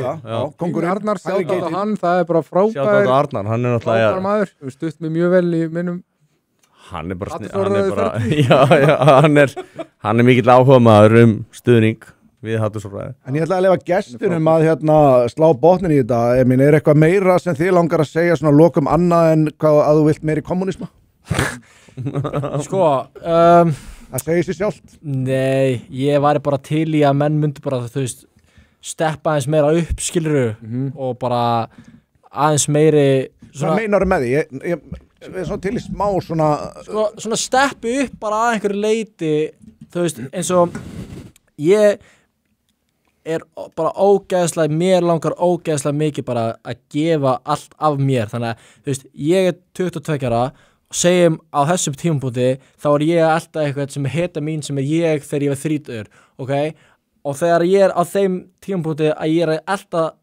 Kongurinn Arnar, sjátt á hann, það er bara frábær. Sjátt á Arnar, hann er náttúrulega frábær maður, stutt mig mjög vel í minnum. Hann er bara já, hann er mikill áhuga maður stuðning við hattum svo ræði. En ég ætla að lefa gestunum að slá botnin í þetta. Ég mín, eitthvað meira sem þið langar að segja svona lokum annað en hvað að þú vilt meiri kommunisma? Sko, Það segir sér sjálft. nei, ég væri bara til í að menn myndi bara, þú veist, steppa aðeins meira upp, skilurðu, og bara aðeins meiri Hvað meinar með því? Ég er svona til í smá svona... Sko, svona steppi upp bara að einhverju leiti, þú veist, eins og ég er bara ógeðslega, mér langar ógeðslega mikið bara að gefa allt af mér, þannig að, þú veist, ég er 22 ára og segjum á þessum tímapunkti þá er ég alltaf eitthvað sem er heta mín sem er ég þegar ég var 30, ok? Og þegar ég er á þeim tímapunkti að ég er alltaf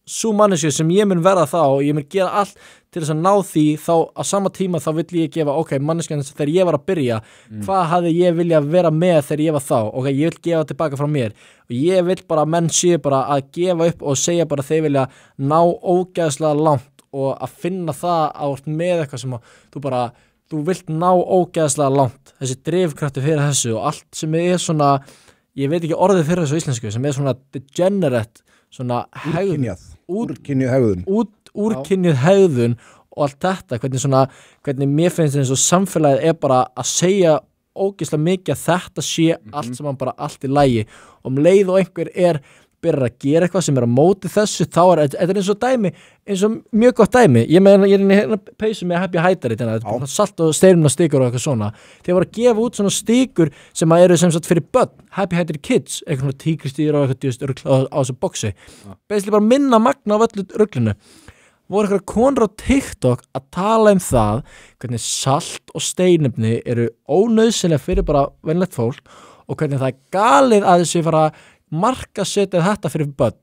sú manneskju sem ég mun verða þá og ég mun gera allt til þess að ná því, þá á sama tíma þá vill ég gefa, ok, manneskjan þegar ég var að byrja, hvað hafði ég vilja vera með þegar ég var þá, ok, ég vil gefa tilbaka frá mér og ég vil bara að menn séu bara að gefa upp og segja bara þeir vilja ná ógeðslega langt og að finna það að með eitthvað sem að þú vilt ná ógeðslega langt, þessi drifkrafti fyrir þessu og allt sem er svona, ég veit ekki orðið fyrir þessu íslensku, sem er svona degenerate, svona úrkynjuð hegðun og allt þetta, hvernig mér finnst eins og samfélagið er bara að segja ógeðslega mikið að þetta sé allt sem bara allt í lagi og leið og einhver byrjar að gera eitthvað sem er á móti þessu, þá þetta eins og dæmi, eins og mjög gott dæmi, ég er hérna peysu með Happy Hydrate, þetta er bara salt og steirinn og stikur og eitthvað svona, þeir voru að gefa út svona stikur sem eru sem sagt fyrir börn, Happy Hydrate Kids, eitthvað svona tígristýr og eitthvað á þessu boxi, basically bara minna magna af öllu ruglinu, voru eitthvað konur á TikTok að tala það, hvernig salt og steinefni eru ónauðsynlega fyrir bara venlegt fólk og hvernig það galið að þessi fara marka setja þetta fyrir börn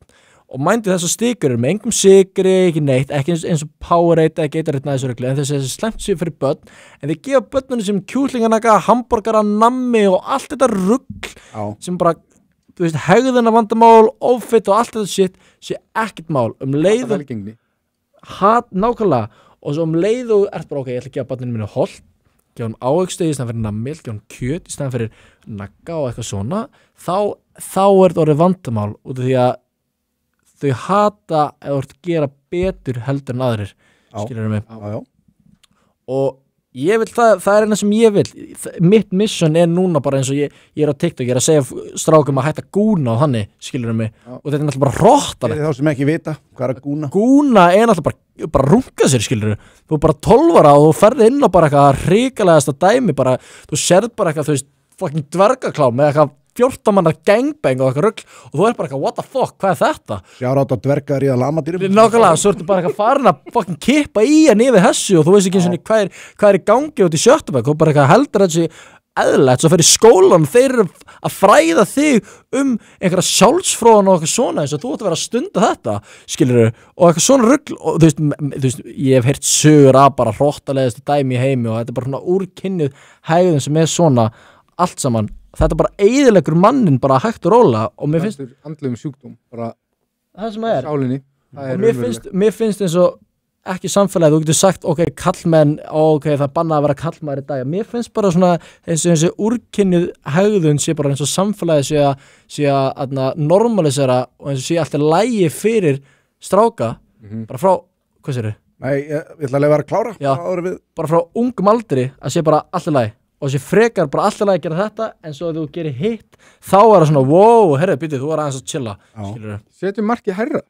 og mændi þess að stikur með engum sigri, ekki neitt, ekki eins og Powerade eða Gatorade þessu reglu, en þessi slemt sér fyrir börn, en þeir gefa börnunum sem kjúklinganaka, hambúrgara, nammi og allt þetta rugl sem bara, þú veist, hegðuna vandamál, ófitt og allt þetta shit sé ekkert mál, leið nákvæmlega, og svo leið og ert bara, ok, ég ætla að gefa börnunum mínu holt, gefa hann ávöxtu í staðan fyrir nammi, gefa hann kjöt í staðan fyrir nagga og eitthvað svona, þá er þetta orðið vandamál út af því að þau hata eða orðið gera betur heldur en aðrir, skilurðu mig. Og ég vil það er eina sem ég vil, mitt mission er núna bara eins og ég er á TikTok, ég er að segja strákum að hætta gúna á þannig, skilurðu mig, og þetta er náttúrulega bara hróttalegt. Þá sem ekki vita, hvað er að gúna? Gúna er náttúrulega bara runga sér, skilurðu, þú er bara 12 ára og þú ferði inn á bara eitthvað hrikalegasta dæmi, bara, þú sérð bara eitthvað, þú veist, fucking dvergaklám með eitthvað 14 manna gangbang og eitthvað rugl og þú er bara eitthvað, what the fuck, hvað er þetta? Sjárátt á dvergar í að lamadýrum. Nákvæmlega, svo ertu bara eitthvað farin að fucking kippa í að nefið þessu og þú veist ekki eins og hvað er í gangi út í sjöttabæk, þú bara eitthvað heldur þessi eðlilegt, svo fyrir skólan, þeir eru að fræða þig einhverja sjálfsfróðan og eitthvað svona eins og þú ætti að vera að stunda þetta, skilurðu, og eitthvað svona rugl og þú veist, ég hef heyrt sögur að bara hróttalegasti dæmi í heimi og þetta er bara svona úrkynjuð hegðun sem er svona allt saman, þetta bara eyðileggur mannin bara hægt og róla og mér finnst andlegum sjúkdóm, bara það sem er sálinni, og mér finnst eins og ekki samfélagið, þú getur sagt ok, kallmenn, ok, það er bannað að vera kallmaður í dag, mér finnst bara svona eins og þessi úrkynjuð hegðun sé bara eins og samfélagið sé að normalisera og eins og sé alltaf lægi fyrir stráka, bara frá, hvað sér þau? Nei, ég ætla að lefa að klára. Já, bara frá ungum aldri að sé bara alltaf lægi og þessi frekar bara alltaf lægi að gera þetta en svo að þú gerir hitt, þá er það svona wow, herrið, býtið, þú er aðeins að chilla, skilurðu. Setjum markið hærra.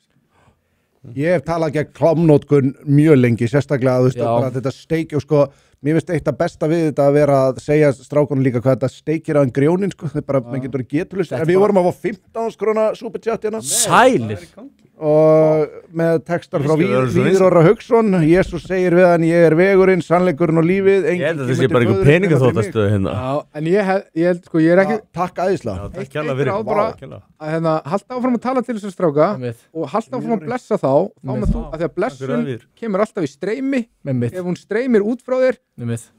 Ég hef talað gegn klámnótkun mjög lengi, sérstaklega þú veist bara þetta steiki og sko, mér finnst eitt að besta við þetta að vera að segja strákunum líka hvað þetta steikir aðeins grjónin sko, það er bara, menn getur getulust, en við vorum að fá 15 króna superchat hérna. Sælir. Og með textar frá Víður Orra Hauksson, Jesús segir við hann, ég er vegurinn, sannleikurinn og lífið. Ég held að það sé bara einhver peningaþóttastöð hérna. Já, en ég held, sko, ég er ekki... Takk æðisla. Takk kjalla fyrir. Halda áfram að tala til þessar stráka og halda áfram að blessa þá með þú, að því að blessun kemur alltaf í streymi, ef hún streymir út frá þér,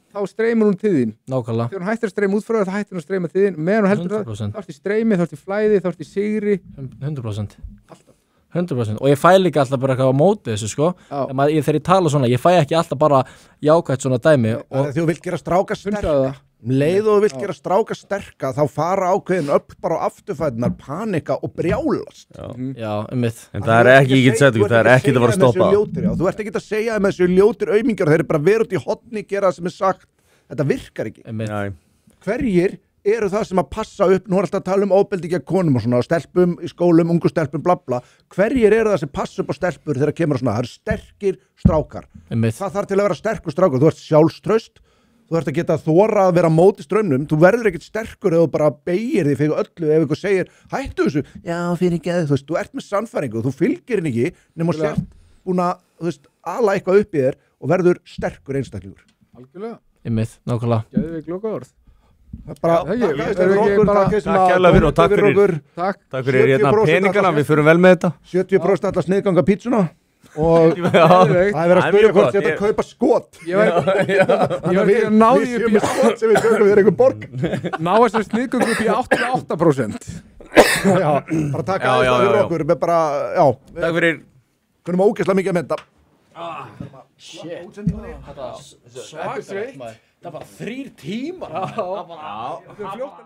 þá streymir hún til þín. Nákvæmlega. Þegar hún hættir að streyma út frá þér, þá hættir hún að streyma til þín, meðan hún heldur það, þá ert í streymi, þá ert í flæði, þá ert í sigri. 100%. 100% og ég fæ líka alltaf bara eitthvað á móti þessu sko þegar ég tala svona, ég fæ ekki alltaf bara jákvæmt svona dæmi og þú vilt gera stráka sterk Leið og þú vilt gera stráka sterka þá fara ákveðin öll bara á afturfætunar, panika og brjálast. Já, einmitt. En það er ekki, ég get sagt ykkur, það er ekkert að fara að stoppa. Þú ert ekki að segja með þessu ljótir aumingjar, þeir eru bara verið út í hotni, gera það sem er sagt. Þetta virkar ekki. Einmitt. Hverjir eru það sem að passa upp, nú er alltaf að tala um ofbeldi gegn konum og svona, stelpum í skólum, ungu stelpum, bla bla. Hverjir eru það sem passa upp á stelpur þegar kemur svona, það eru sterkir strákar. Einmitt. Það þarf til að vera sterkur strákar, þú ert sjálfstraust, þú ert að geta þora að vera móti strömmnum, þú verður ekkert sterkur ef þú bara beigir þig fyrir öllu, ef einhver segir, hættu þessu, já, fyrir ekki að þú ert með sannfæringu, þú fylgir henni ekki, nema sért búin að, ala eitthvað upp í þér og verður sterkur einstaklingur. Algjörlega. Einmitt, nákvæmlega. Gæðu við glóka orð. Takk kærlega fyrir og takk fyrir hérna peningana, við förum vel með þetta 70% alltaf sniðganga pítsuna og það er verið að spyrja hvort þetta kaupa skot Ég var ekki að ná því upp í skot sem við tökum þér einhver borg ná þessar sniðgöngu upp í 88%. Já, bara taka aðeins fyrir okkur með bara, já Takk fyrir kunum ógeðslega mikið að mynda Shit. Það er bara 3 tímar. Það er fljótt að líða.